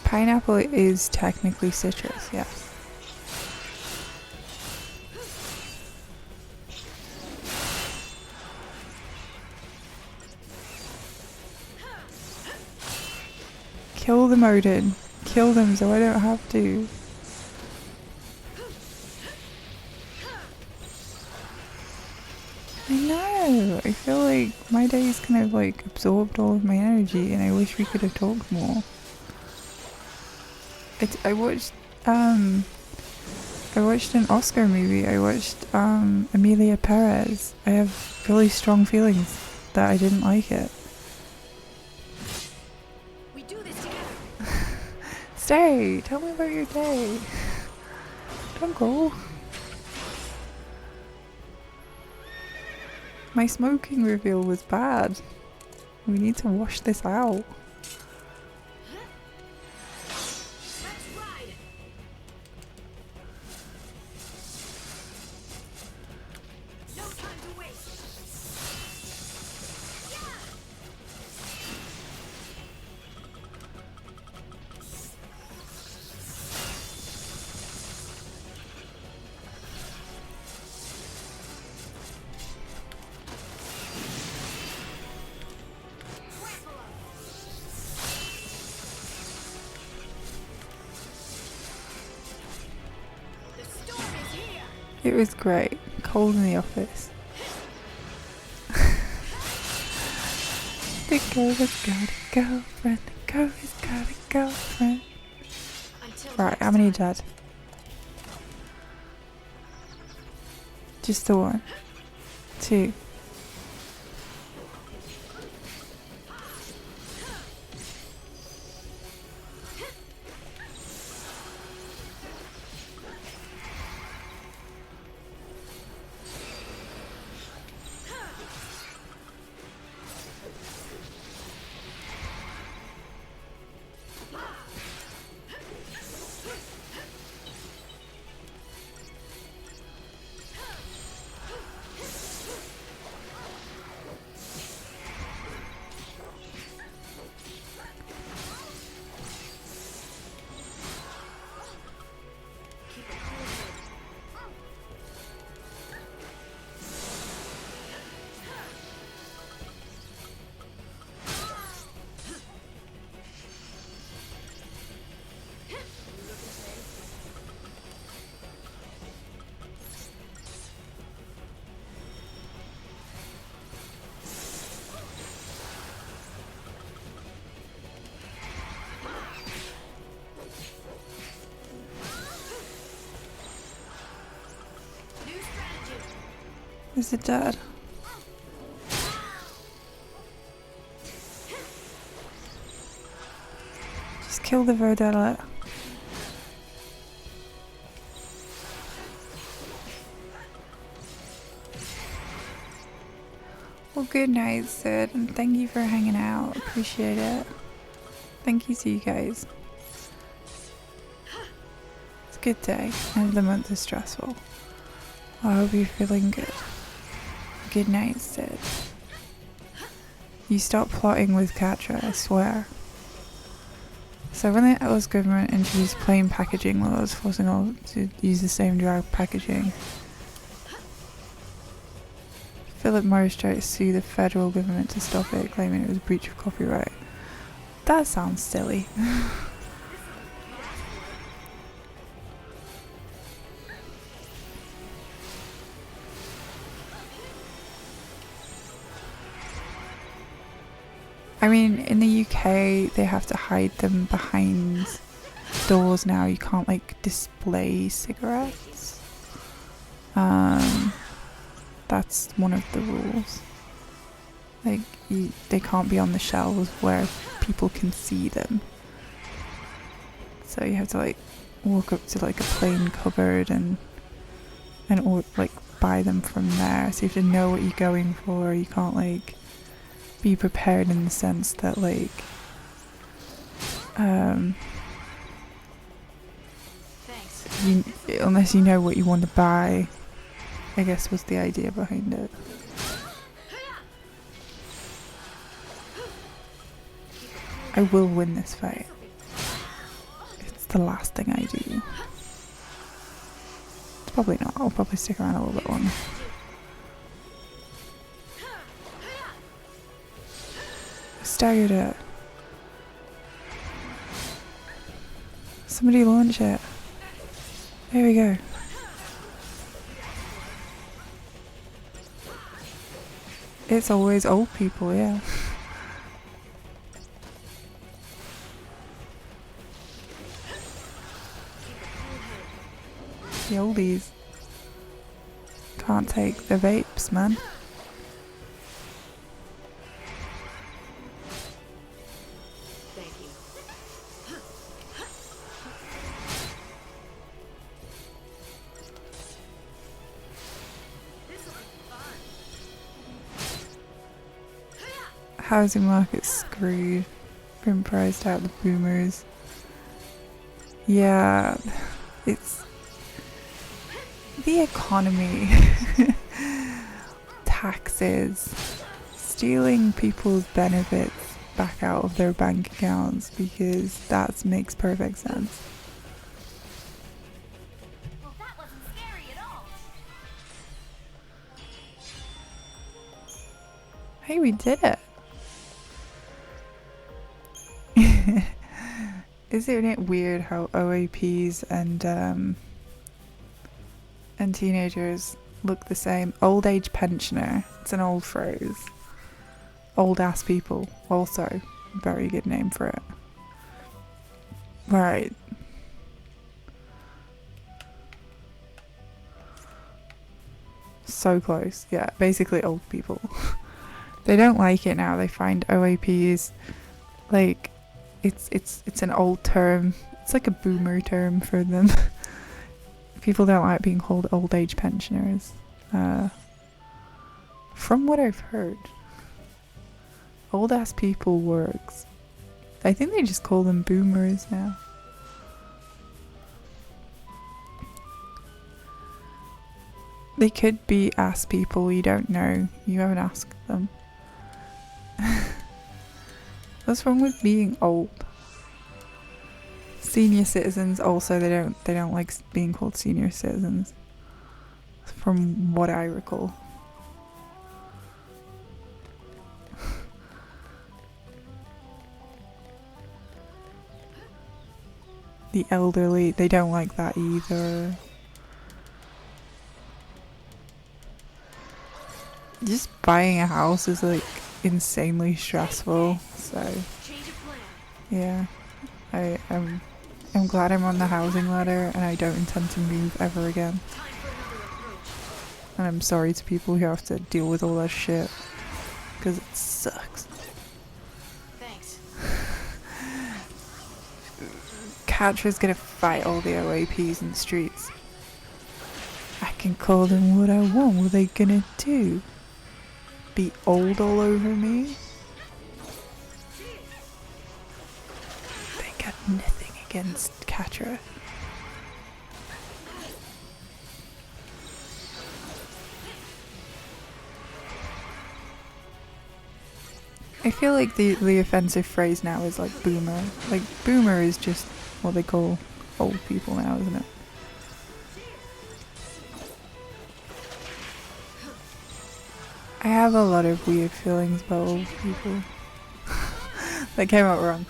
Pineapple is technically citrus, yes. Kill them, Odin. Kill them so I don't have to. I know. I feel like my day's kind of like absorbed all of my energy and I wish we could have talked more. I watched an Oscar movie. I watched Emilia Perez. I have really strong feelings that I didn't like it. We do this together. Stay! Tell me about your day. Don't go. My smoking reveal was bad. We need to wash this out. It was great. Cold in the office. The girl has got a girlfriend. The girl has got a girlfriend. Right, how many dead? Just the one. 2. Is it dead? Just kill the Verdella. Well, good night, Sid, and thank you for hanging out. Appreciate it. Thank you to you guys. It's a good day. End of the month is stressful. I hope you're feeling good. Good night, Sid. You stop plotting with Katra, I swear. So when the Ellis government introduced plain packaging laws forcing all to use the same drug packaging, Philip Morris tried to sue the federal government to stop it, claiming it was a breach of copyright. That sounds silly. I mean, in the UK, they have to hide them behind doors now. You can't, like, display cigarettes. That's one of the rules. Like, they can't be on the shelves where people can see them. So you have to, like, walk up to, like, a plain cupboard and or, like, buy them from there. So you have to know what you're going for. You can't, like, be prepared in the sense that, like, unless you know what you want to buy, I guess was the idea behind it. I will win this fight. It's the last thing I do. It's probably not. I'll probably stick around a little bit longer. Staggered it. Somebody launch it. There we go. It's always old people, yeah. The oldies can't take the vapes, man. Housing market's screwed. Been priced out the boomers. Yeah, it's the economy. Taxes. Stealing people's benefits back out of their bank accounts because that makes perfect sense. Well, that wasn't scary at all. Hey, we did it. Isn't it weird how OAPs and teenagers look the same? Old age pensioner. It's an old phrase. Old ass people. Also, very good name for it. Right. So close. Yeah, basically old people. They don't like it now. They find OAPs like it's an old term. It's like a boomer term for them. People don't like being called old age pensioners. From what I've heard, old ass people works. I think they just call them boomers now. They could be ass people, you don't know. You haven't asked them. What's wrong with being old? Senior citizens also, they don't like being called senior citizens. From what I recall. The elderly, they don't like that either. Just buying a house is like insanely stressful, so yeah, I'm glad I'm on the housing ladder and I don't intend to move ever again. And I'm sorry to people who have to deal with all that shit. Because it sucks. Thanks. Catra's gonna fight all the OAPs in the streets. I can call them what I want. What are they gonna do? Be old all over me? They got nothing against Catra. I feel like the offensive phrase now is like boomer. Like boomer is just what they call old people now, isn't it? I have a lot of weird feelings about old people. That came out wrong.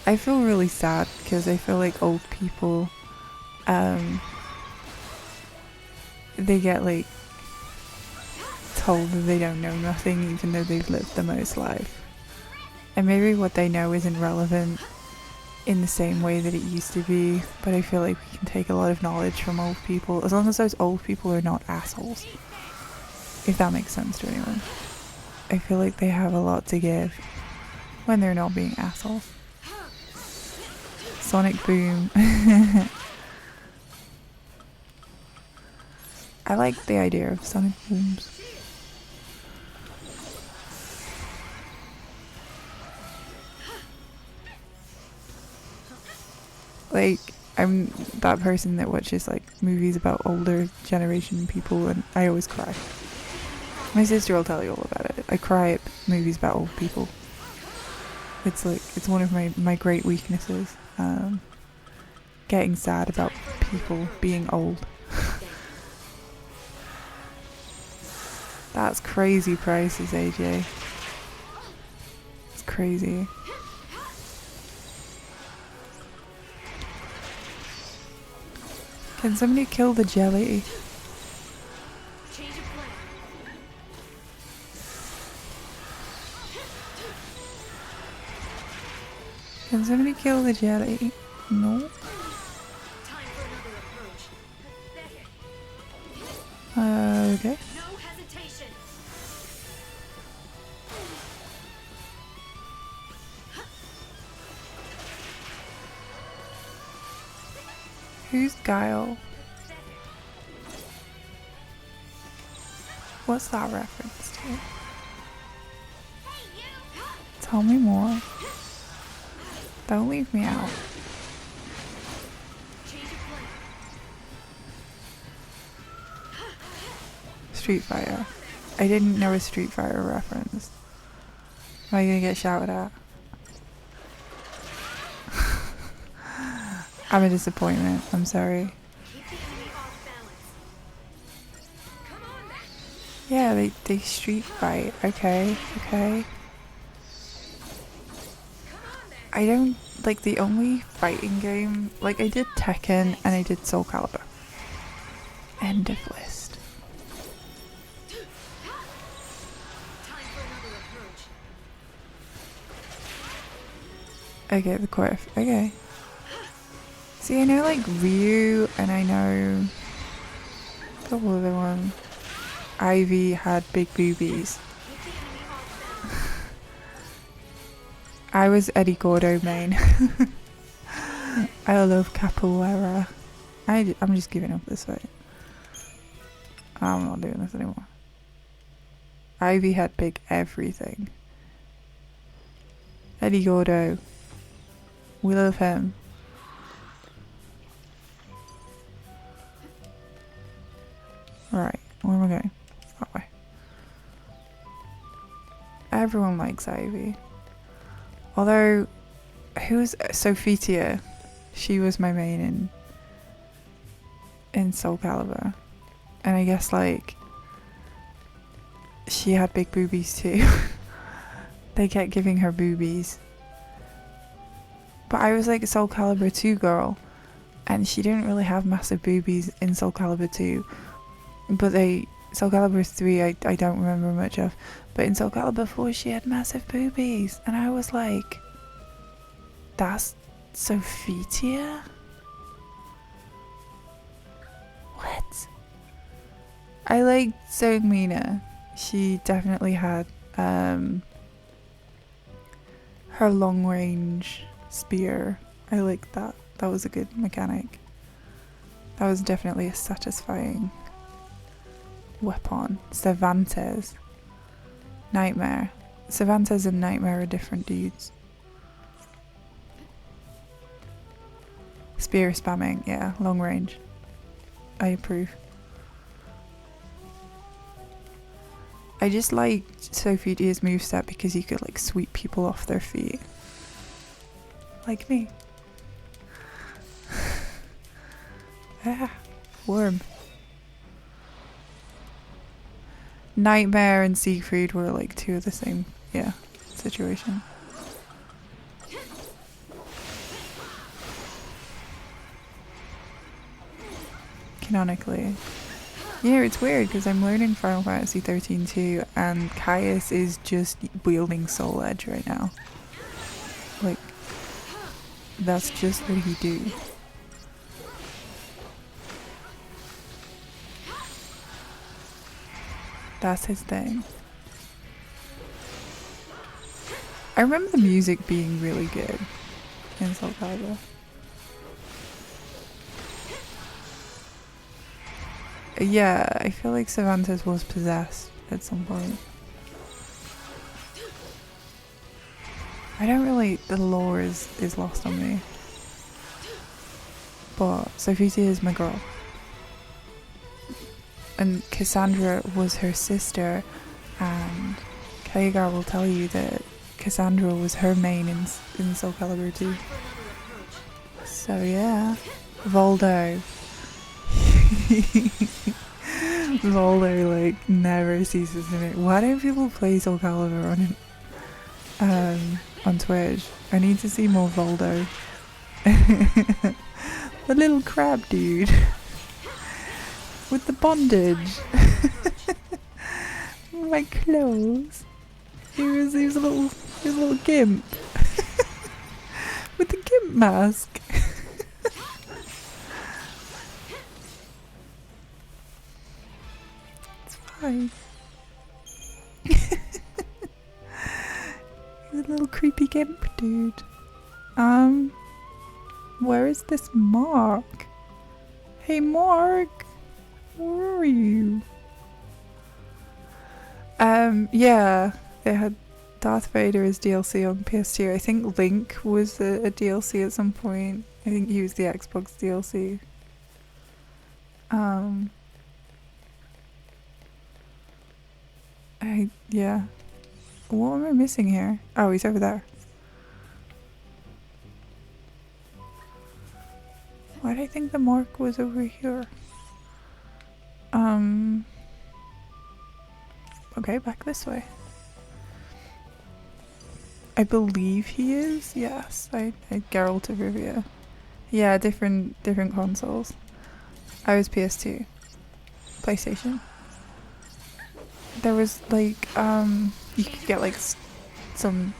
I feel really sad because I feel like old people, they get like told that they don't know nothing even though they've lived the most life. And maybe what they know isn't relevant in the same way that it used to be, but I feel like we can take a lot of knowledge from old people as long as those old people are not assholes. If that makes sense to anyone. I feel like they have a lot to give when they're not being assholes. Sonic Boom. I like the idea of Sonic Booms. Like, I'm that person that watches like movies about older generation people and I always cry. My sister will tell you all about it. I cry at movies about old people. It's like, it's one of my great weaknesses. Getting sad about people being old. That's crazy prices, AJ. It's crazy. Can somebody kill the jelly? Can somebody kill the jelly? No. Okay. No hesitation. Who's Guile? What's that reference to? Tell me more. Don't leave me out. Street Fighter. I didn't know a Street Fighter reference. Am I gonna get shouted at? I'm a disappointment. I'm sorry. Yeah, they street fight. Okay, okay. I don't like the only fighting game. Like I did Tekken and I did Soul Calibur. End of list. Okay, the quiff. Okay. See, I know like Ryu and I know a couple other ones. Ivy had big boobies. I was Eddie Gordo main. I love capoeira. I'm just giving up this fight. I'm not doing this anymore. Ivy had big everything. Eddie Gordo. We love him. Right, where am I going? That way. Everyone likes Ivy. Although, who's Sophitia? She was my main in Soul Calibur. And I guess like she had big boobies too. They kept giving her boobies. But I was like a Soul Calibur 2 girl. And she didn't really have massive boobies in Soul Calibur 2. But Soul Calibur 3 I don't remember much of. But in Soul Calibur 4 she had massive boobies. And I was like, that's Sophitia? What? I liked Mina. She definitely had her long range spear. I liked that. That was a good mechanic. That was definitely a satisfying weapon. Cervantes. Nightmare. Cervantes and Nightmare are different dudes. Spear spamming, yeah, long range. I approve. I just liked Sophia's moveset because you could like sweep people off their feet. Like me. Ah, worm. Nightmare and Siegfried were like two of the same, yeah, situation. Canonically. Yeah, it's weird because I'm learning Final Fantasy 13 too, and Caius is just wielding Soul Edge right now. Like, that's just what he do. That's his thing. I remember the music being really good in Soul Calibur. Yeah, I feel like Cervantes was possessed at some point. I don't really, the lore is lost on me. But Sophia is my girl. And Cassandra was her sister, and Kaigar will tell you that Cassandra was her main in Soul Calibur 2. So yeah, Voldo. Voldo like never ceases to make. Why don't people play Soul Calibur on Twitch? I need to see more Voldo. The little crab dude with the bondage. My clothes. He was a little gimp with the gimp mask. It's fine. He's a little creepy gimp dude. Where is this Mark? Hey Mark, where are you? Yeah, they had Darth Vader as DLC on PS2. I think Link was a DLC at some point. I think he was the Xbox DLC. Yeah. What am I missing here? Oh, he's over there. Why do I think the mark was over here? Okay, back this way. I believe he is. Yes, I Geralt of Rivia. Yeah, different consoles. I was PS2, PlayStation. There was like you could get like some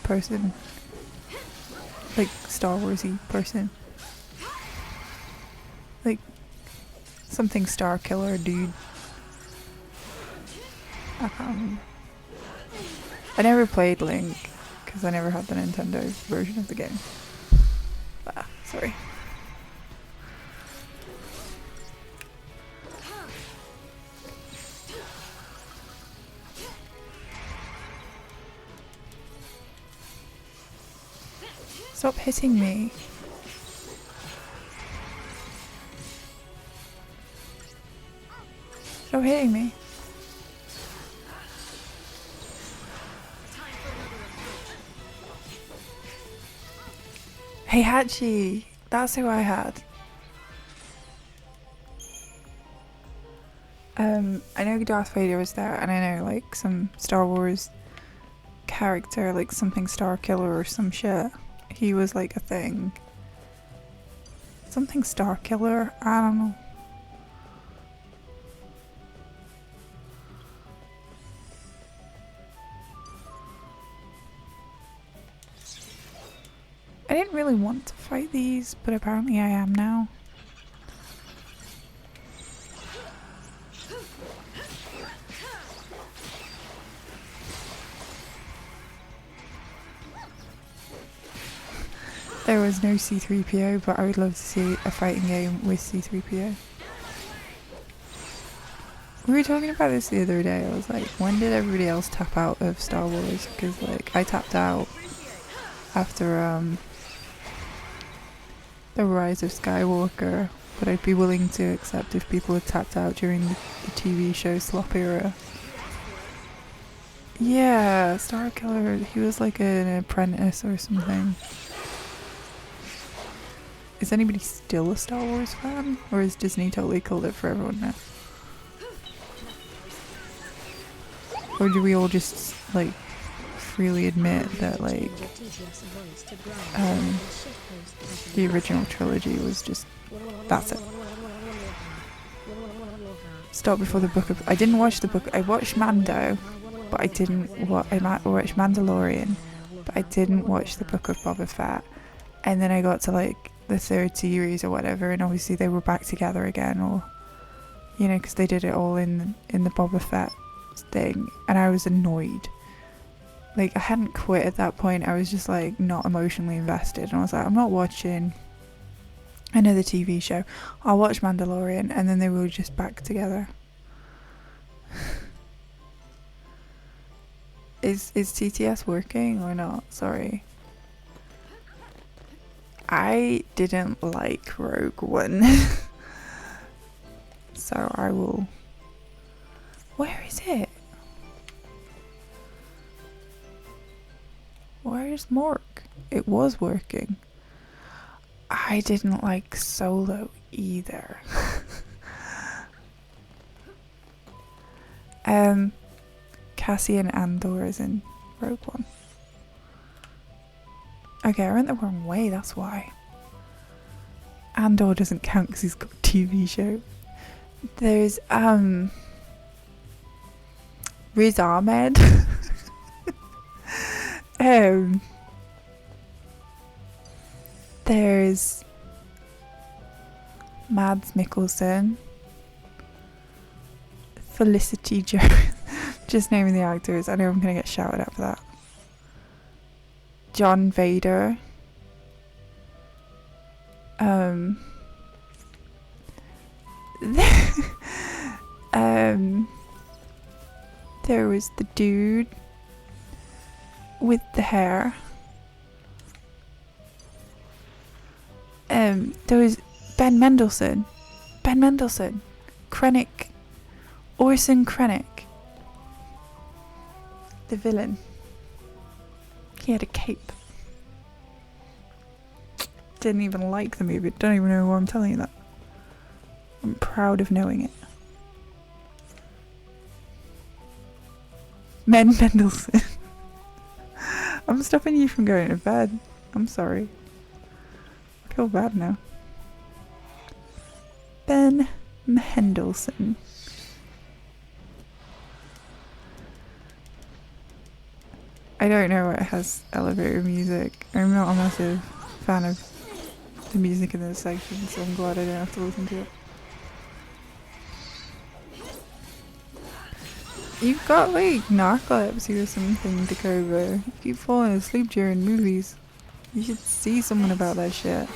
person, like Star Warsy person, like something Star Killer dude. I never played Link because I never had the Nintendo version of the game. Sorry. Stop hitting me. Stop hitting me. Hey Hachi, that's who I had. I know Darth Vader was there, and I know like some Star Wars character, like something Star Killer or some shit. He was like a thing. Something Star Killer? I don't know. I didn't really want to fight these, but apparently I am now. there was no C3PO, but I would love to see a fighting game with C3PO. We were talking about this the other day. I was like, when did everybody else tap out of Star Wars? Because like I tapped out after the Rise of Skywalker, but I'd be willing to accept if people had tapped out during the TV show Slop era. Yeah, Star Killer, he was like an apprentice or something. Is anybody still a Star Wars fan? Or is Disney totally killed it for everyone now? Or do we all just, like, freely admit that, like, the original trilogy was just, that's it. Stop before the book of, I didn't watch the book, I watched Mando, but I didn't I watched Mandalorian, but I didn't watch the book of Boba Fett. And then I got to, like, the third series or whatever, and obviously they were back together again, or, you know, because they did it all in the Boba Fett thing, and I was annoyed. Like, I hadn't quit at that point. I was just like not emotionally invested, and I was like, I'm not watching another TV show. I'll watch Mandalorian. And then they were just back together. Is TTS working or not? Sorry, I didn't like Rogue One. So I will. Where is it? Where is Mork? It was working. I didn't like Solo either. Cassian Andor is in Rogue One. Okay, I went the wrong way, that's why. Andor doesn't count because he's got a TV show. There's Riz Ahmed. There's Mads Mikkelsen, Felicity Jones. Just naming the actors. I know I'm gonna get shouted at for that. John Vader. There was the dude with the hair. There was Ben Mendelsohn. Krennic. Orson Krennic. The villain. He had a cape. Didn't even like the movie. Don't even know why I'm telling you that. I'm proud of knowing it. Men Mendelsohn. I'm stopping you from going to bed. I'm sorry. I feel bad now. Ben Mendelsohn. I don't know what has elevator music. I'm not a massive fan of the music in this section, so I'm glad I don't have to listen to it. You've got like narcolepsy or something, Dakota. You keep falling asleep during movies. You should see someone about that shit.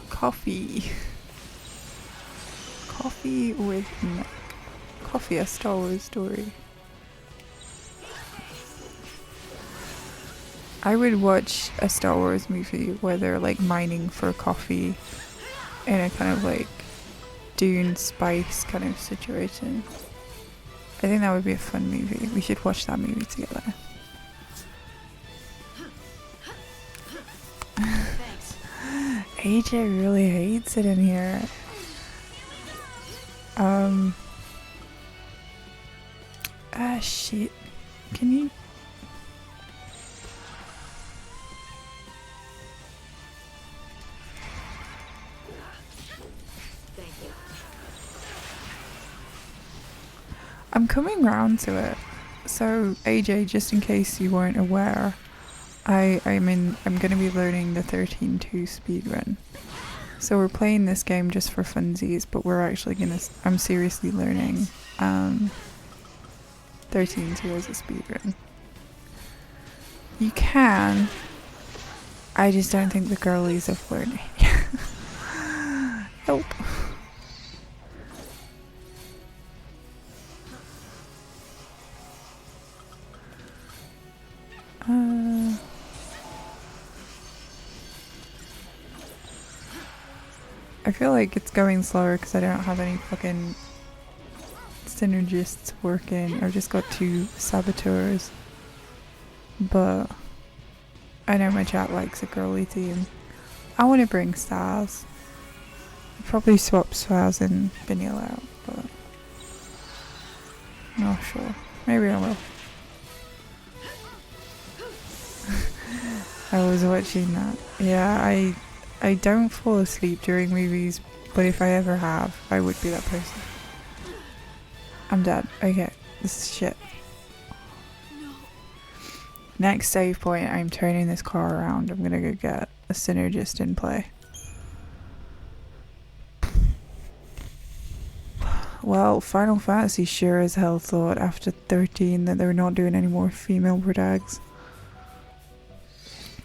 Coffee. Coffee with milk. Coffee, a Star Wars story. I would watch a Star Wars movie where they're like mining for coffee in a kind of like Dune Spice kind of situation. I think that would be a fun movie. We should watch that movie together. AJ really hates it in here. Shit. Can you? Thank you. I'm coming round to it. So AJ, just in case you weren't aware, I'm gonna be learning the 13.2 speedrun. So we're playing this game just for funsies, but we're actually I'm seriously learning 13.2 as a speedrun. You can, I just don't think the girlies have learned it. Nope. I feel like it's going slower because I don't have any fucking synergists working. I've just got 2 saboteurs. But I know my chat likes a girly team. I want to bring Stars. I'll probably swap Stars and Vanilla out, but not sure. Maybe I will. I was watching that. Yeah, I don't fall asleep during movies, but if I ever have, I would be that person. I'm dead. Okay, this is shit. Next save point, I'm turning this car around. I'm gonna go get a synergist in play. Well, Final Fantasy sure as hell thought after 13 that they were not doing any more female protags.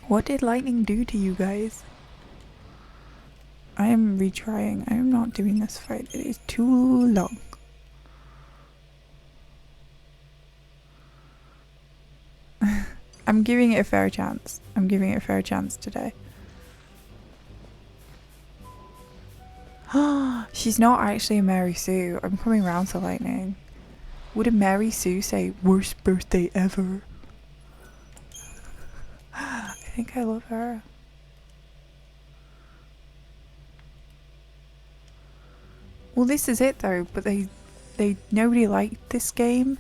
What did lightning do to you guys? I am retrying. I am not doing this fight. It is too long. I'm giving it a fair chance. I'm giving it a fair chance today. She's not actually a Mary Sue. I'm coming round to lightning. Would a Mary Sue say worst birthday ever? I think I love her. Well, this is it though, but nobody liked this game,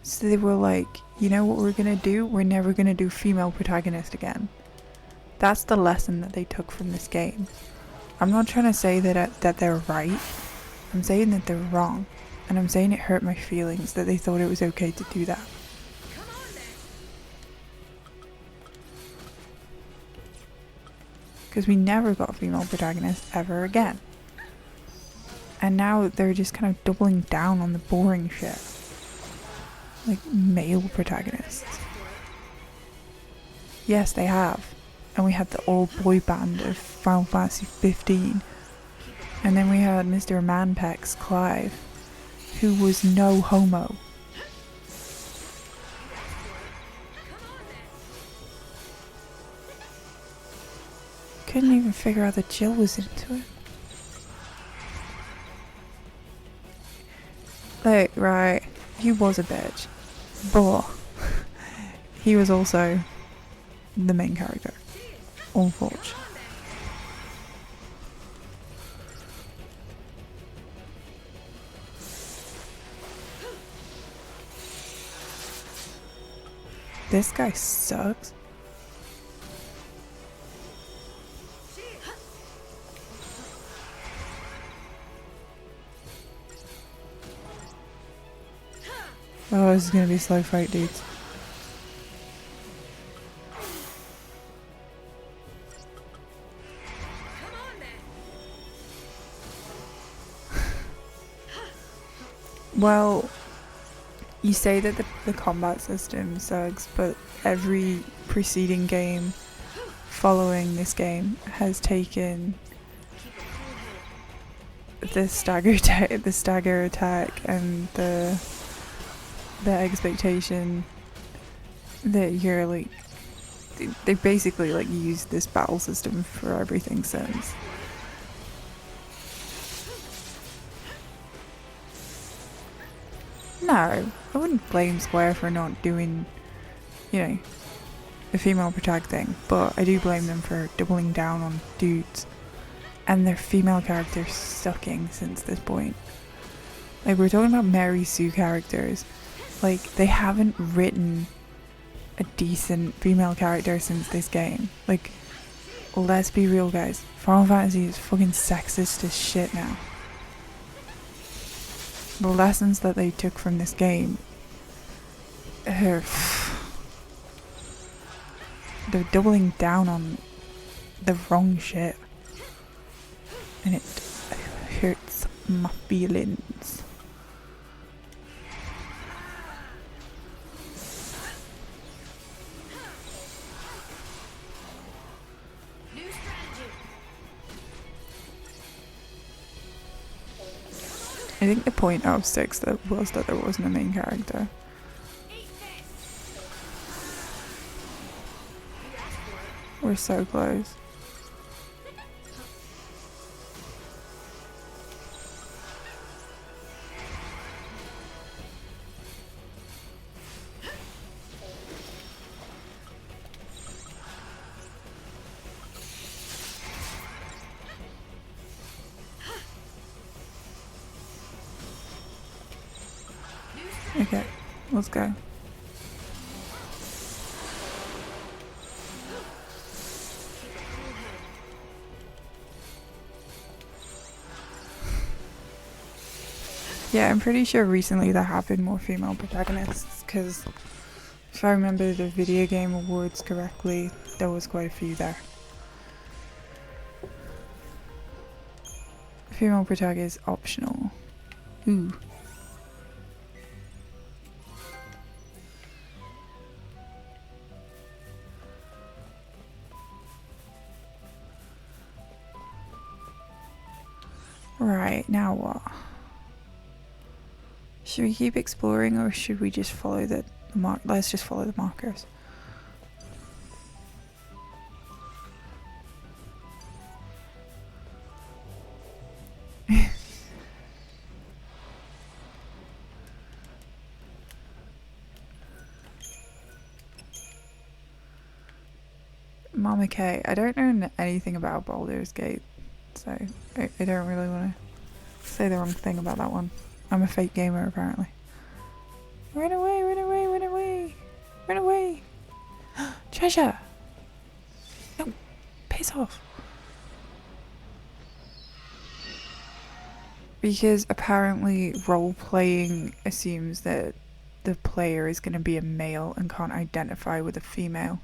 so they were like, you know what we're gonna do? We're never gonna do female protagonist again. That's the lesson that they took from this game. I'm not trying to say that they're right. I'm saying that they're wrong, and I'm saying it hurt my feelings that they thought it was okay to do that. Because we never got a female protagonist ever again. And now they're just kind of doubling down on the boring shit. Like male protagonists. Yes, they have. And we had the old boy band of Final Fantasy 15. And then we had Mr. Manpex Clive, who was no homo. Couldn't even figure out that Jill was into it. Like, right, he was a bitch, but he was also the main character, unfortunately. This guy sucks. Oh, this is gonna be a slow fight, dudes. Well, you say that the combat system sucks, but every preceding game following this game has taken the stagger attack and the expectation that you're like, they basically like used this battle system for everything since. No, I wouldn't blame Square for not doing, you know, the female protag thing, but I do blame them for doubling down on dudes and their female characters sucking since this point. Like, we're talking about Mary Sue characters. Like, they haven't written a decent female character since this game. Like, let's be real, guys. Final Fantasy is fucking sexist as shit now. The lessons that they took from this game They're doubling down on the wrong shit. And it hurts my feelings. I think the point of 6 was that there wasn't a main character. We're so close. Okay, let's go. Yeah, I'm pretty sure recently there have been more female protagonists, because if I remember the video game awards correctly, there was quite a few there. Female protagonist is optional. Ooh. Right, now what? Should we keep exploring or should we just follow the mark? Let's just follow the markers. Mama K, I don't know anything about Baldur's Gate, so I don't really want to say the wrong thing about that one. I'm a fake gamer, apparently. Run away, run away, run away! Run away! Treasure! No, piss off. Because apparently role-playing assumes that the player is going to be a male and can't identify with a female.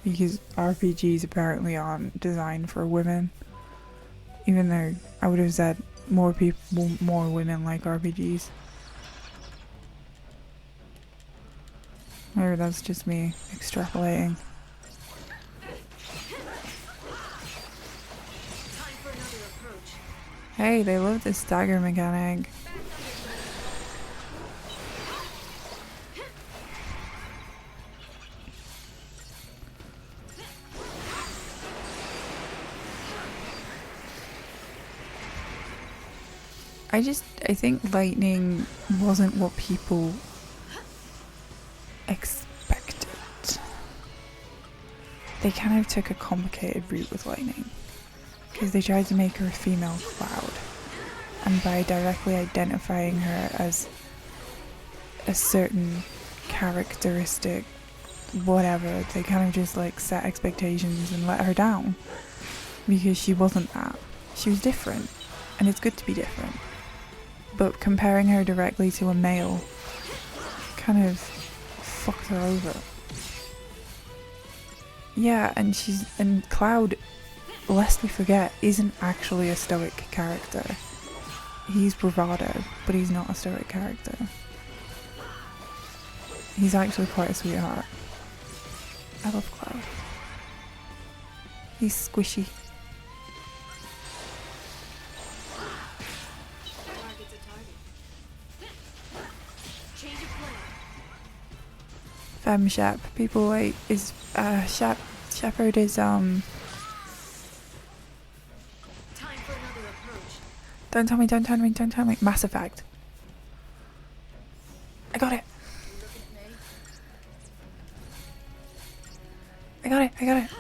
Because RPGs apparently aren't designed for women. Even though I would have said more women like RPGs. Maybe that's just me extrapolating. Hey, they love this stagger mechanic. I think lightning wasn't what people expected. They kind of took a complicated route with lightning, because they tried to make her a female cloud, and by directly identifying her as a certain characteristic, whatever, they kind of just like set expectations and let her down, because she wasn't that. She was different, and it's good to be different. But comparing her directly to a male kind of fucked her over. Yeah, and Cloud, lest we forget, isn't actually a stoic character. He's bravado, but he's not a stoic character. He's actually quite a sweetheart. I love Cloud. He's squishy. Shep. People wait, is Shepard is Time for another approach. Don't tell me. Mass Effect. I got it. I got it.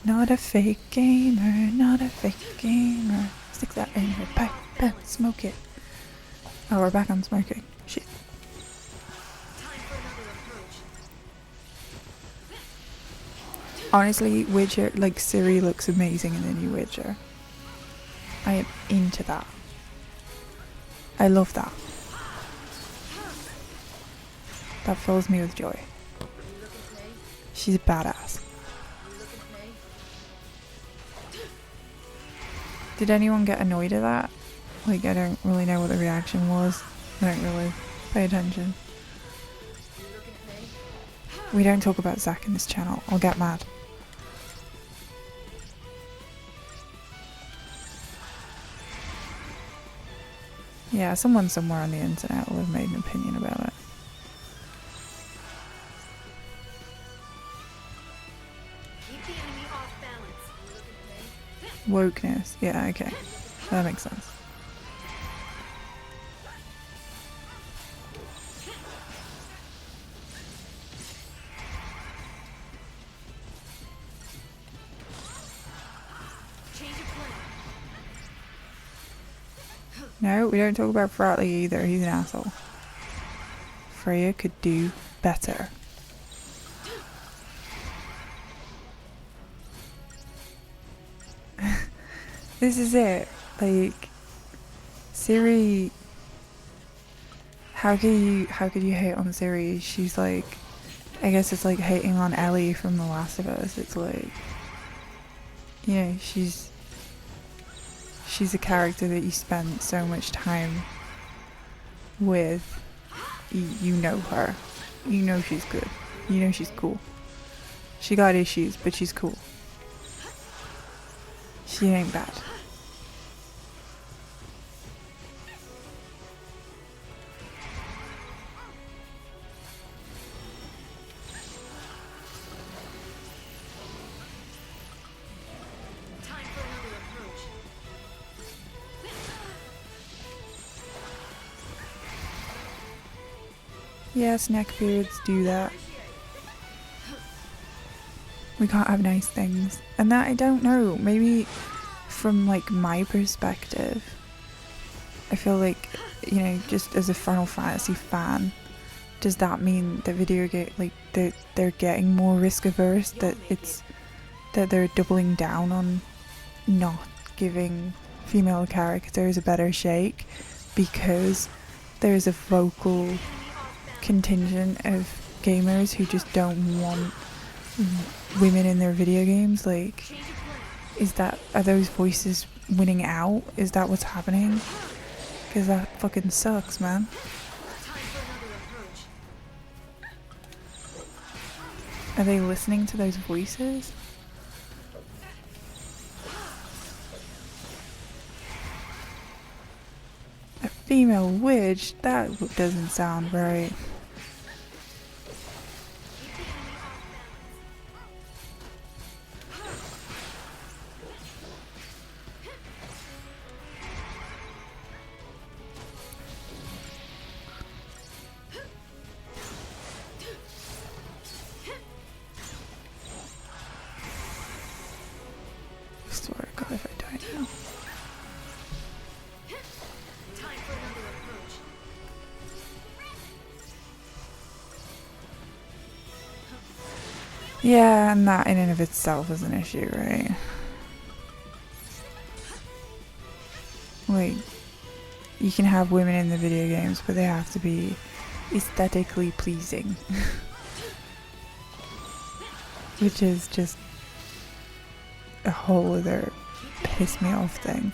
Not a fake gamer. Stick that in your pipe and smoke it. Oh, we're back on smoking. Shit. Honestly, Witcher, like Ciri looks amazing in the new Witcher. I am into that. I love that. That fills me with joy. She's a badass. Did anyone get annoyed at that? Like, I don't really know what the reaction was. I don't really pay attention. We don't talk about Zach in this channel. I'll get mad. Yeah, someone somewhere on the internet will have made an opinion about it. Keep the enemy off balance. Wokeness. Yeah, okay. That makes sense. No, we don't talk about Fratley either. He's an asshole. Freya could do better. This is it. Like, Ciri. How could you hate on Ciri? She's like, I guess it's like hating on Ellie from The Last of Us. It's like, you know, she's a character that you spent so much time with. You know her. You know she's good. You know she's cool. She got issues, but she's cool. She ain't bad. Yes, neckbeards do that. We can't have nice things. And that, I don't know, maybe from like my perspective, I feel like, you know, just as a Final Fantasy fan, does that mean that video game, like, they're getting more risk averse, that they're doubling down on not giving female characters a better shake because there's a vocal contingent of gamers who just don't want women in their video games? Like, are those voices winning out? Is that what's happening? Because that fucking sucks, man. Are they listening to those voices? A female witch? That doesn't sound right. I swear to God, if I die now. Yeah, and that in and of itself is an issue, right? Like, you can have women in the video games, but they have to be aesthetically pleasing. Which is just a whole other piss me off thing.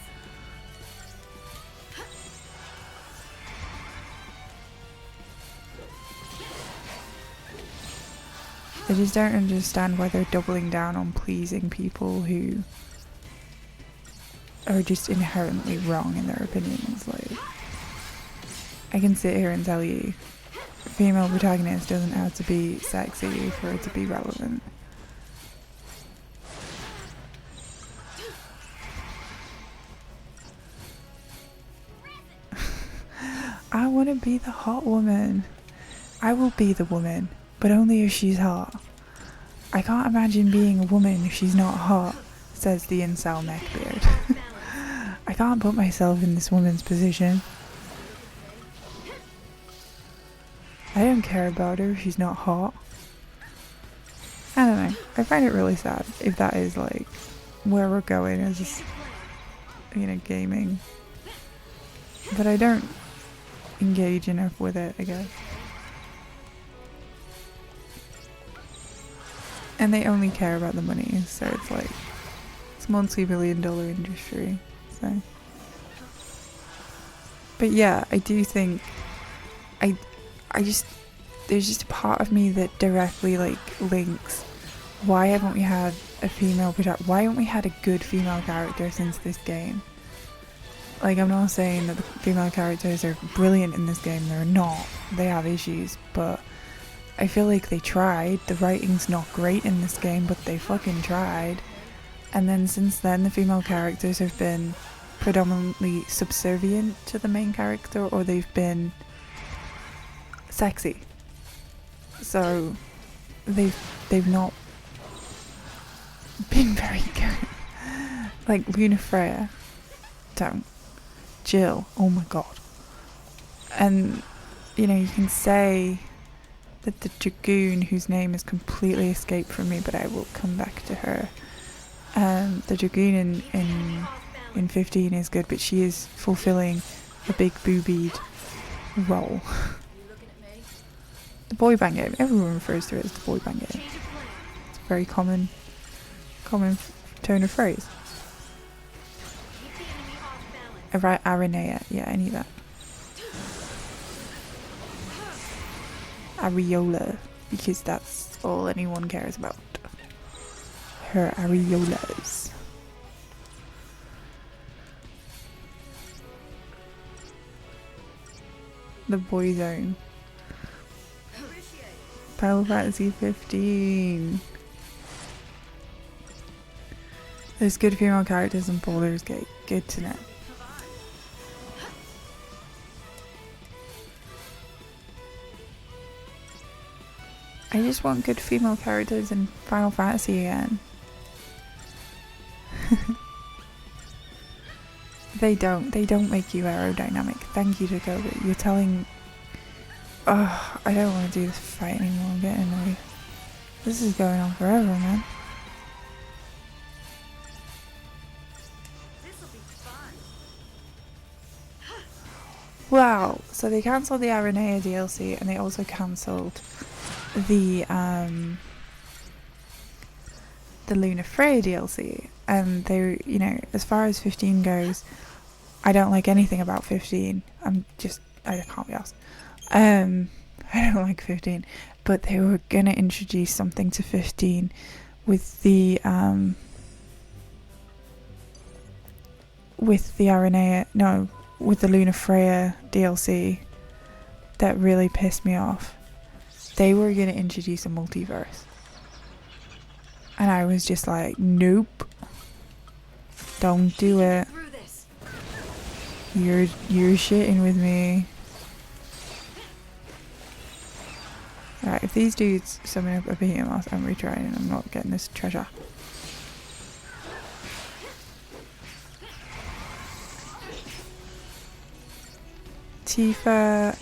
I just don't understand why they're doubling down on pleasing people who are just inherently wrong in their opinions. Like, I can sit here and tell you, a female protagonist doesn't have to be sexy for it to be relevant. I want to be the hot woman. I will be the woman, but only if she's hot. I can't imagine being a woman if she's not hot, says the incel neckbeard. I can't put myself in this woman's position. I don't care about her if she's not hot. I don't know. I find it really sad if that is like where we're going as gaming. But I don't engage enough with it, I guess. And they only care about the money, so it's like, it's multi-billion-dollar industry, so. But yeah, I do think, there's just a part of me that directly like links, why haven't we had a female protagonist? Why haven't we had a good female character since this game? Like, I'm not saying that the female characters are brilliant in this game, they're not. They have issues, but I feel like they tried. The writing's not great in this game, but they fucking tried. And then since then, the female characters have been predominantly subservient to the main character, or they've been sexy. So they've not been very good. Like Luna Freya, don't. Jill, oh my god. And you know, you can say that the Dragoon, whose name has completely escaped from me, but I will come back to her. The Dragoon in 15 is good, but she is fulfilling a big boobied role. The boy band game, everyone refers to it as the boy band game. It's a very common tone of phrase. Aranea, yeah, I knew that. Areola, because that's all anyone cares about. Her areolas. The boy zone. Final Fantasy 15. There's good female characters in Baldur's Gate. Good to know. I just want good female characters in Final Fantasy again. They don't make you aerodynamic. Thank you, Dakota. You're telling... Oh, I don't want to do this fight anymore. I'm getting annoyed. This is going on forever, man. Wow, so they cancelled the Aranea DLC and they also cancelled the Luna Freya DLC. And they, you know, as far as 15 goes, I don't like anything about 15. I can't be asked. I don't like 15, but they were gonna introduce something to 15 with the Aranea, with the Luna Freya DLC that really pissed me off. They were gonna introduce a multiverse, and I was just like, nope, don't do it. You're shitting with me. Alright, if these dudes summon up a behemoth, I'm retrying. I'm not getting this treasure. Tifa.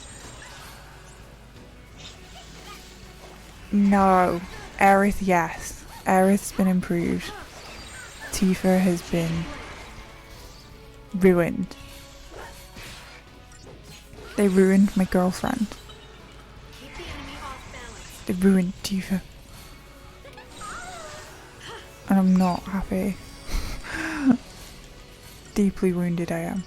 No. Aerith, yes. Aerith's been improved. Tifa has been ruined. They ruined my girlfriend. They ruined Tifa. And I'm not happy. Deeply wounded I am.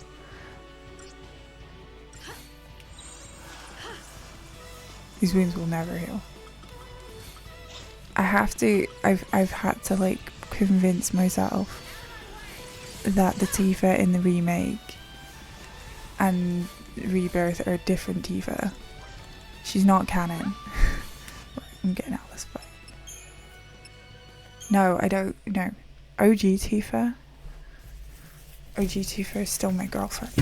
These wounds will never heal. I've had to like convince myself that the Tifa in the remake and Rebirth are a different Tifa. She's not canon. I'm getting out of this fight. No, I don't. No. OG Tifa is still my girlfriend.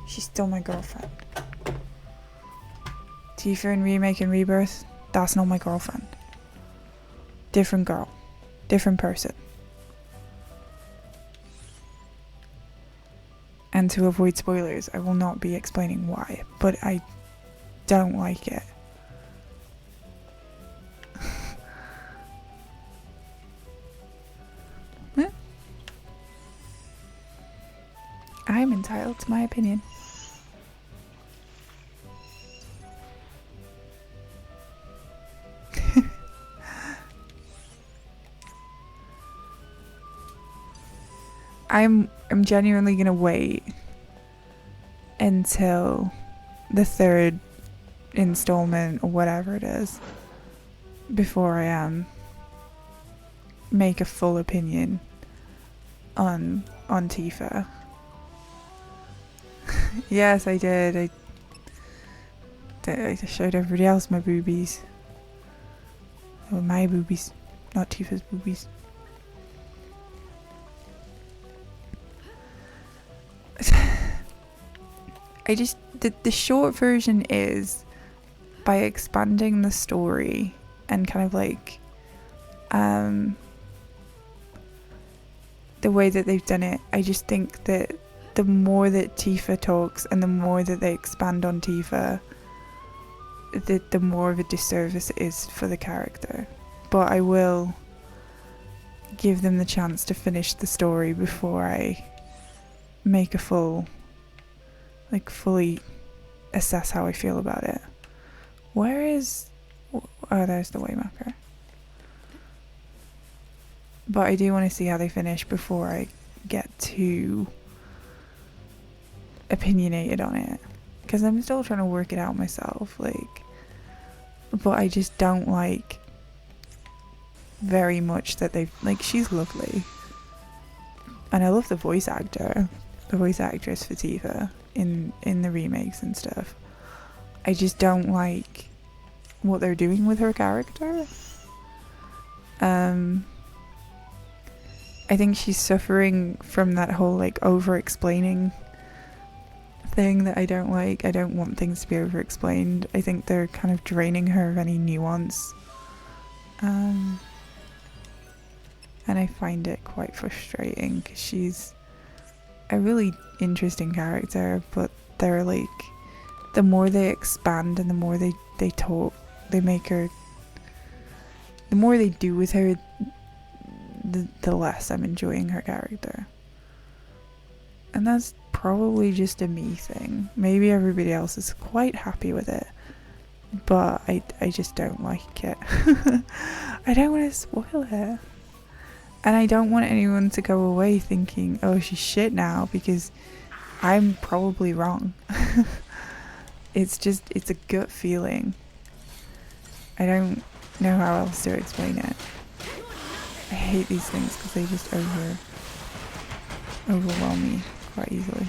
She's still my girlfriend. Tifa in Remake and Rebirth, that's not my girlfriend. Different girl. Different person. And to avoid spoilers, I will not be explaining why, but I don't like it. entitled to my opinion. I'm genuinely gonna wait until the 3rd installment or whatever it is before I make a full opinion on Tifa. Yes, I did. I showed everybody else my boobies. They were my boobies, not Tifa's boobies. The short version is, by expanding the story and kind of like the way that they've done it, I just think that the more that Tifa talks and the more that they expand on Tifa, the more of a disservice it is for the character. But I will give them the chance to finish the story before I make a fully assess how I feel about it. Where is... oh, there's the waymarker. But I do want to see how they finish before I get too opinionated on it, because I'm still trying to work it out myself, like, but I just don't like very much that they've, like, she's lovely and I love the voice actress for Tifa in the remakes and stuff. I just don't like what they're doing with her character. I think she's suffering from that whole like over-explaining thing that I don't like. I don't want things to be over-explained. I think they're kind of draining her of any nuance. And I find it quite frustrating because she's a really interesting character, but they're like, the more they expand and the more they talk, they make her, the more they do with her, the less I'm enjoying her character. And that's probably just a me thing. Maybe everybody else is quite happy with it, but I just don't like it. I don't want to spoil it. And I don't want anyone to go away thinking, oh, she's shit now, because I'm probably wrong. It's a gut feeling. I don't know how else to explain it. I hate these things because they just overwhelm me quite easily.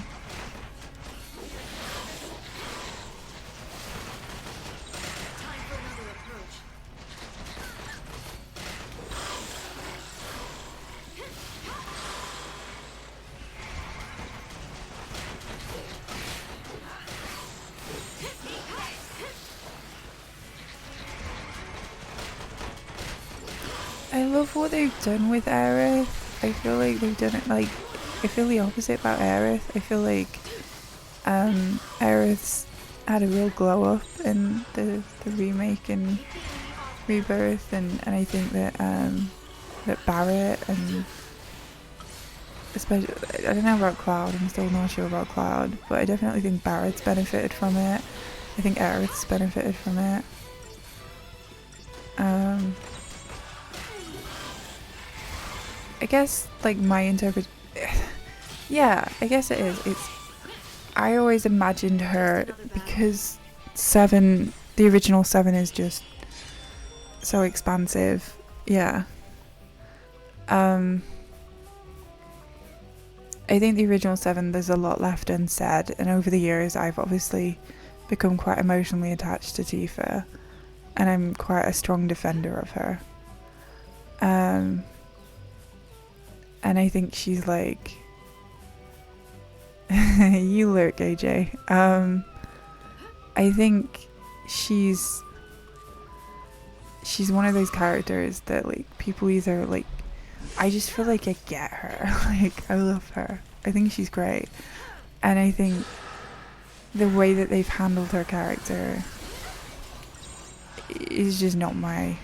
I love what they've done with Aerith. I feel like they've done it like, I feel the opposite about Aerith. I feel like Aerith's had a real glow up in the remake and rebirth, and I think that that Barrett, and especially, I don't know about Cloud, I'm still not sure about Cloud, but I definitely think Barrett's benefited from it. I think Aerith's benefited from it. I guess, like, my yeah, I guess it is. I always imagined her, because 7, the original 7 is just so expansive. Yeah. I think the original 7, there's a lot left unsaid, and over the years I've obviously become quite emotionally attached to Tifa, and I'm quite a strong defender of her. And I think she's like, you lurk, AJ. I think she's one of those characters that, like, people either, like, I just feel like I get her. Like, I love her. I think she's great. And I think the way that they've handled her character is just not my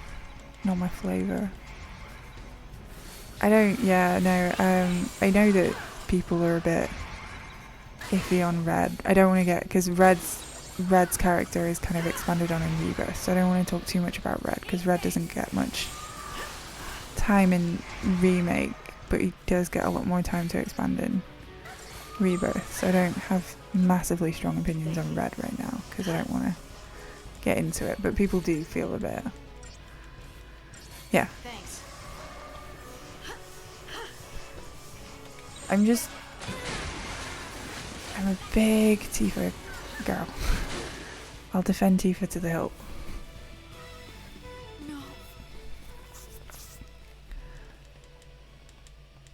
flavour. I know that people are a bit iffy on Red. I don't want to get, because Red's character is kind of expanded on in Rebirth, so I don't want to talk too much about Red, because Red doesn't get much time in Remake, but he does get a lot more time to expand in Rebirth, so I don't have massively strong opinions on Red right now, because I don't want to get into it, but people do feel a bit... Yeah. Thanks. I'm a big Tifa girl. I'll defend Tifa to the hilt. No.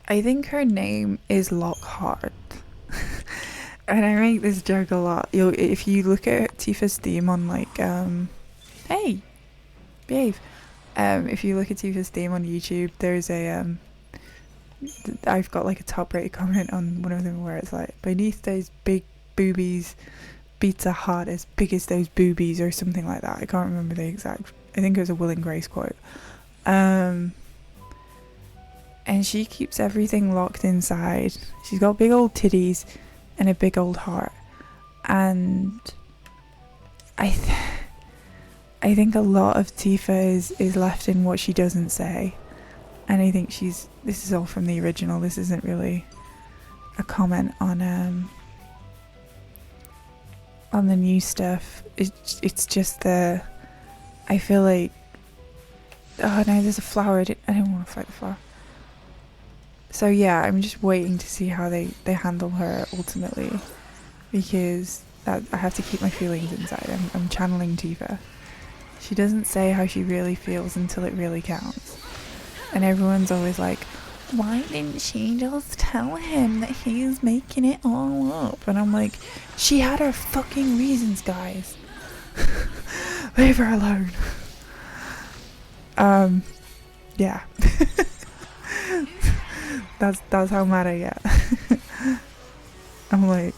I think her name is Lockhart. And I make this joke a lot. If you look at Tifa's theme on like hey, behave. If you look at Tifa's theme on YouTube, there's a I've got like a top rated comment on one of them where it's like, beneath those big boobies beats a heart as big as those boobies, or something like that. I can't remember the exact, I think it was a Will and Grace quote. And she keeps everything locked inside. She's got big old titties and a big old heart, and I think a lot of Tifa is left in what she doesn't say. And I think this is all from the original, this isn't really a comment on the new stuff. It's just I feel like, oh no, there's a flower, I don't want to fight the flower. So yeah, I'm just waiting to see how they handle her ultimately, because I have to keep my feelings inside. I'm channeling Tifa. She doesn't say how she really feels until it really counts. And everyone's always like, why didn't she just tell him that he's making it all up? And I'm like, she had her fucking reasons, guys. Leave her alone. Yeah. That's how mad I get. I'm like,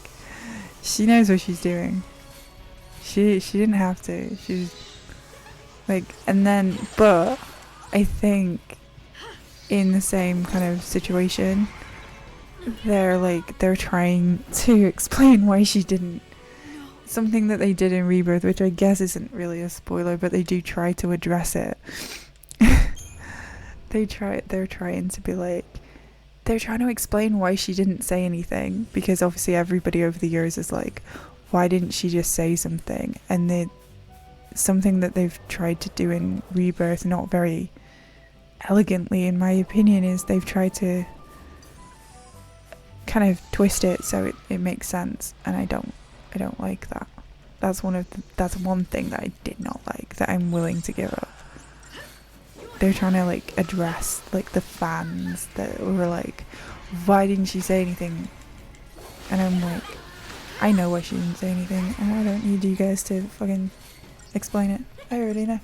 she knows what she's doing. She didn't have to. She's like, and then, but I think in the same kind of situation, they're trying to explain why she didn't. Something that they did in Rebirth, which I guess isn't really a spoiler, but they do try to address it. They're trying to be like, they're trying to explain why she didn't say anything, because obviously everybody over the years is like, why didn't she just say something? And something that they've tried to do in Rebirth, not very elegantly in my opinion, is they've tried to kind of twist it so it makes sense, and I don't like that. That's one thing that I did not like, that I'm willing to give up. They're trying to like address like the fans that were like, why didn't she say anything? And I'm like, I know why she didn't say anything, and I don't need you guys to fucking explain it. I already know.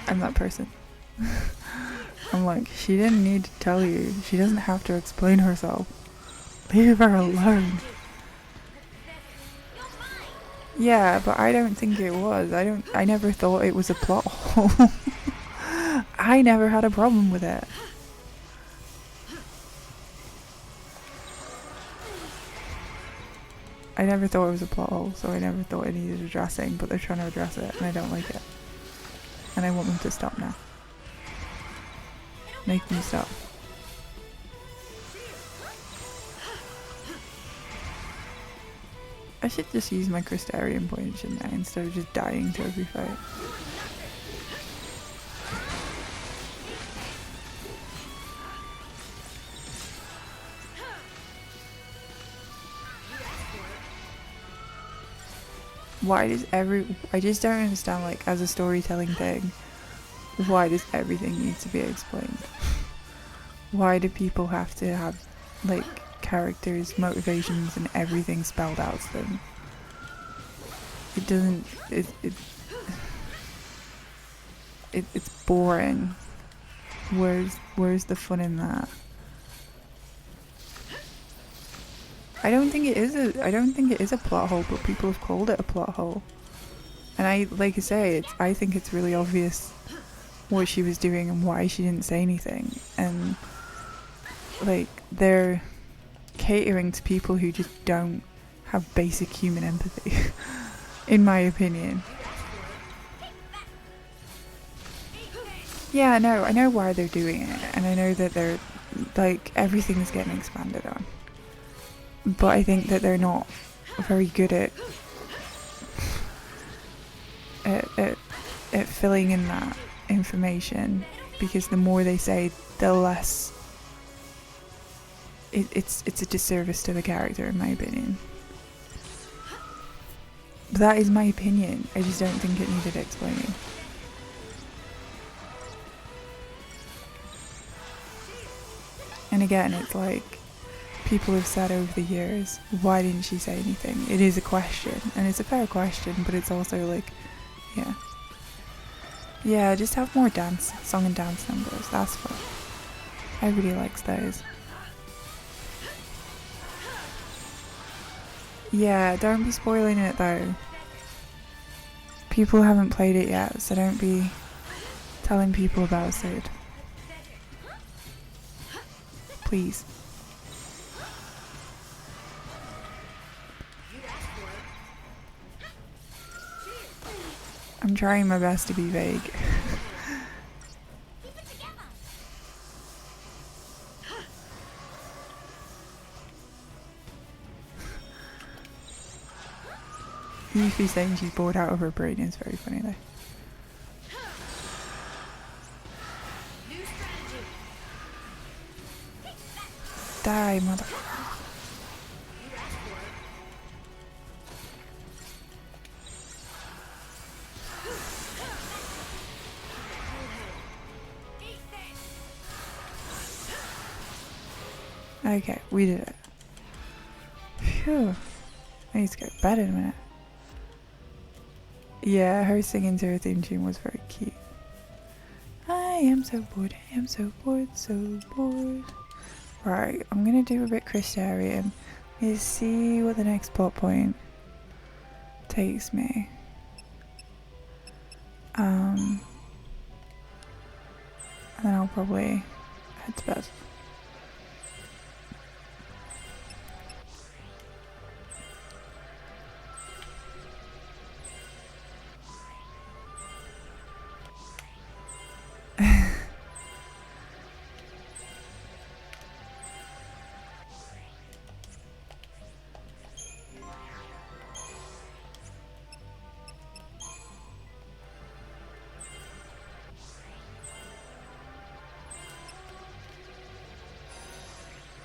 I'm that person. I'm like, she didn't need to tell you. She doesn't have to explain herself. Leave her alone. Yeah, but I don't think it was. I never thought it was a plot hole. I never had a problem with it. I never thought it was a plot hole, so I never thought it needed addressing, but they're trying to address it, and I don't like it. And I want them to stop now. Make them stop. I should just use my Crystarian point, shouldn't I, instead of just dying to every fight. Why does I just don't understand, like, as a storytelling thing, why does everything need to be explained? Why do people have to have, like, characters, motivations, and everything spelled out to them? It doesn't, it's boring. Where's the fun in that? I don't think it is a plot hole, but people have called it a plot hole. And I say, I think it's really obvious what she was doing and why she didn't say anything. And like they're catering to people who just don't have basic human empathy, in my opinion. Yeah, no, I know why they're doing it, and I know that they're, like, everything's getting expanded on. But I think that they're not very good at filling in that information, because the more they say, the less it's a disservice to the character, in my opinion. But that is my opinion. I just don't think it needed explaining. And again, it's like, people have said over the years, why didn't she say anything? It is a question, and it's a fair question, but it's also like, yeah. Yeah, just have more song and dance numbers, that's fun. Everybody likes those. Yeah, don't be spoiling it though. People haven't played it yet, so don't be telling people about it. Please. I'm trying my best to be vague. Yuffie saying she's bored out of her brain is very funny though. Die, mother. Okay, we did it. Phew. I need to go to bed in a minute. Yeah, her singing to her theme tune was very cute. I am so bored, I am so bored, so bored. Right, I'm gonna do a bit Crystarian. Let's see what the next plot point takes me. And then I'll probably head to bed.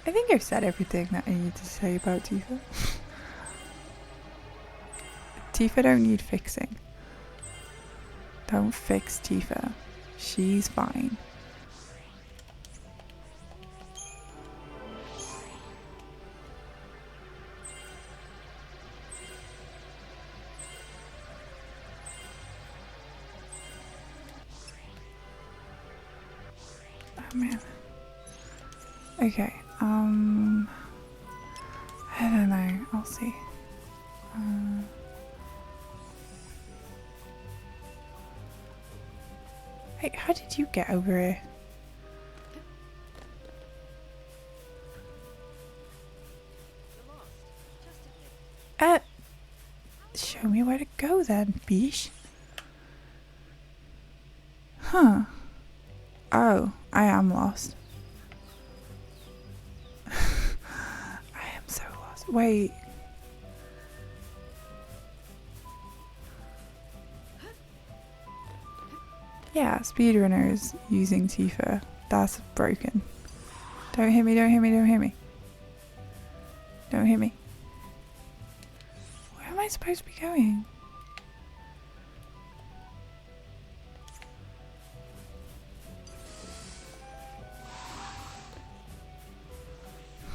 I think I've said everything that I need to say about Tifa. Tifa don't need fixing. Don't fix Tifa. She's fine. Oh man. Okay. I don't know. I'll see. Hey, how did you get over here? Show me where to go then, bish. Huh. Oh, I am lost. I am so lost. Wait. Yeah, speedrunners using Tifa. That's broken. Don't hit me, don't hit me, don't hit me. Don't hit me. Where am I supposed to be going?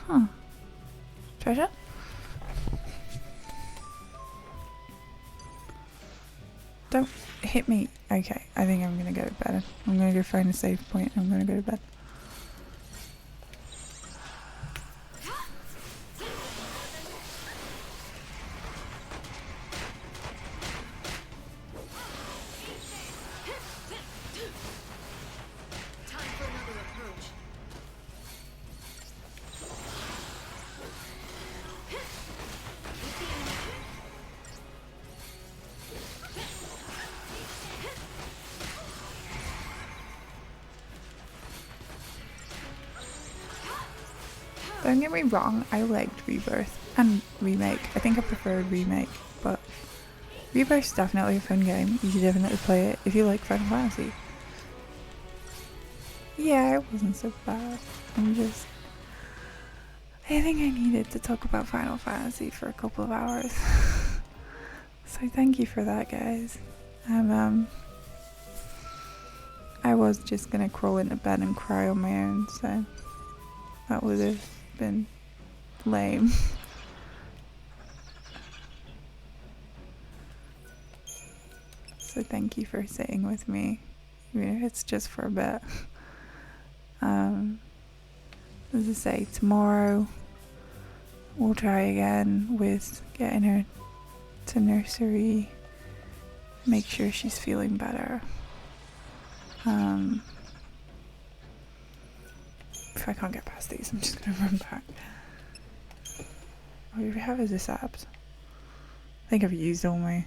Huh. Treasure? Don't hit me. Okay, I think I'm gonna go to bed. I'm gonna go find a save point and I'm gonna go to bed. Don't get me wrong, I liked Rebirth and Remake. I think I preferred Remake, but Rebirth's definitely a fun game. You should definitely play it if you like Final Fantasy. Yeah, it wasn't so bad. I think I needed to talk about Final Fantasy for a couple of hours. So thank you for that, guys. I was just gonna crawl into bed and cry on my own, so that would have been lame. So thank you for sitting with me, even if it's just for a bit. As I say, tomorrow we'll try again with getting her to nursery, make sure she's feeling better. If I can't get past these, I'm just gonna run back. Oh, we have is this apps. I think I've used all my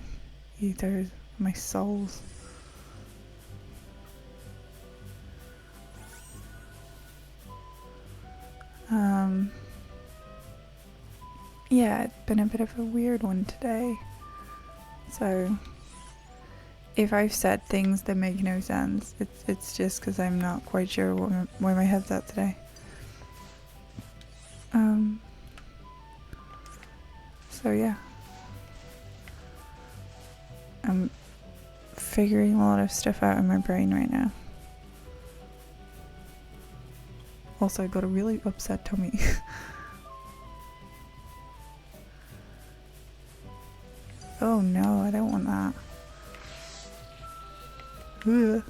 ethers, my souls. Yeah, it's been a bit of a weird one today. So if I've said things that make no sense, it's just because I'm not quite sure where my head's at today. So yeah, I'm figuring a lot of stuff out in my brain right now. Also, I got a really upset tummy. Oh no, I don't want that. Ugh.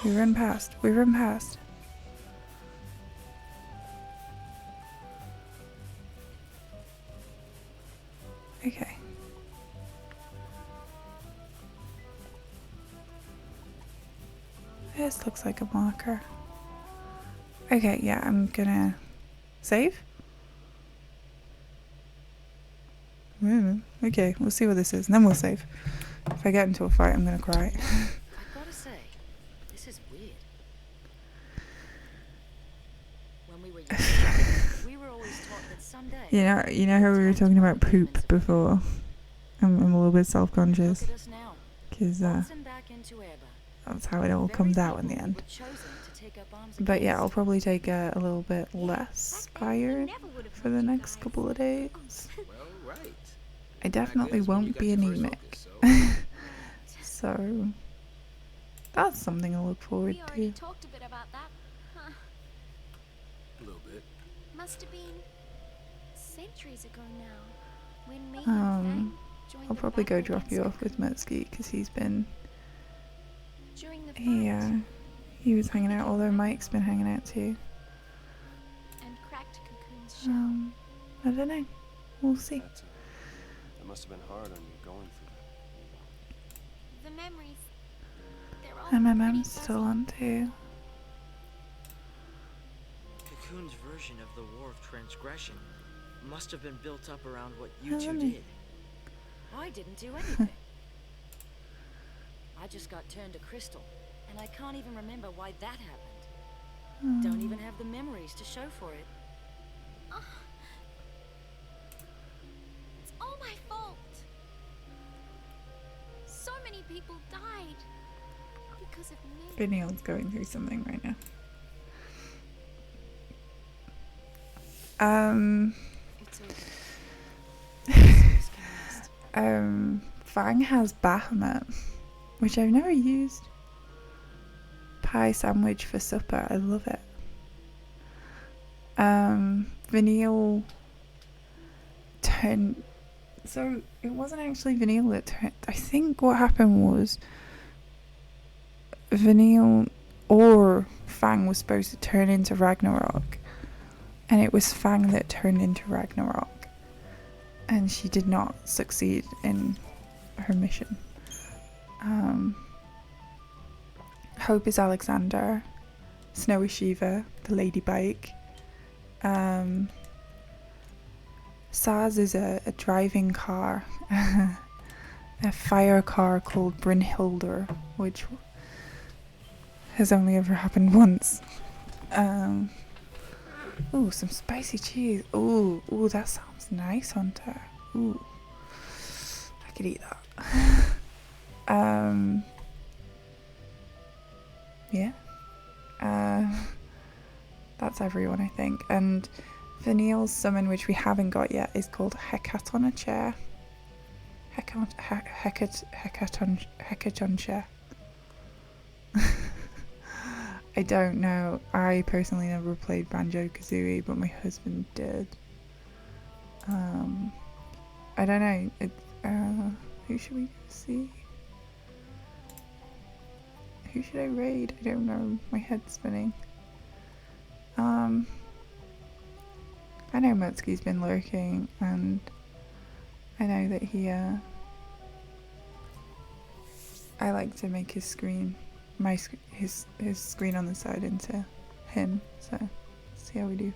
We run past. We run past. Okay. This looks like a marker. Okay, yeah, I'm gonna save. Okay, we'll see what this is, and then we'll save. If I get into a fight, I'm gonna cry. I gotta say, this is weird. When we were young, we were always taught that someday. You know how we were talking about poop before. I'm a little bit self-conscious Look at us now. because Waltzing back into Eba. that's how it all comes out in the end. But yeah, I'll probably take a little bit less iron for the next couple of days. Well, right. I definitely won't be anemic. So that's something to look forward We already to. talked a bit about that. Huh. A little bit. Must have been centuries ago now. When me and Fang joined I'll the probably go battle drop you off against with Mitsuki because he's been during the he was hanging out, although Mike's been hanging out too. and cracked Cocoon's shell. I don't know. We'll see. That must have been hard on you going through that. The memories, they're all And my pretty mum's still fuzzy. on too. Cocoon's version of the War of Transgression must have been built up around what you two Hasn't he? did. I didn't do anything. I just got turned to crystal, and I can't even remember why that happened. Don't even have the memories to show for it. It's all my fault. So many people died because of me. Neil's going through something right now. It's over. Fang has Bahamut, which I've never used. Pie sandwich for supper, I love it. Vanille turned. So it wasn't actually Vanille that turned. I think what happened was Vanille or Fang was supposed to turn into Ragnarok, and it was Fang that turned into Ragnarok, and she did not succeed in her mission. Hope is Alexander, Snow is Shiva, the lady bike. Saz is a driving car, a fire car called Brynhildr, which has only ever happened once. Ooh, some spicy cheese. Ooh, that sounds nice, Hunter. Ooh, I could eat that. Yeah. That's everyone, I think. And Vanille's summon, which we haven't got yet, is called Hecaton Chair. Hecaton Chair. I don't know. I personally never played Banjo-Kazooie, but my husband did. I don't know. Who should we go see? Who should I raid? I don't know. My head's spinning. I know Mutsuki's been lurking, and I know that he, I like to make his screen, his screen on the side into him, so let's see how we do.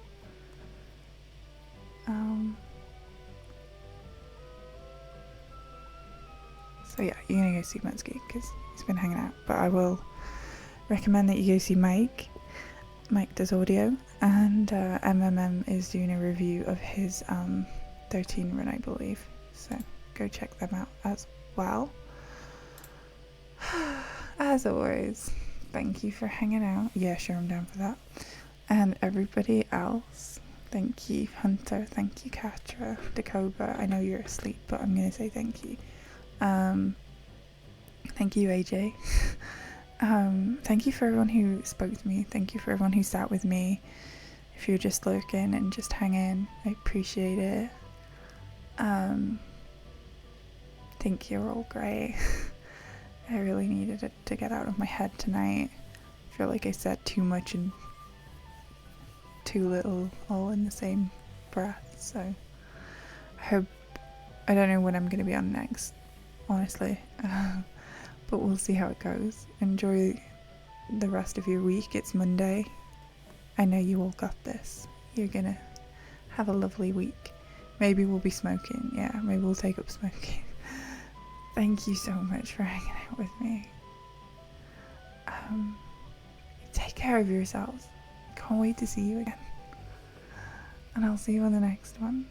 So yeah, you're gonna go see Mutsuki, because he's been hanging out, but I will recommend that you go see Mike. Mike does audio, and MMM is doing a review of his 13 run, I believe, so go check them out as well. As always, thank you for hanging out. Yeah, sure, I'm down for that. And everybody else, thank you, Hunter, thank you, Katra, Dakoba. I know you're asleep, but I'm gonna say thank you. Thank you, AJ. Thank you for everyone who spoke to me. Thank you for everyone who sat with me. If you're just lurking and just hanging, I appreciate it. Think you're all great. I really needed it to get out of my head tonight. I feel like I said too much and too little all in the same breath, so I don't know when I'm going to be on next, honestly. But we'll see how it goes. Enjoy the rest of your week. It's Monday. I know you all got this. You're gonna have a lovely week. Maybe we'll be smoking. Yeah, maybe we'll take up smoking. Thank you so much for hanging out with me. Take care of yourselves. Can't wait to see you again. And I'll see you on the next one.